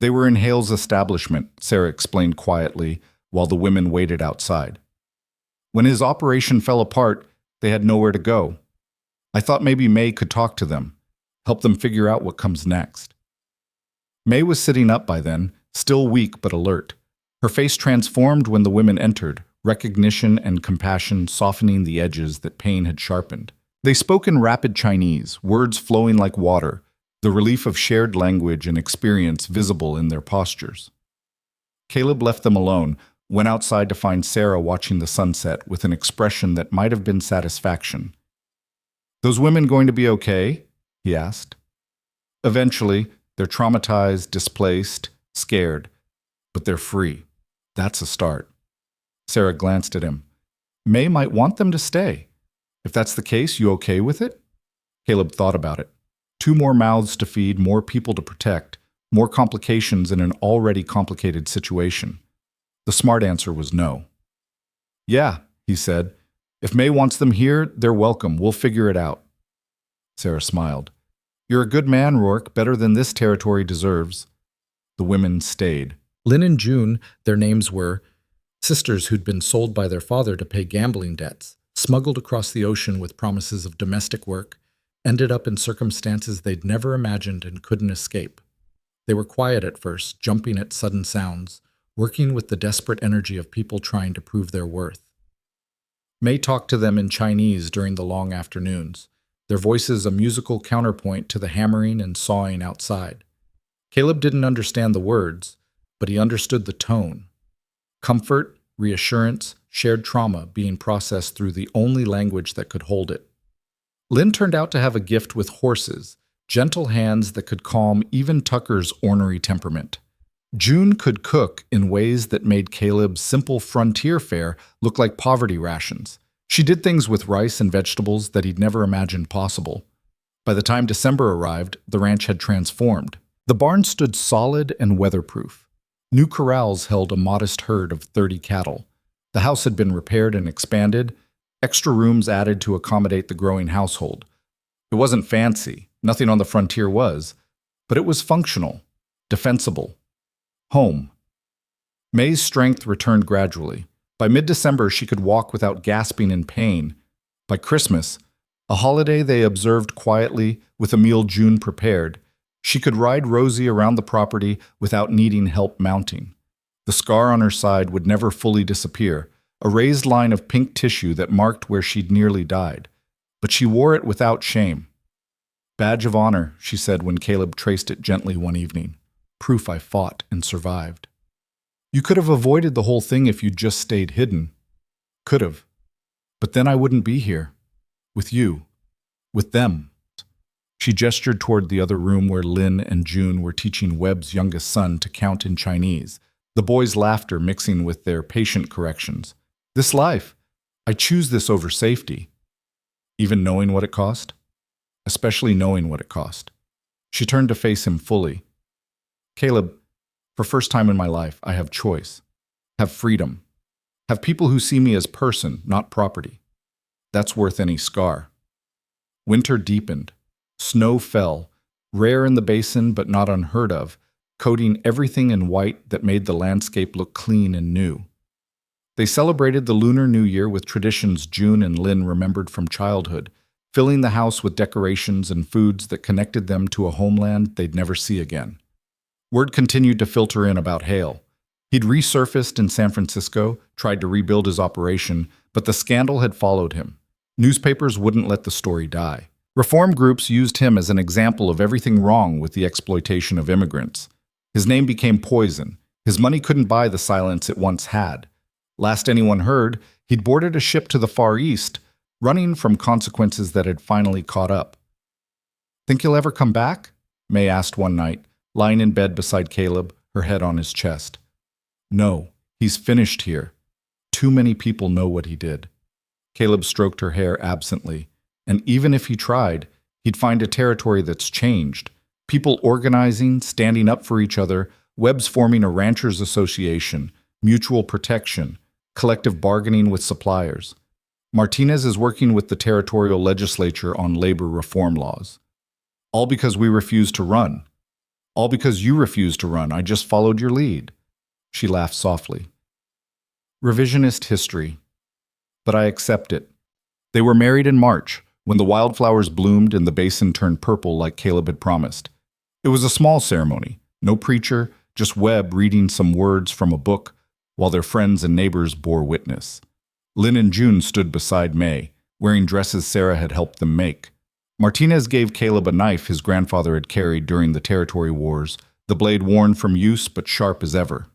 They were in Hale's establishment, Sarah explained quietly, while the women waited outside. When his operation fell apart, they had nowhere to go. I thought maybe May could talk to them, help them figure out what comes next. May was sitting up by then, still weak but alert. Her face transformed when the women entered, recognition and compassion softening the edges that pain had sharpened. They spoke in rapid Chinese, words flowing like water, the relief of shared language and experience visible in their postures. Caleb left them alone, went outside to find Sarah watching the sunset with an expression that might have been satisfaction. Those women going to be okay? He asked. Eventually, they're traumatized, displaced, scared, but they're free. That's a start. Sarah glanced at him. May might want them to stay. If that's the case, you okay with it? Caleb thought about it. 2 more mouths to feed, more people to protect, More complications in an already complicated situation. The smart answer was no. Yeah, he said. If May wants them here, they're welcome. We'll figure it out. Sarah smiled. You're a good man, Rourke, better than this territory deserves. The women stayed. Lynn and June, their names were, sisters who'd been sold by their father to pay gambling debts, smuggled across the ocean with promises of domestic work, ended up in circumstances they'd never imagined and couldn't escape. They were quiet at first, jumping at sudden sounds, working with the desperate energy of people trying to prove their worth. May talked to them in Chinese during the long afternoons, their voices a musical counterpoint to the hammering and sawing outside. Caleb didn't understand the words, but he understood the tone. Comfort, reassurance, shared trauma being processed through the only language that could hold it. Lynn turned out to have a gift with horses, gentle hands that could calm even Tucker's ornery temperament. June could cook in ways that made Caleb's simple frontier fare look like poverty rations. She did things with rice and vegetables that he'd never imagined possible. By the time December arrived, the ranch had transformed. The barn stood solid and weatherproof. New corrals held a modest herd of 30 cattle. The house had been repaired and expanded, extra rooms added to accommodate the growing household. It wasn't fancy, nothing on the frontier was, but it was functional, defensible. Home. May's strength returned gradually. By mid-December, she could walk without gasping in pain. By Christmas, a holiday they observed quietly with a meal June prepared, she could ride Rosie around the property without needing help mounting. The scar on her side would never fully disappear, a raised line of pink tissue that marked where she'd nearly died. But she wore it without shame. Badge of honor, she said when Caleb traced it gently one evening. Proof I fought and survived. You could have avoided the whole thing if you'd just stayed hidden. Could have. But then I wouldn't be here. With you. With them. She gestured toward the other room where Lynn and June were teaching Webb's youngest son to count in Chinese, the boys' laughter mixing with their patient corrections. This life. I choose this over safety. Even knowing what it cost? Especially knowing what it cost. She turned to face him fully. Caleb, for first time in my life, I have choice. Have freedom. Have people who see me as person, not property. That's worth any scar. Winter deepened. Snow fell, rare in the basin but not unheard of, coating everything in white that made the landscape look clean and new. They celebrated the Lunar New Year with traditions June and Lynn remembered from childhood, filling the house with decorations and foods that connected them to a homeland they'd never see again. Word continued to filter in about Hale. He'd resurfaced in San Francisco, tried to rebuild his operation, but the scandal had followed him. Newspapers wouldn't let the story die. Reform groups used him as an example of everything wrong with the exploitation of immigrants. His name became poison. His money couldn't buy the silence it once had. Last anyone heard, he'd boarded a ship to the Far East, running from consequences that had finally caught up. Think he'll ever come back? May asked one night, lying in bed beside Caleb, her head on his chest. No, he's finished here. Too many people know what he did. Caleb stroked her hair absently, and even if he tried, he'd find a territory that's changed. People organizing, standing up for each other, Webb's forming a ranchers' association, mutual protection, collective bargaining with suppliers. Martinez is working with the territorial legislature on labor reform laws. All because we refused to run. All because you refused to run. I just followed your lead. She laughed softly. Revisionist history. But I accept it. They were married in March, when the wildflowers bloomed and the basin turned purple like Caleb had promised. It was a small ceremony. No preacher, just Webb reading some words from a book, while their friends and neighbors bore witness. Lynn and June stood beside May, wearing dresses Sarah had helped them make. Martinez gave Caleb a knife his grandfather had carried during the territory wars, the blade worn from use but sharp as ever.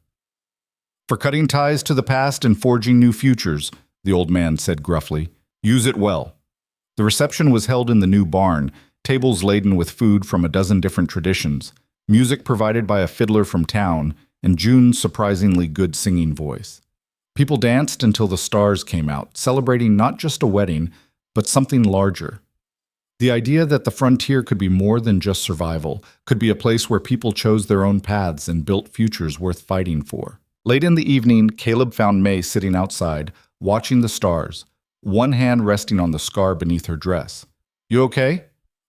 For cutting ties to the past and forging new futures, the old man said gruffly. Use it well. The reception was held in the new barn, tables laden with food from a dozen different traditions, music provided by a fiddler from town, and June's surprisingly good singing voice. People danced until the stars came out, celebrating not just a wedding, but something larger. The idea that the frontier could be more than just survival, could be a place where people chose their own paths and built futures worth fighting for. Late in the evening, Caleb found May sitting outside, watching the stars, one hand resting on the scar beneath her dress. "You okay?"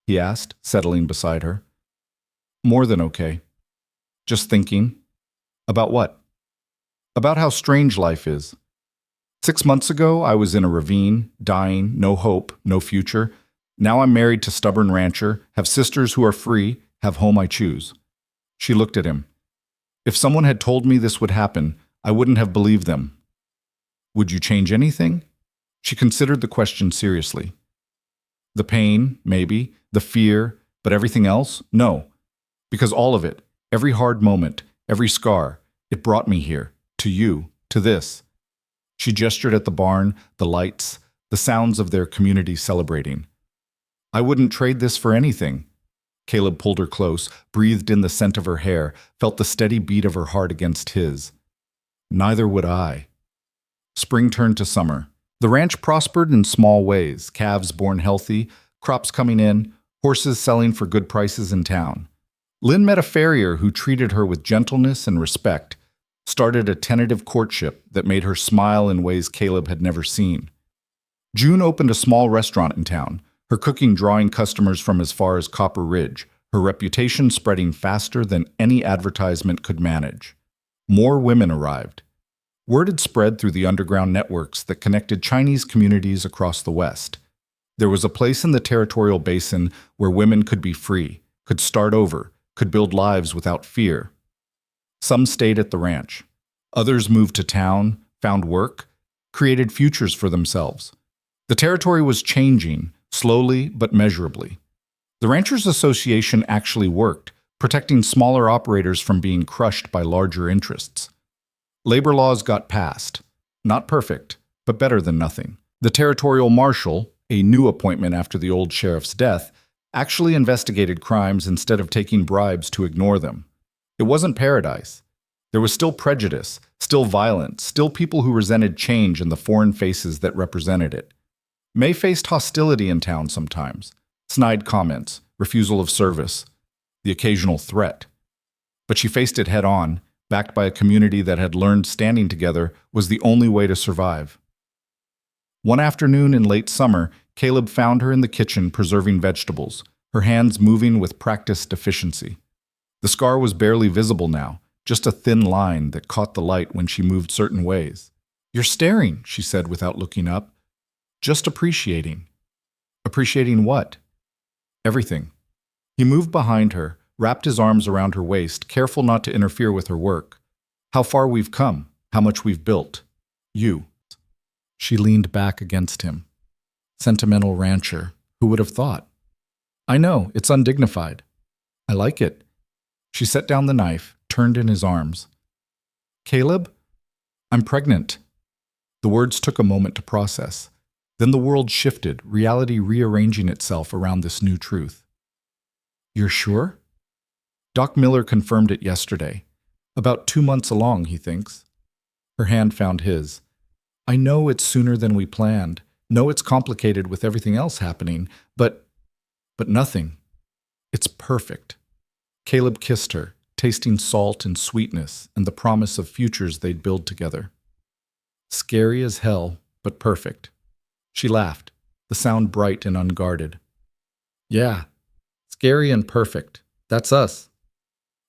he asked, settling beside her. "More than okay. Just thinking." "About what?" "About how strange life is. 6 months ago, I was in a ravine, dying, no hope, no future. Now I'm married to stubborn rancher, have sisters who are free, have home I choose." She looked at him. "If someone had told me this would happen, I wouldn't have believed them." "Would you change anything?" She considered the question seriously. "The pain, maybe, the fear, but everything else? No. Because all of it, every hard moment, every scar, it brought me here, to you, to this." She gestured at the barn, the lights, the sounds of their community celebrating. "I wouldn't trade this for anything." Caleb pulled her close, breathed in the scent of her hair, felt the steady beat of her heart against his. "Neither would I." Spring turned to summer. The ranch prospered in small ways, calves born healthy, crops coming in, horses selling for good prices in town. Lynn met a farrier who treated her with gentleness and respect, started a tentative courtship that made her smile in ways Caleb had never seen. June opened a small restaurant in town, her cooking drawing customers from as far as Copper Ridge, her reputation spreading faster than any advertisement could manage. More women arrived. Word had spread through the underground networks that connected Chinese communities across the West. There was a place in the territorial basin where women could be free, could start over, could build lives without fear. Some stayed at the ranch. Others moved to town, found work, created futures for themselves. The territory was changing, slowly but measurably. The Ranchers Association actually worked, protecting smaller operators from being crushed by larger interests. Labor laws got passed. Not perfect, but better than nothing. The territorial marshal, a new appointment after the old sheriff's death, actually investigated crimes instead of taking bribes to ignore them. It wasn't paradise. There was still prejudice, still violence, still people who resented change and the foreign faces that represented it. May faced hostility in town sometimes, snide comments, refusal of service, the occasional threat. But she faced it head on, backed by a community that had learned standing together was the only way to survive. One afternoon in late summer, Caleb found her in the kitchen preserving vegetables, her hands moving with practiced efficiency. The scar was barely visible now, just a thin line that caught the light when she moved certain ways. "You're staring," she said without looking up. "Just appreciating." "Appreciating what?" "Everything." He moved behind her, wrapped his arms around her waist, careful not to interfere with her work. "How far we've come, how much we've built. You." She leaned back against him. Sentimental rancher, who would have thought? "I know, it's undignified." "I like it." She set down the knife, turned in his arms. "Caleb, I'm pregnant." The words took a moment to process. Then the world shifted, reality rearranging itself around this new truth. "You're sure?" Doc Miller confirmed it yesterday. About 2 months along, he thinks. Her hand found his. "I know it's sooner than we planned. Know it's complicated with everything else happening, but nothing. It's perfect." Caleb kissed her, tasting salt and sweetness and the promise of futures they'd build together. Scary as hell, but perfect. She laughed, the sound bright and unguarded. "Yeah, scary and perfect. That's us."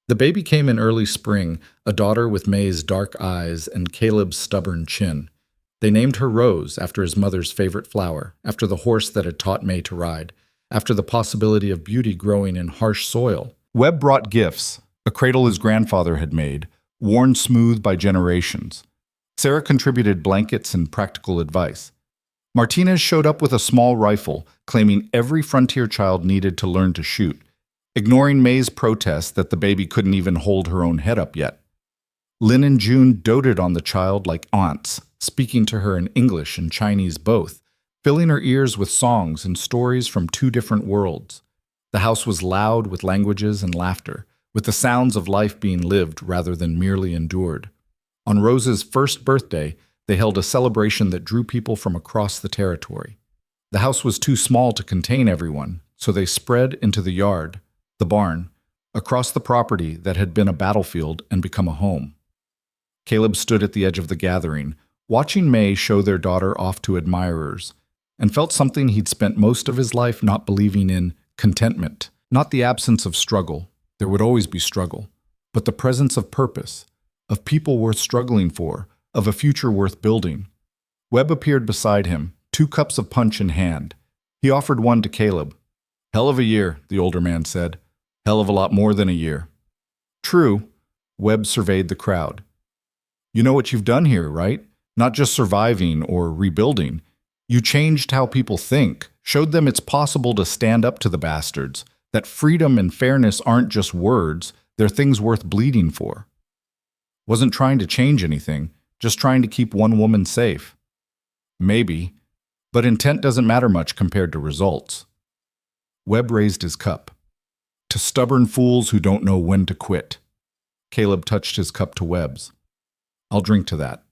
The baby came in early spring, a daughter with May's dark eyes and Caleb's stubborn chin. They named her Rose, after his mother's favorite flower, after the horse that had taught May to ride, after the possibility of beauty growing in harsh soil. Webb brought gifts, a cradle his grandfather had made, worn smooth by generations. Sarah contributed blankets and practical advice. Martinez showed up with a small rifle, claiming every frontier child needed to learn to shoot, ignoring May's protest that the baby couldn't even hold her own head up yet. Lynn and June doted on the child like aunts, speaking to her in English and Chinese both, filling her ears with songs and stories from 2 different worlds. The house was loud with languages and laughter, with the sounds of life being lived rather than merely endured. On Rose's first birthday, they held a celebration that drew people from across the territory. The house was too small to contain everyone, so they spread into the yard, the barn, across the property that had been a battlefield and become a home. Caleb stood at the edge of the gathering, watching May show their daughter off to admirers, and felt something he'd spent most of his life not believing in: contentment. Not the absence of struggle, there would always be struggle, but the presence of purpose, of people worth struggling for, of a future worth building. Webb appeared beside him, 2 cups of punch in hand. He offered one to Caleb. "Hell of a year," the older man said. "Hell of a lot more than a year." "True." Webb surveyed the crowd. "You know what you've done here, right? Not just surviving or rebuilding. You changed how people think, showed them it's possible to stand up to the bastards, that freedom and fairness aren't just words, they're things worth bleeding for." "Wasn't trying to change anything, just trying to keep one woman safe." "Maybe, but intent doesn't matter much compared to results." Webb raised his cup. "To stubborn fools who don't know when to quit." Caleb touched his cup to Webb's. "I'll drink to that."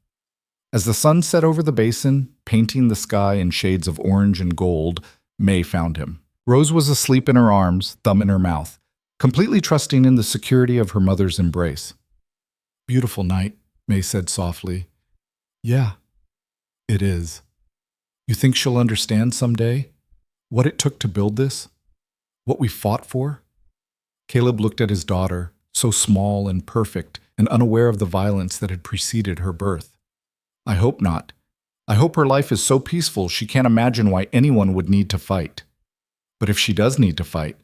As the sun set over the basin, painting the sky in shades of orange and gold, May found him. Rose was asleep in her arms, thumb in her mouth, completely trusting in the security of her mother's embrace. "Beautiful night," May said softly. "Yeah, it is. You think she'll understand someday? What it took to build this? What we fought for?" Caleb looked at his daughter, so small and perfect and unaware of the violence that had preceded her birth. "I hope not. I hope her life is so peaceful she can't imagine why anyone would need to fight. But if she does need to fight,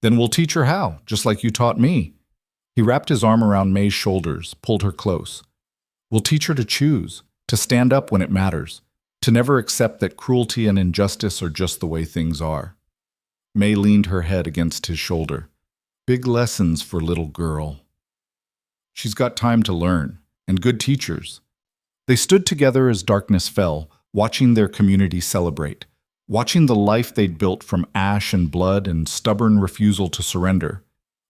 then we'll teach her how, just like you taught me." He wrapped his arm around May's shoulders, pulled her close. "We'll teach her to choose, to stand up when it matters, to never accept that cruelty and injustice are just the way things are." May leaned her head against his shoulder. "Big lessons for little girl. She's got time to learn, and good teachers." They stood together as darkness fell, watching their community celebrate, watching the life they'd built from ash and blood and stubborn refusal to surrender.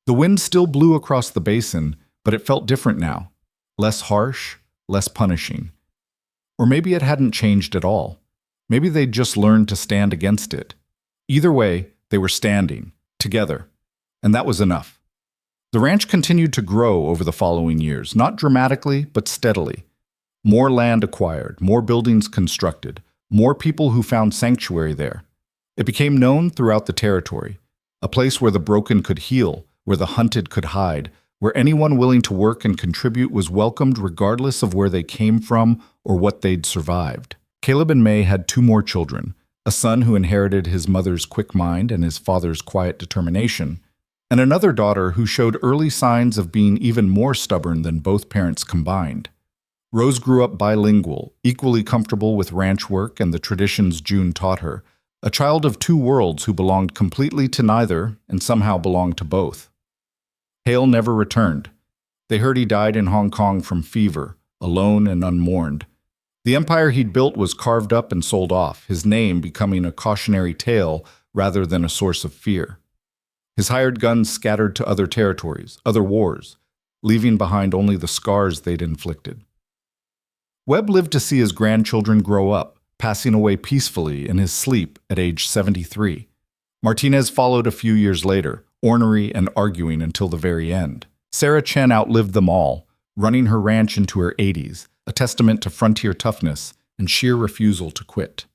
The wind still blew across the basin, but it felt different now, less harsh, less punishing. Or maybe it hadn't changed at all. Maybe they'd just learned to stand against it. Either way, they were standing, together, and that was enough. The ranch continued to grow over the following years, not dramatically, but steadily. More land acquired, more buildings constructed, more people who found sanctuary there. It became known throughout the territory, a place where the broken could heal, where the hunted could hide, where anyone willing to work and contribute was welcomed regardless of where they came from or what they'd survived. Caleb and May had 2 more children, a son who inherited his mother's quick mind and his father's quiet determination, and another daughter who showed early signs of being even more stubborn than both parents combined. Rose grew up bilingual, equally comfortable with ranch work and the traditions June taught her, a child of 2 worlds who belonged completely to neither and somehow belonged to both. Hale never returned. They heard he died in Hong Kong from fever, alone and unmourned. The empire he'd built was carved up and sold off, his name becoming a cautionary tale rather than a source of fear. His hired guns scattered to other territories, other wars, leaving behind only the scars they'd inflicted. Webb lived to see his grandchildren grow up, passing away peacefully in his sleep at age 73. Martinez followed a few years later, ornery and arguing until the very end. Sarah Chen outlived them all, running her ranch into her 80s, a testament to frontier toughness and sheer refusal to quit.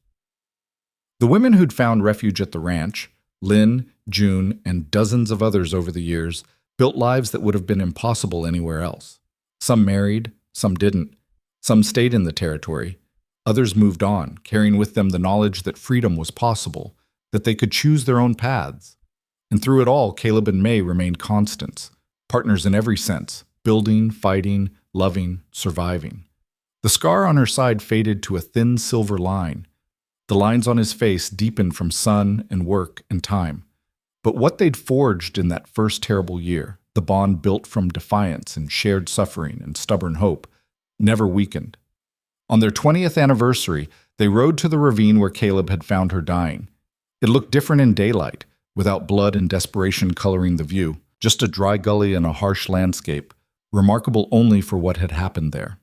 The women who'd found refuge at the ranch, Lynn, June, and dozens of others over the years, built lives that would have been impossible anywhere else. Some married, some didn't. Some stayed in the territory. Others moved on, carrying with them the knowledge that freedom was possible, that they could choose their own paths. And through it all, Caleb and May remained constants, partners in every sense, building, fighting, loving, surviving. The scar on her side faded to a thin silver line. The lines on his face deepened from sun and work and time. But what they'd forged in that first terrible year, the bond built from defiance and shared suffering and stubborn hope, never weakened. On their 20th anniversary, they rode to the ravine where Caleb had found her dying. It looked different in daylight, without blood and desperation coloring the view, just a dry gully and a harsh landscape, remarkable only for what had happened there.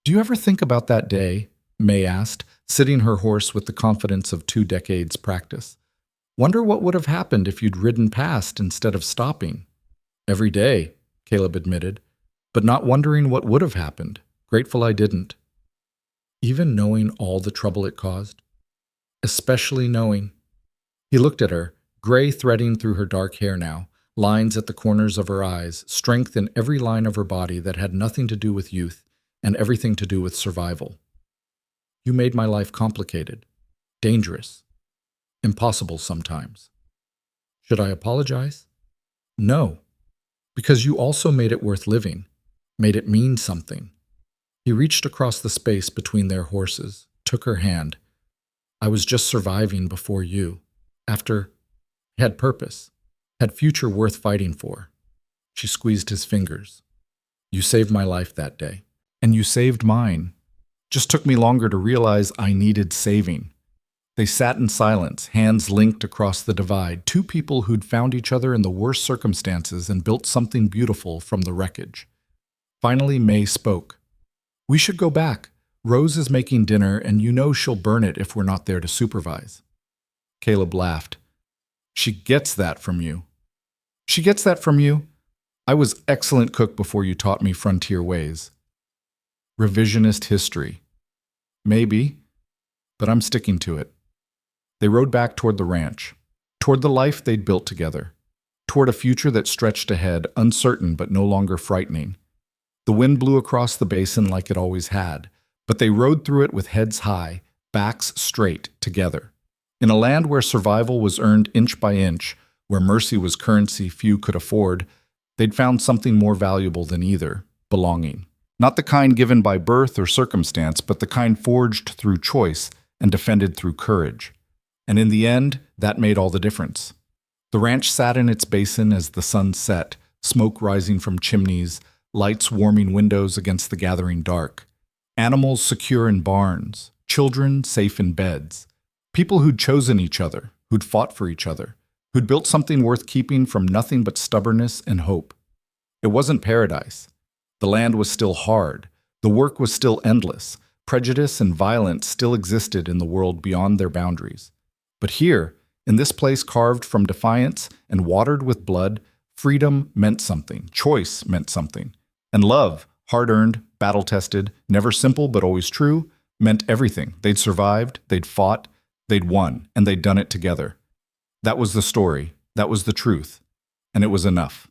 "Do you ever think about that day?" May asked, sitting her horse with the confidence of 2 decades' practice. Wonder what would have happened if you'd ridden past instead of stopping. Every day, Caleb admitted, but not wondering what would have happened, grateful I didn't. Even knowing all the trouble it caused? Especially knowing. He looked at her, gray threading through her dark hair now, lines at the corners of her eyes, strength in every line of her body that had nothing to do with youth and everything to do with survival. You made my life complicated, dangerous, impossible sometimes. Should I apologize? No, because you also made it worth living, made it mean something. He reached across the space between their horses, took her hand. I was just surviving before you. After, had purpose, had future worth fighting for. She squeezed his fingers. You saved my life that day. And you saved mine. Just took me longer to realize I needed saving. They sat in silence, hands linked across the divide, two people who'd found each other in the worst circumstances and built something beautiful from the wreckage. Finally, May spoke. We should go back. Rose is making dinner, and you know she'll burn it if we're not there to supervise. Caleb laughed. She gets that from you. She gets that from you? I was excellent cook before you taught me frontier ways. Revisionist history. Maybe, but I'm sticking to it. They rode back toward the ranch, toward the life they'd built together, toward a future that stretched ahead, uncertain but no longer frightening. The wind blew across the basin like it always had, but they rode through it with heads high, backs straight, together. In a land where survival was earned inch by inch, where mercy was currency few could afford, they'd found something more valuable than either, belonging. Not the kind given by birth or circumstance, but the kind forged through choice and defended through courage. And in the end, that made all the difference. The ranch sat in its basin as the sun set, smoke rising from chimneys, lights warming windows against the gathering dark. Animals secure in barns, children safe in beds. People who'd chosen each other, who'd fought for each other, who'd built something worth keeping from nothing but stubbornness and hope. It wasn't paradise. The land was still hard. The work was still endless. Prejudice and violence still existed in the world beyond their boundaries. But here, in this place carved from defiance and watered with blood, freedom meant something, choice meant something. And love, hard-earned, battle-tested, never simple but always true, meant everything. They'd survived, they'd fought, they'd won, and they'd done it together. That was the story, that was the truth, and it was enough.